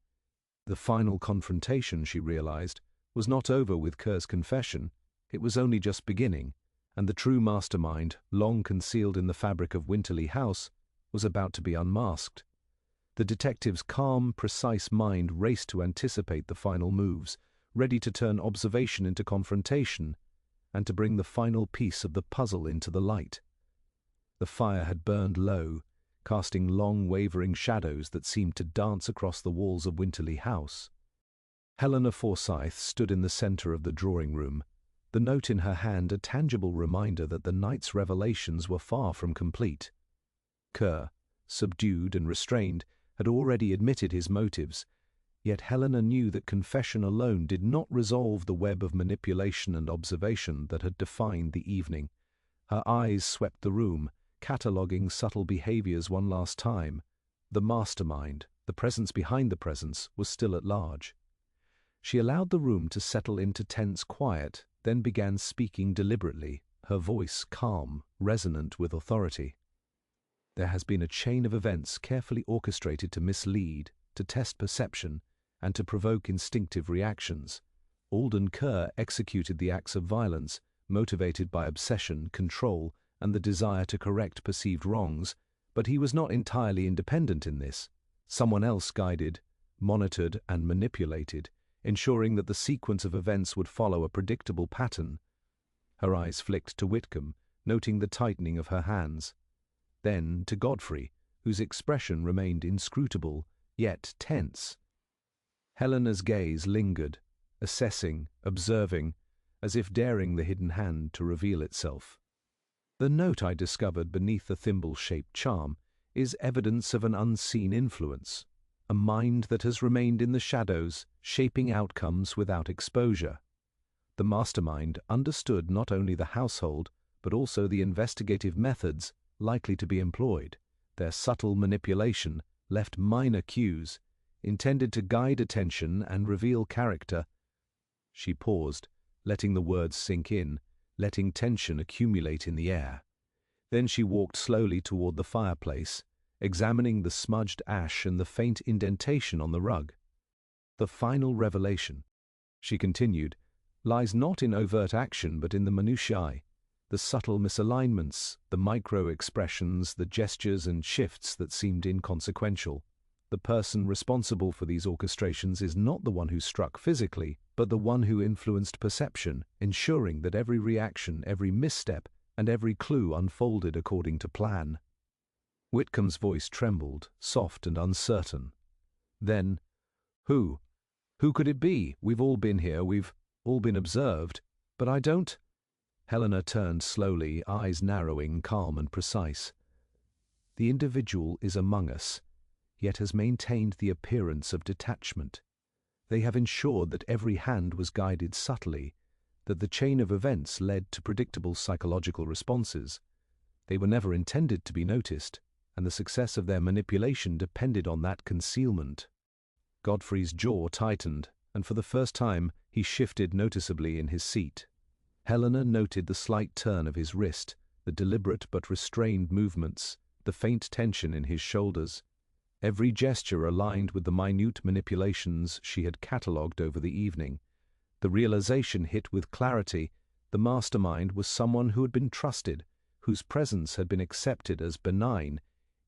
The final confrontation, she realized, was not over with Kerr's confession. It was only just beginning, and the true mastermind, long concealed in the fabric of Winterly House, was about to be unmasked. The detective's calm, precise mind raced to anticipate the final moves, ready to turn observation into confrontation, and to bring the final piece of the puzzle into the light. The fire had burned low, casting long, wavering shadows that seemed to dance across the walls of Winterly House. Helena Forsyth stood in the center of the drawing-room, the note in her hand a tangible reminder that the night's revelations were far from complete. Kerr, subdued and restrained, had already admitted his motives, yet Helena knew that confession alone did not resolve the web of manipulation and observation that had defined the evening. Her eyes swept the room, cataloguing subtle behaviors one last time. The mastermind, the presence behind the presence, was still at large. She allowed the room to settle into tense quiet, then began speaking deliberately, her voice calm, resonant with authority. There has been a chain of events carefully orchestrated to mislead, to test perception, and to provoke instinctive reactions. Alden Kerr executed the acts of violence, motivated by obsession, control, and the desire to correct perceived wrongs, but he was not entirely independent in this. Someone else guided, monitored, and manipulated, ensuring that the sequence of events would follow a predictable pattern. Her eyes flicked to Whitcomb, noting the tightening of her hands. Then to Godfrey, whose expression remained inscrutable, yet tense. Helena's gaze lingered, assessing, observing, as if daring the hidden hand to reveal itself. The note I discovered beneath the thimble-shaped charm, is evidence of an unseen influence, a mind that has remained in the shadows, shaping outcomes without exposure. The mastermind understood not only the household, but also the investigative methods likely to be employed. Their subtle manipulation left minor cues, intended to guide attention and reveal character. She paused, letting the words sink in, letting tension accumulate in the air. Then she walked slowly toward the fireplace, examining the smudged ash and the faint indentation on the rug. The final revelation, she continued, lies not in overt action but in the minutiae, the subtle misalignments, the micro-expressions, the gestures and shifts that seemed inconsequential. The person responsible for these orchestrations is not the one who struck physically, but the one who influenced perception, ensuring that every reaction, every misstep, and every clue unfolded according to plan. Whitcomb's voice trembled, soft and uncertain. Then, Who could it be? We've all been here, we've all been observed, but I don't—" Helena turned slowly, eyes narrowing, calm and precise. "The individual is among us, yet has maintained the appearance of detachment. They have ensured that every hand was guided subtly, that the chain of events led to predictable psychological responses. They were never intended to be noticed, and the success of their manipulation depended on that concealment." Godfrey's jaw tightened, and for the first time he shifted noticeably in his seat. Helena noted the slight turn of his wrist, the deliberate but restrained movements, the faint tension in his shoulders. Every gesture aligned with the minute manipulations she had catalogued over the evening. The realization hit with clarity. The mastermind was someone who had been trusted, whose presence had been accepted as benign,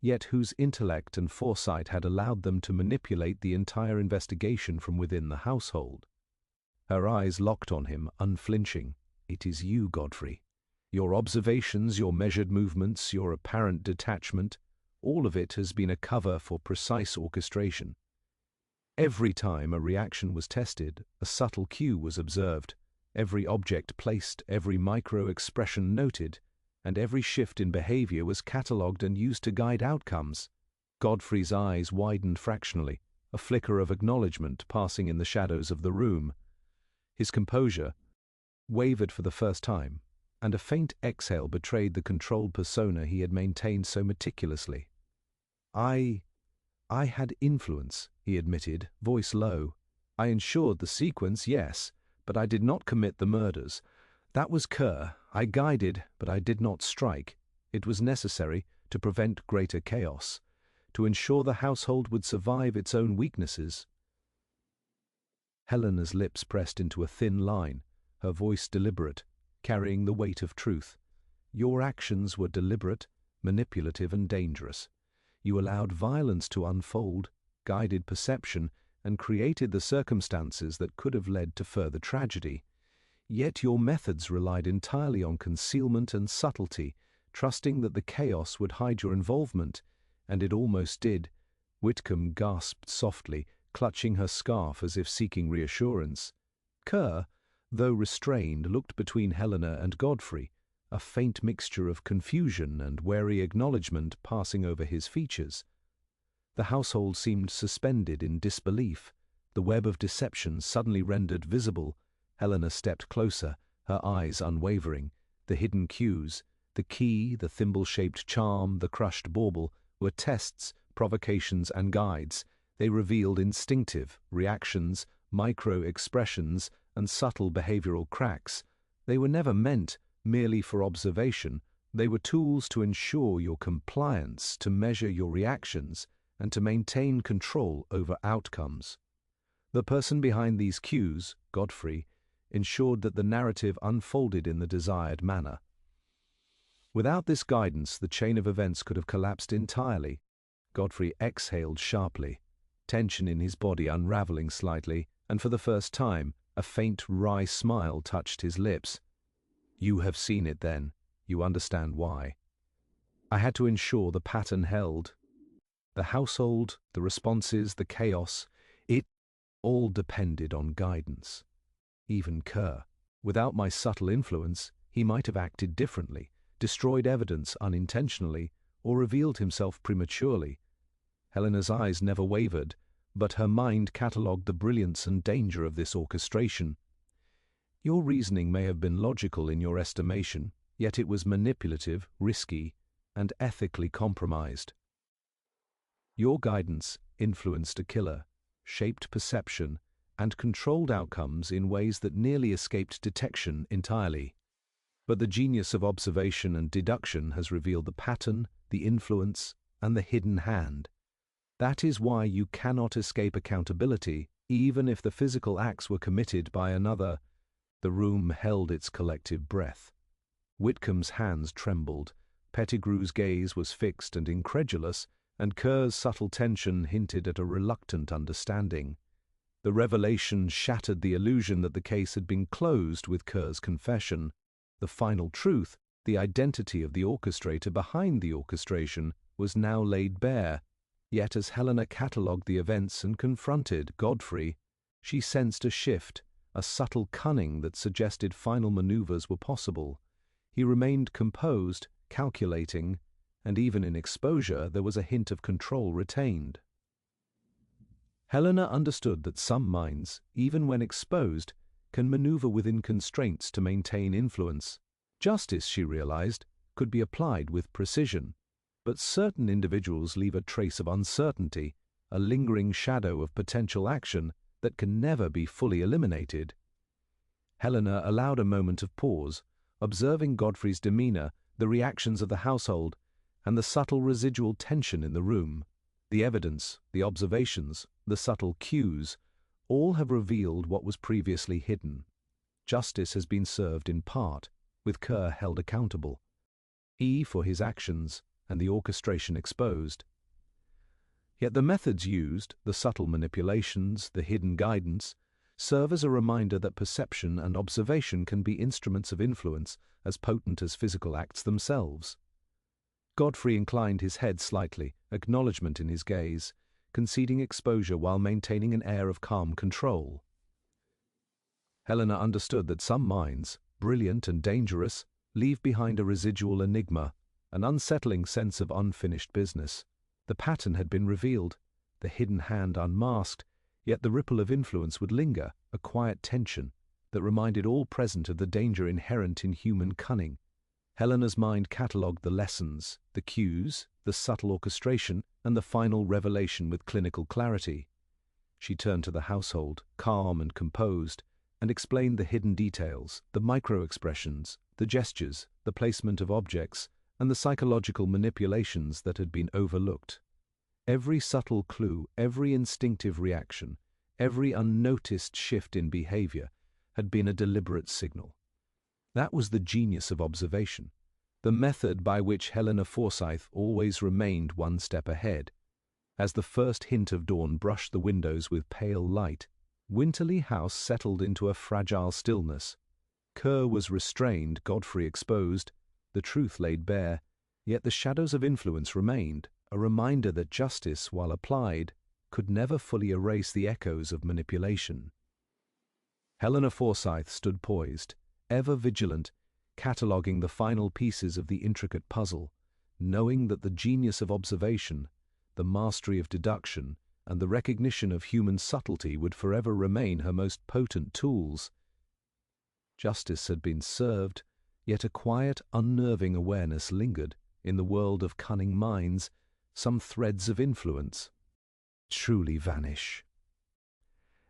yet whose intellect and foresight had allowed them to manipulate the entire investigation from within the household. Her eyes locked on him, unflinching. "It is you, Godfrey. Your observations, your measured movements, your apparent detachment, all of it has been a cover for precise orchestration. Every time a reaction was tested, a subtle cue was observed, every object placed, every micro-expression noted, and every shift in behavior was catalogued and used to guide outcomes." Godfrey's eyes widened fractionally, a flicker of acknowledgement passing in the shadows of the room. His composure wavered for the first time, and a faint exhale betrayed the controlled persona he had maintained so meticulously. I had influence," he admitted, voice low. "I ensured the sequence, yes, but I did not commit the murders. That was Kerr. I guided, but I did not strike. It was necessary to prevent greater chaos, to ensure the household would survive its own weaknesses." Helena's lips pressed into a thin line, her voice deliberate, carrying the weight of truth. "Your actions were deliberate, manipulative and dangerous. You allowed violence to unfold, guided perception, and created the circumstances that could have led to further tragedy. Yet your methods relied entirely on concealment and subtlety, trusting that the chaos would hide your involvement, and it almost did." Whitcomb gasped softly, clutching her scarf as if seeking reassurance. Kerr, though restrained, looked between Helena and Godfrey, a faint mixture of confusion and wary acknowledgement passing over his features. The household seemed suspended in disbelief, the web of deception suddenly rendered visible. Helena stepped closer, her eyes unwavering. The hidden cues, the key, the thimble-shaped charm, the crushed bauble, were tests, provocations, and guides. They revealed instinctive reactions, micro-expressions, and subtle behavioral cracks. They were never meant merely for observation. They were tools to ensure your compliance, to measure your reactions, and to maintain control over outcomes. The person behind these cues, Godfrey, ensured that the narrative unfolded in the desired manner. Without this guidance, the chain of events could have collapsed entirely. Godfrey exhaled sharply, tension in his body unraveling slightly, and for the first time, a faint wry smile touched his lips. "You have seen it then. You understand why. I had to ensure the pattern held. The household, the responses, the chaos, it all depended on guidance. Even Kerr. Without my subtle influence, he might have acted differently, destroyed evidence unintentionally, or revealed himself prematurely. Helena's eyes never wavered, but her mind catalogued the brilliance and danger of this orchestration. Your reasoning may have been logical in your estimation, yet it was manipulative, risky, and ethically compromised. Your guidance influenced a killer, shaped perception, and controlled outcomes in ways that nearly escaped detection entirely. But the genius of observation and deduction has revealed the pattern, the influence, and the hidden hand. That is why you cannot escape accountability, even if the physical acts were committed by another. The room held its collective breath. Whitcomb's hands trembled, Pettigrew's gaze was fixed and incredulous, and Kerr's subtle tension hinted at a reluctant understanding. The revelation shattered the illusion that the case had been closed with Kerr's confession. The final truth, the identity of the orchestrator behind the orchestration, was now laid bare. Yet as Helena catalogued the events and confronted Godfrey, she sensed a shift, a subtle cunning that suggested final maneuvers were possible. He remained composed, calculating, and even in exposure there was a hint of control retained. Helena understood that some minds, even when exposed, can maneuver within constraints to maintain influence. Justice, she realized, could be applied with precision, but certain individuals leave a trace of uncertainty, a lingering shadow of potential action that can never be fully eliminated. Helena allowed a moment of pause, observing Godfrey's demeanor, the reactions of the household, and the subtle residual tension in the room. The evidence, the observations, the subtle cues, all have revealed what was previously hidden. Justice has been served in part, with Kerr held accountable. He for his actions, and the orchestration exposed. Yet the methods used, the subtle manipulations, the hidden guidance, serve as a reminder that perception and observation can be instruments of influence as potent as physical acts themselves. Godfrey inclined his head slightly, acknowledgment in his gaze, conceding exposure while maintaining an air of calm control. Helena understood that some minds, brilliant and dangerous, leave behind a residual enigma, an unsettling sense of unfinished business. The pattern had been revealed, the hidden hand unmasked, yet the ripple of influence would linger, a quiet tension that reminded all present of the danger inherent in human cunning. Helena's mind catalogued the lessons, the cues, the subtle orchestration, and the final revelation with clinical clarity. She turned to the household, calm and composed, and explained the hidden details, the micro-expressions, the gestures, the placement of objects, and the psychological manipulations that had been overlooked. Every subtle clue, every instinctive reaction, every unnoticed shift in behavior had been a deliberate signal. That was the genius of observation, the method by which Helena Forsyth always remained one step ahead. As the first hint of dawn brushed the windows with pale light, Winterly House settled into a fragile stillness. Kerr was restrained, Godfrey exposed, the truth laid bare, yet the shadows of influence remained, a reminder that justice, while applied, could never fully erase the echoes of manipulation. Helena Forsyth stood poised, ever vigilant, cataloguing the final pieces of the intricate puzzle, knowing that the genius of observation, the mastery of deduction, and the recognition of human subtlety would forever remain her most potent tools. Justice had been served, yet a quiet, unnerving awareness lingered. In the world of cunning minds, some threads of influence truly vanish.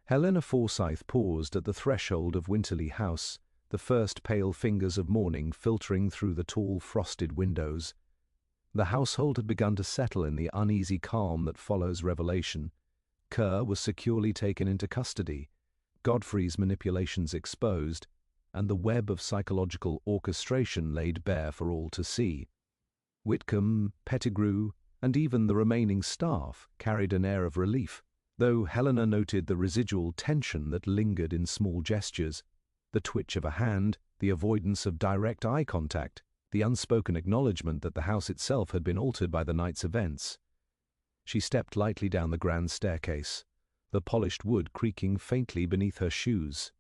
Helena Forsyth paused at the threshold of Winterly House, the first pale fingers of morning filtering through the tall frosted windows. The household had begun to settle in the uneasy calm that follows revelation. Kerr was securely taken into custody, Godfrey's manipulations exposed, and the web of psychological orchestration laid bare for all to see. Whitcomb, Pettigrew, and even the remaining staff carried an air of relief, though Helena noted the residual tension that lingered in small gestures, the twitch of a hand, the avoidance of direct eye contact, the unspoken acknowledgement that the house itself had been altered by the night's events. She stepped lightly down the grand staircase, the polished wood creaking faintly beneath her shoes.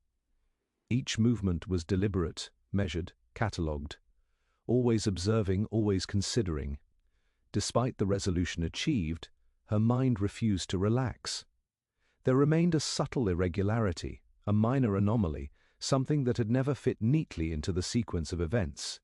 Each movement was deliberate, measured, catalogued, always observing, always considering. Despite the resolution achieved, her mind refused to relax. There remained a subtle irregularity, a minor anomaly, something that had never fit neatly into the sequence of events.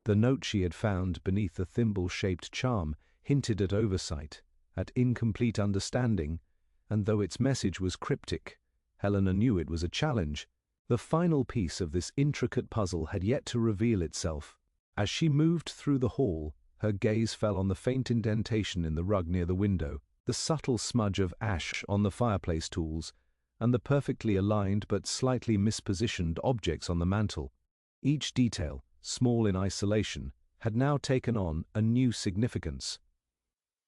The note she had found beneath the thimble-shaped charm hinted at oversight, at incomplete understanding, and though its message was cryptic, Helena knew it was a challenge. The final piece of this intricate puzzle had yet to reveal itself. As she moved through the hall, her gaze fell on the faint indentation in the rug near the window, the subtle smudge of ash on the fireplace tools, and the perfectly aligned but slightly mispositioned objects on the mantel. Each detail, small in isolation, had now taken on a new significance.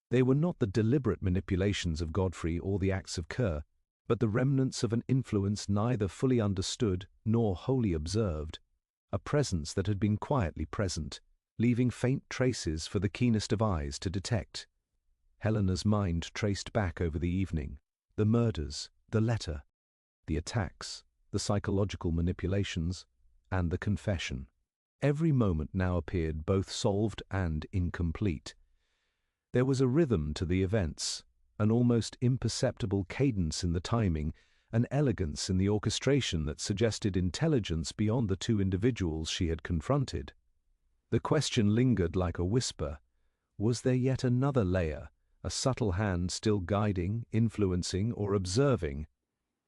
They were not the deliberate manipulations of Godfrey or the acts of Kerr, but the remnants of an influence neither fully understood nor wholly observed, a presence that had been quietly present, leaving faint traces for the keenest of eyes to detect. Helena's mind traced back over the evening, the murders, the letter, the attacks, the psychological manipulations, and the confession. Every moment now appeared both solved and incomplete. There was a rhythm to the events, an almost imperceptible cadence in the timing, an elegance in the orchestration that suggested intelligence beyond the two individuals she had confronted. The question lingered like a whisper. Was there yet another layer, a subtle hand still guiding, influencing, or observing?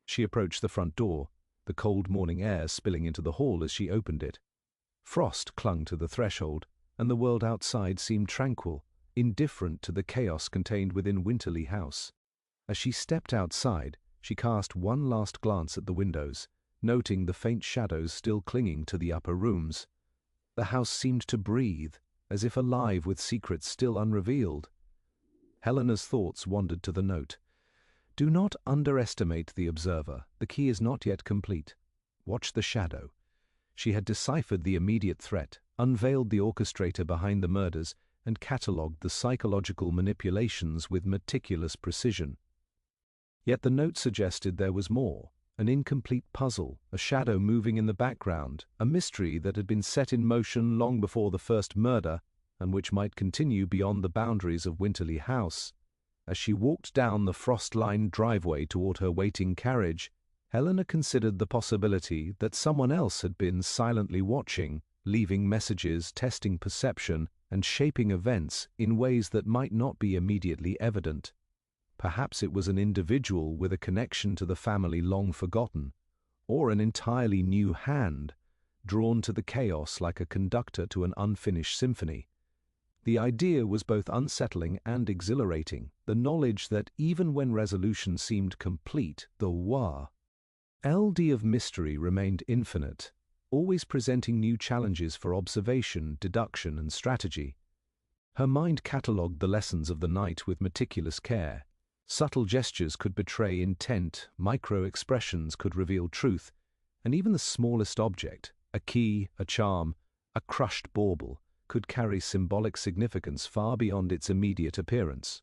She approached the front door, the cold morning air spilling into the hall as she opened it. Frost clung to the threshold, and the world outside seemed tranquil, indifferent to the chaos contained within Winterly House. As she stepped outside, she cast one last glance at the windows, noting the faint shadows still clinging to the upper rooms. The house seemed to breathe, as if alive with secrets still unrevealed. Helena's thoughts wandered to the note. Do not underestimate the observer. The key is not yet complete. Watch the shadow. She had deciphered the immediate threat, unveiled the orchestrator behind the murders, and catalogued the psychological manipulations with meticulous precision. Yet the note suggested there was more, an incomplete puzzle, a shadow moving in the background, a mystery that had been set in motion long before the first murder, and which might continue beyond the boundaries of Winterly House. As she walked down the frost-lined driveway toward her waiting carriage, Helena considered the possibility that someone else had been silently watching, leaving messages, testing perception, and shaping events in ways that might not be immediately evident. Perhaps it was an individual with a connection to the family long forgotten, or an entirely new hand, drawn to the chaos like a conductor to an unfinished symphony. The idea was both unsettling and exhilarating, the knowledge that even when resolution seemed complete, the LD of mystery remained infinite, always presenting new challenges for observation, deduction, and strategy. Her mind catalogued the lessons of the night with meticulous care. Subtle gestures could betray intent, micro-expressions could reveal truth, and even the smallest object, a key, a charm, a crushed bauble, could carry symbolic significance far beyond its immediate appearance.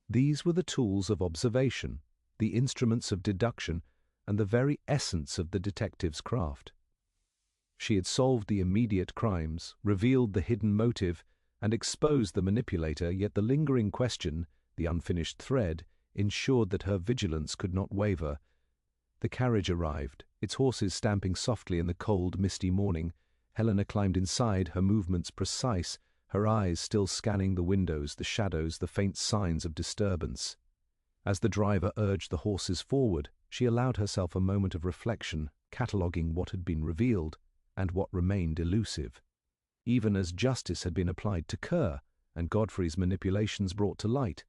These were the tools of observation, the instruments of deduction, and the very essence of the detective's craft. She had solved the immediate crimes, revealed the hidden motive, and exposed the manipulator, yet the lingering question, the unfinished thread, ensured that her vigilance could not waver. The carriage arrived, its horses stamping softly in the cold, misty morning. Helena climbed inside, her movements precise, her eyes still scanning the windows, the shadows, the faint signs of disturbance. As the driver urged the horses forward, she allowed herself a moment of reflection, cataloguing what had been revealed and what remained elusive. Even as justice had been applied to Kerr and Godfrey's manipulations brought to light,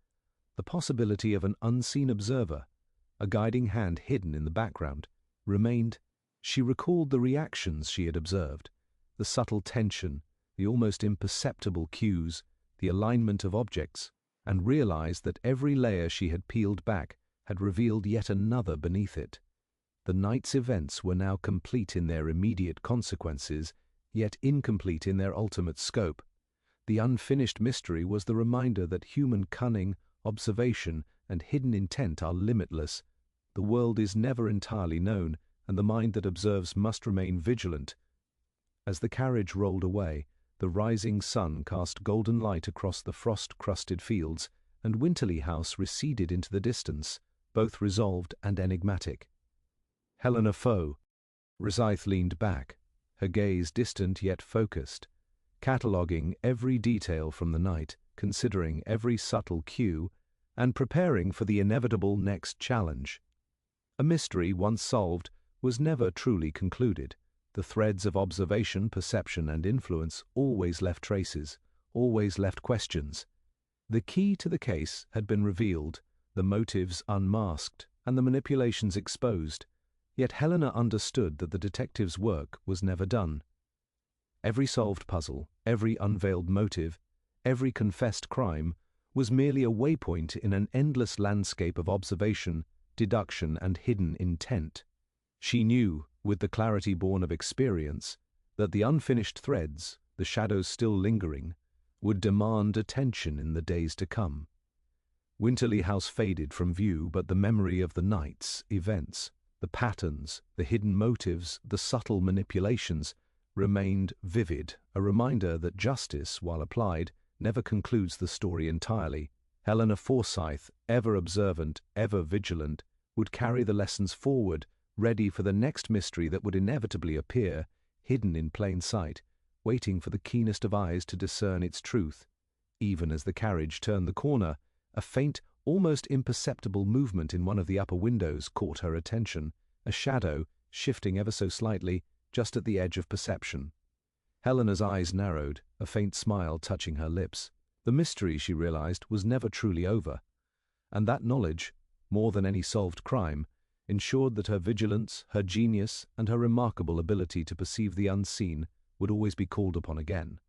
the possibility of an unseen observer, a guiding hand hidden in the background, remained. She recalled the reactions she had observed, the subtle tension, the almost imperceptible cues, the alignment of objects, and realized that every layer she had peeled back had revealed yet another beneath it. The night's events were now complete in their immediate consequences, yet incomplete in their ultimate scope. The unfinished mystery was the reminder that human cunning, observation, and hidden intent are limitless. The world is never entirely known, and the mind that observes must remain vigilant. As the carriage rolled away, The rising sun cast golden light across the frost-crusted fields, and Winterly House receded into the distance, both resolved and enigmatic. Helena Foe. Rosyth leaned back, her gaze distant yet focused, cataloguing every detail from the night, considering every subtle cue, and preparing for the inevitable next challenge. A mystery once solved was never truly concluded. The threads of observation, perception, and influence always left traces, always left questions. The key to the case had been revealed, the motives unmasked, and the manipulations exposed, yet Helena understood that the detective's work was never done. Every solved puzzle, every unveiled motive, every confessed crime was merely a waypoint in an endless landscape of observation, deduction, and hidden intent. She knew, with the clarity born of experience, that the unfinished threads, the shadows still lingering, would demand attention in the days to come. Winterly House faded from view, but the memory of the night's events, the patterns, the hidden motives, the subtle manipulations, remained vivid, a reminder that justice, while applied, never concludes the story entirely. Helena Forsyth, ever observant, ever vigilant, would carry the lessons forward, ready for the next mystery that would inevitably appear, hidden in plain sight, waiting for the keenest of eyes to discern its truth. Even as the carriage turned the corner, a faint, almost imperceptible movement in one of the upper windows caught her attention, a shadow, shifting ever so slightly, just at the edge of perception. Helena's eyes narrowed, a faint smile touching her lips. The mystery, she realized, was never truly over, and that knowledge, more than any solved crime, ensured that her vigilance, her genius, and her remarkable ability to perceive the unseen would always be called upon again.